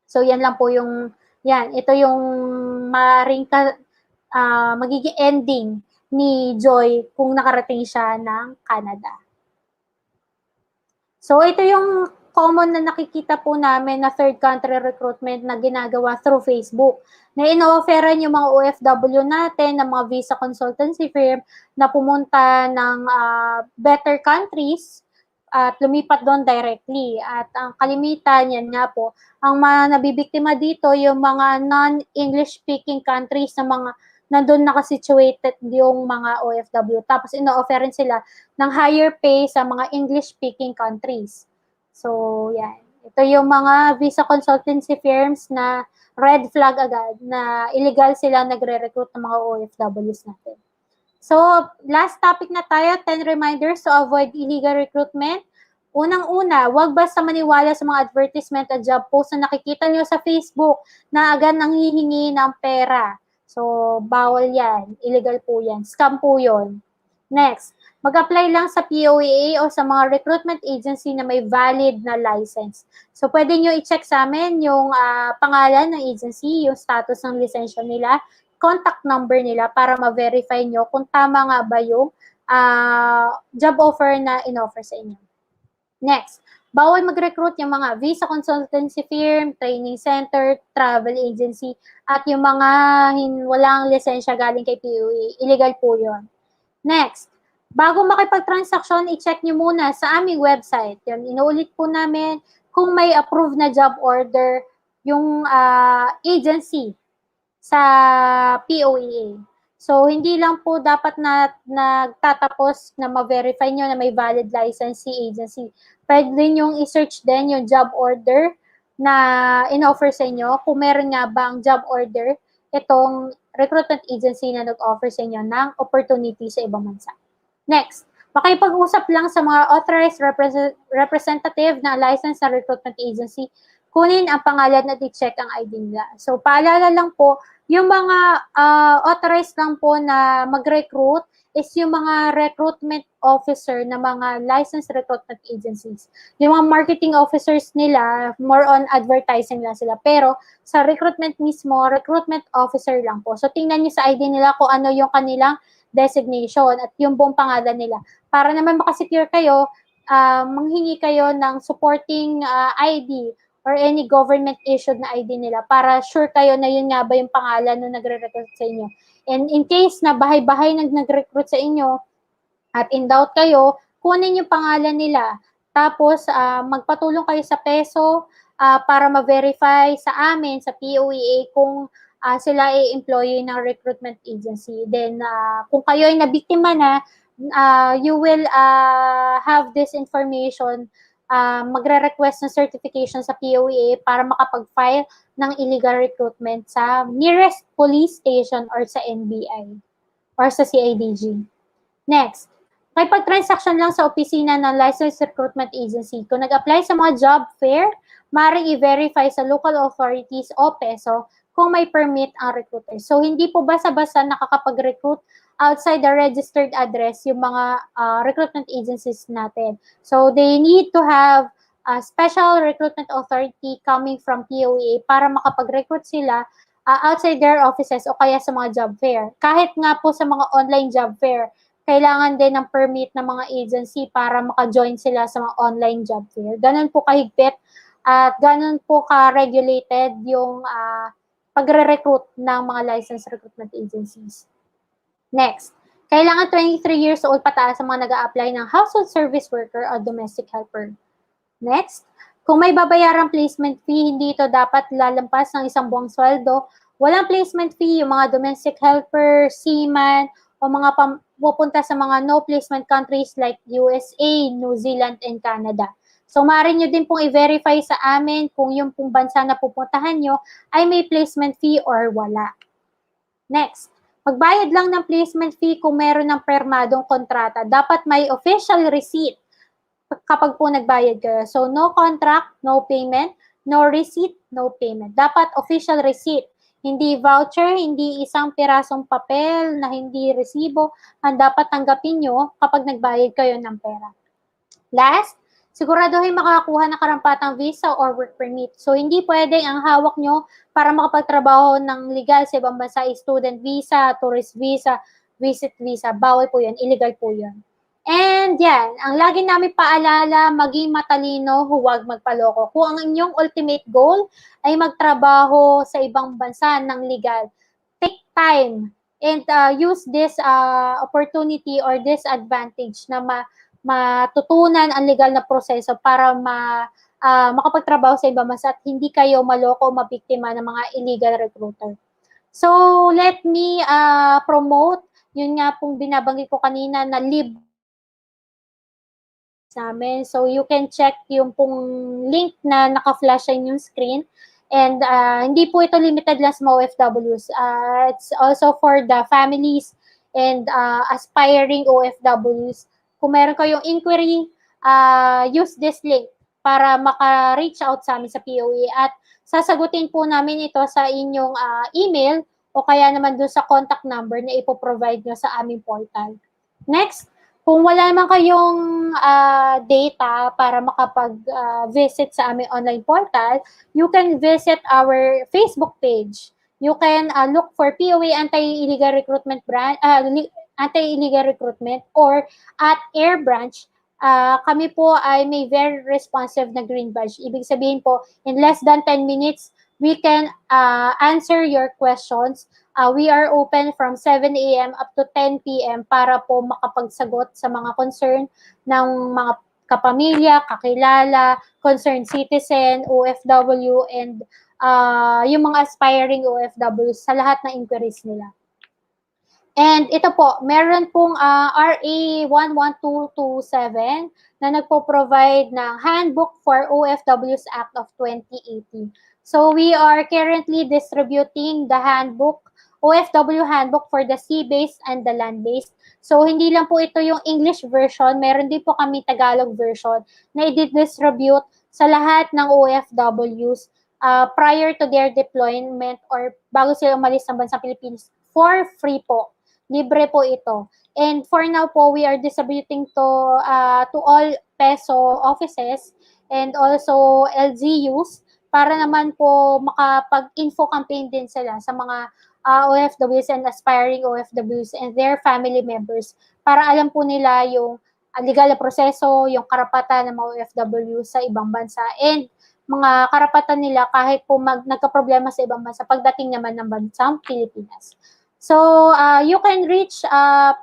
So, yan lang po yung, yan, ito yung maaaring magiging ending ni Joy kung nakarating siya ng Canada. So, ito yung common na nakikita po namin na third country recruitment na ginagawa through Facebook, na ino-offeran yung mga OFW natin ng mga visa consultancy firm na pumunta ng better countries at lumipat doon directly. At ang kalimitan, yan nga po, ang mga nabibiktima dito yung mga non-English speaking countries na mga nandun nakasituated yung mga OFW. Tapos ino-offeran sila ng higher pay sa mga English speaking countries. So, yan. Ito yung mga visa consultancy firms na red flag agad na illegal sila nagre-recruit ng mga OFWs natin. So, last topic na tayo, 10 reminders to avoid illegal recruitment. Unang-una, huwag basta maniwala sa mga advertisement at job post na nakikita nyo sa Facebook na agad nanghihingi ng pera. So, bawal yan. Illegal po yan. Scam po yun. Next, mag-apply lang sa POEA o sa mga recruitment agency na may valid na license. So, pwede nyo i-check sa amin yung pangalan ng agency, yung status ng lisensya nila, contact number nila para ma-verify nyo kung tama nga ba yung job offer na in-offer sa inyo. Next, bawal mag-recruit yung mga visa consultancy firm, training center, travel agency, at yung mga walang lisensya galing kay POEA. Illegal po yun. Next, bago makipag-transaction, i-check nyo muna sa aming website. Yun, inuulit po namin kung may approved na job order yung agency sa POEA. So, hindi lang po dapat na nagtatapos na ma-verify nyo na may valid license si agency. Pwede din yung i-search din yung job order na in-offer sa inyo kung meron nga bang job order itong recruitment agency na nag-offer sa inyo ng opportunity sa ibang bansa. Next, makipag-usap lang sa mga authorized representative na licensed na recruitment agency, kunin ang pangalan at i-check ang ID nila. So, paalala lang po, yung mga authorized lang po na mag-recruit is yung mga recruitment officer na mga licensed recruitment agencies. Yung mga marketing officers nila, more on advertising lang sila. Pero sa recruitment mismo, recruitment officer lang po. So, tingnan nyo sa ID nila kung ano yung kanilang designation at yung buong pangalan nila. Para naman makasecure kayo, manghingi kayo ng supporting ID or any government issued na ID nila para sure kayo na yun nga ba yung pangalan nung nagre-recruit sa inyo. And in case na bahay-bahay nag-recruit sa inyo at in doubt kayo, kunin yung pangalan nila. Tapos magpatulong kayo sa peso para ma-verify sa amin, sa POEA, kung sila ay employee ng recruitment agency. Then, kung kayo ay nabiktima na, you will have this information, magre-request ng certification sa POEA para makapag-file ng illegal recruitment sa nearest police station or sa NBI or sa CIDG. Next, may pag-transaction lang sa opisina ng licensed recruitment agency. Kung nag-apply sa mga job fair, maaaring i-verify sa local authorities o PESO kung may permit ang recruiter. So, hindi po basta-basta nakakapag-recruit outside the registered address yung mga recruitment agencies natin. So, they need to have a special recruitment authority coming from POEA para makapag-recruit sila outside their offices o kaya sa mga job fair. Kahit nga po sa mga online job fair, kailangan din ng permit ng mga agency para maka-join sila sa mga online job fair. Ganun po kahigpit at ganun po ka-regulated yung pagre-recruit ng mga licensed recruitment agencies. Next, kailangan 23 years old pataas ang mga nag-a-apply ng household service worker o domestic helper. Next, kung may babayarang placement fee, hindi ito dapat lalampas ng isang buwang sweldo. Walang placement fee yung mga domestic helper, seaman, o mga pupunta sa mga no placement countries like USA, New Zealand, and Canada. So, maaari nyo din pong i-verify sa amin kung yung pong bansa na pupuntahan nyo ay may placement fee or wala. Next, magbayad lang ng placement fee kung meron ng permadong kontrata. Dapat may official receipt kapag po nagbayad kayo. So, no contract, no payment, no receipt, no payment. Dapat official receipt. Hindi voucher, hindi isang pirasong papel na hindi resibo ang dapat tanggapin nyo kapag nagbayad kayo ng pera. Last, siguraduhin makakakuha ng karampatang visa or work permit. So, hindi pwedeng ang hawak nyo para makapagtrabaho ng legal sa ibang bansa, student visa, tourist visa, visit visa. Bawal po yan. Illegal po yan. And yan, ang lagi namin paalala, maging matalino, huwag magpaloko. Kung ang inyong ultimate goal ay magtrabaho sa ibang bansa ng legal, take time and use this opportunity or this advantage na matutunan ang legal na proseso para makapagtrabaho sa ibang bansa at hindi kayo maloko o mabiktima ng mga illegal recruiter. So, let me promote, yun nga pong binabanggit ko kanina na libre namin. So, you can check yung pong link na naka-flash sa inyong screen. And hindi po ito limited lang sa mga OFWs. It's also for the families and aspiring OFWs. Kung meron kayong inquiry, use this link para maka-reach out sa amin sa POA. At sasagutin po namin ito sa inyong email o kaya naman doon sa contact number na ipoprovide nyo sa aming portal. Next, kung wala naman kayong data para makapag-visit sa aming online portal, you can visit our Facebook page. You can look for POA Anti-Illegal Recruitment Anti-Illegal Recruitment or at Air Branch. Kami po ay may very responsive na green badge. Ibig sabihin po, in less than 10 minutes, we can answer your questions. We are open from 7 a.m. up to 10 p.m. para po makapagsagot sa mga concern ng mga kapamilya, kakilala, concerned citizen, OFW, and yung mga aspiring OFW sa lahat ng inquiries nila. And ito po, meron pong RA 11227 na nagpo-provide ng Handbook for OFWs Act of 2018. So we are currently distributing the handbook, OFW handbook for the sea-based and the land-based. So hindi lang po ito yung English version, meron din po kami Tagalog version na i-distribute sa lahat ng OFWs prior to their deployment or bago sila umalis ng bansang Pilipinas for free po. Libre po ito. And for now po, we are distributing to all PESO offices and also LGUs para naman po makapag-info campaign din sila sa mga OFWs and aspiring OFWs and their family members para alam po nila yung legal na proseso, yung karapatan ng mga OFW sa ibang bansa and mga karapatan nila kahit po nagka-problema sa ibang bansa pagdating naman ng bansang Pilipinas. So, you can reach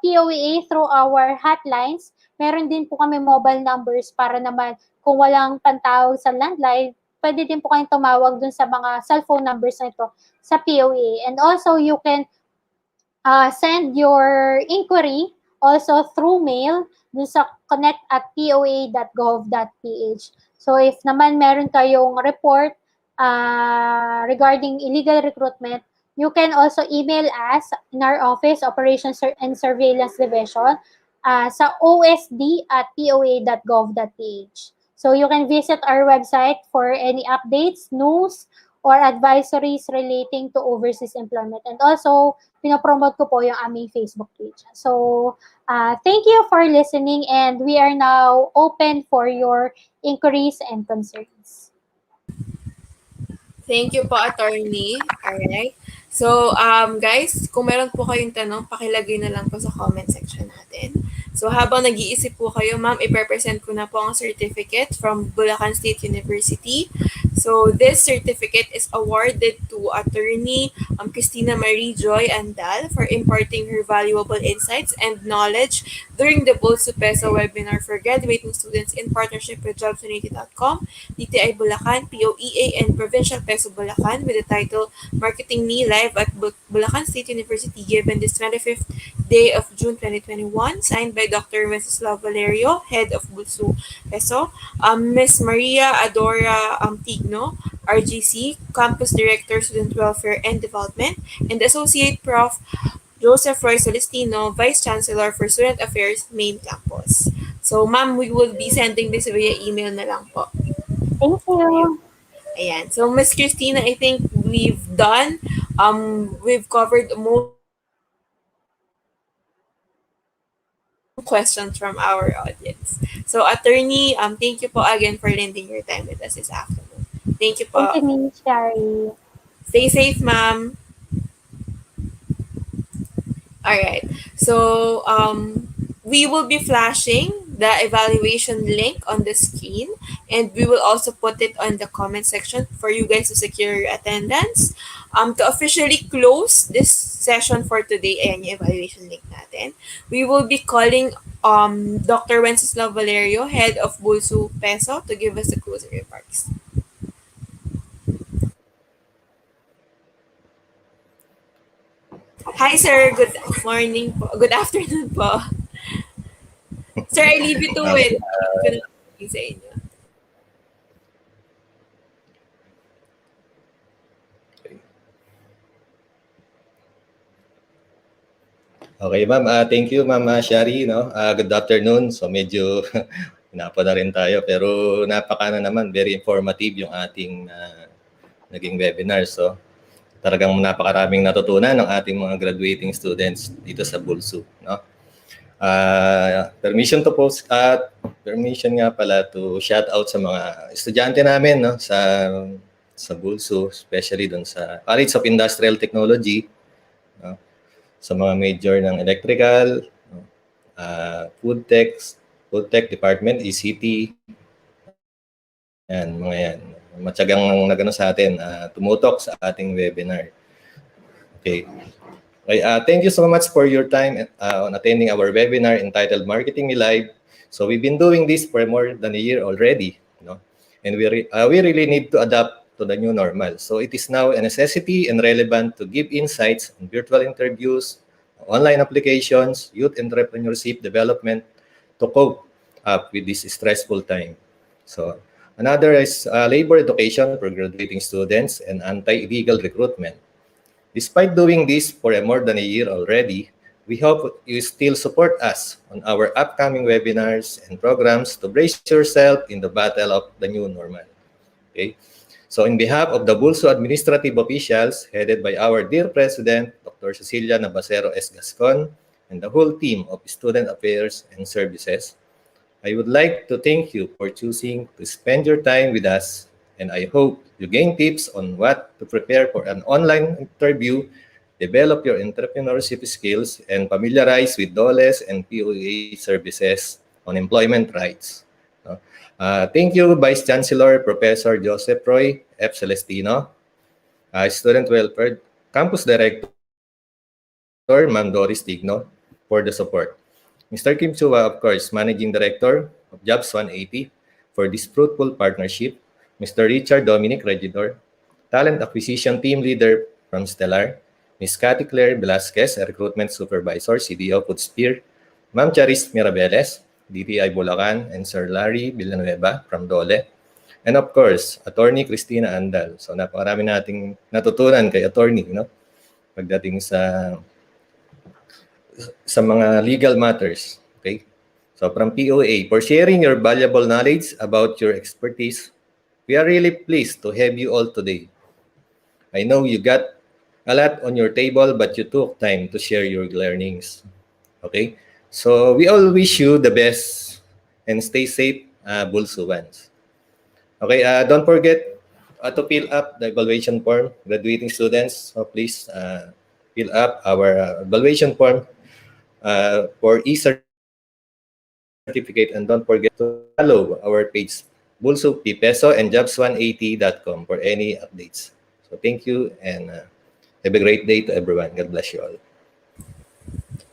POA through our hotlines. Meron din po kami mobile numbers para naman kung walang pantawag sa landline, pwede din po kayong tumawag dun sa mga cellphone numbers na ito sa POA. And also, you can send your inquiry also through mail dun sa connect@poa.gov.ph. So, if naman meron kayong report regarding illegal recruitment, you can also email us in our office, Operations and Surveillance Division, sa osd@poa.gov.ph. So you can visit our website for any updates, news, or advisories relating to overseas employment. And also, pinopromote ko po yung aming Facebook page. So, thank you for listening and we are now open for your inquiries and concerns. Thank you po, attorney. Alright. So, guys, kung meron po kayong tanong, pakilagay na lang po sa comment section natin. So, habang nag-iisip po kayo, ma'am, i-present ko na po ang certificate from Bulacan State University. So, this certificate is awarded to attorney Christina Marie Joy Andal for imparting her valuable insights and knowledge during the BulSU PESO webinar for graduating students in partnership with jobs180.com, DTI Bulacan, POEA, and Provincial PESO Bulacan with the title Marketing Me Live at Bulacan State University given this 25th day of June 2021, signed by Dr. Wenceslao Valerio, Head of BulSU PESO, Ms. Maria Adora Tigno, RGC, Campus Director, Student Welfare and Development, and Associate Prof. Joseph Roy Celestino, Vice Chancellor for Student Affairs, Main Campus. So, ma'am, we will be sending this via email na lang po. Thank you. Ayan. So, Ms. Christina, I think we've done, we've covered most questions from our audience. So, attorney, thank you po again for lending your time with us this afternoon. Thank you po. Thank you, Ms. Shari. Stay safe, ma'am. All right. So, we will be flashing the evaluation link on the screen, and we will also put it on the comment section for you guys to secure your attendance. To officially close this session for today, ayan yung evaluation link natin. We will be calling Dr. Wenceslao Valerio, head of BulSU Peso, to give us the closing remarks. Hi, sir. Good morning po. Good afternoon po. Sir, I leave you to it. Ko na lang sa inyo. Okay, ma'am. Thank you, ma'am Shari. No? Good afternoon. So medyo hinapa na rin tayo pero napaka na naman, very informative yung ating naging webinar. So talagang napakaraming natutunan ng ating mga graduating students dito sa BulSU. No? Permission to post permission nga pala to shout out sa mga estudyante namin, no, sa BulSU, especially doon sa College of Industrial Technology, no, sa mga major ng electrical, no, food tech department, ECT, yan, mga yan. Matyagang nagano sa atin, tumutok sa ating webinar. Okay. Okay, thank you so much for your time on attending our webinar entitled Marketing Me Live. So we've been doing this for more than a year already, you know, and we really need to adapt to the new normal. So it is now a necessity and relevant to give insights on virtual interviews, online applications, youth entrepreneurship development to cope up with this stressful time. So another is labor education for graduating students and anti-illegal recruitment. Despite doing this for more than a year already, we hope you still support us on our upcoming webinars and programs to brace yourself in the battle of the new normal. Okay? So in behalf of the BulSU administrative officials headed by our dear President, Dr. Cecilia Navasero S. Gascon, and the whole team of Student Affairs and Services, I would like to thank you for choosing to spend your time with us, and I hope you gain tips on what to prepare for an online interview, develop your entrepreneurship skills, and familiarize with DOLES and POA services on employment rights. Thank you, Vice Chancellor Professor Joseph Roy F. Celestino, Student Welfare Campus Director Ma'am Doris Tigno, for the support. Mr. Kim Chua, of course, Managing Director of Jobs 180, for this fruitful partnership. Mr. Richard Dominic Regidor, Talent Acquisition Team Leader from Stellar, Ms. Cathy Claire Velasquez, Recruitment Supervisor, CDO Foodsphere, Ma'am Charis Mirabeles, DTI Bulacan, and Sir Larry Villanueva from Dole. And of course, Attorney Cristina Andal. So napakarami nating natutunan kay Attorney, no? Pagdating sa mga legal matters. Okay? So from POA, for sharing your valuable knowledge about your expertise, we are really pleased to have you all today. I know you got a lot on your table, but you took time to share your learnings. Okay? So we all wish you the best and stay safe, BulSUans. Okay, don't forget to fill up the evaluation form, graduating students. So please fill up our evaluation form for e-certificate, and don't forget to follow our page BulSU Peso and jobs180.com for any updates. So thank you, and have a great day to everyone. God bless you all.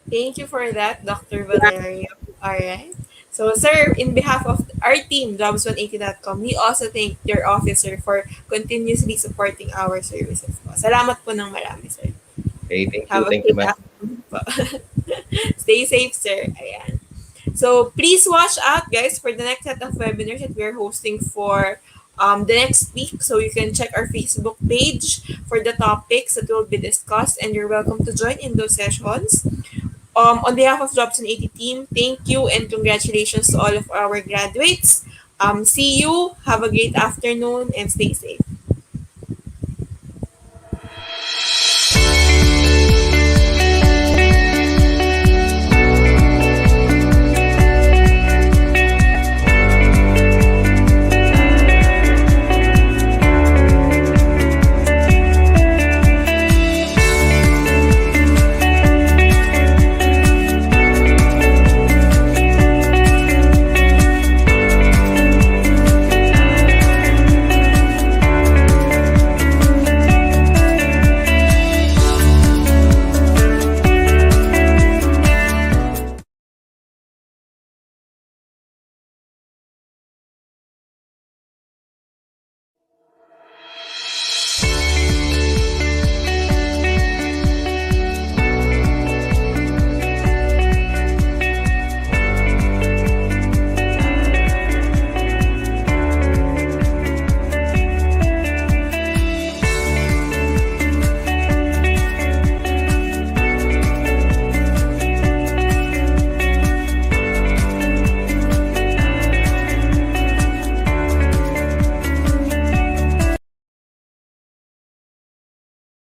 Thank you for that, Dr. Valerio. All right. So, sir, in behalf of our team, jobs180.com, we also thank your officer for continuously supporting our services po. Salamat po ng marami, sir. Okay, thank you. Have a Thank you, good ma'am. afternoon po. Stay safe, sir. Ayan. So, please watch out, guys, for the next set of webinars that we're hosting for the next week. So, you can check our Facebook page for the topics that will be discussed, and you're welcome to join in those sessions. On behalf of Jobs 180 team, thank you and congratulations to all of our graduates. See you. Have a great afternoon and stay safe.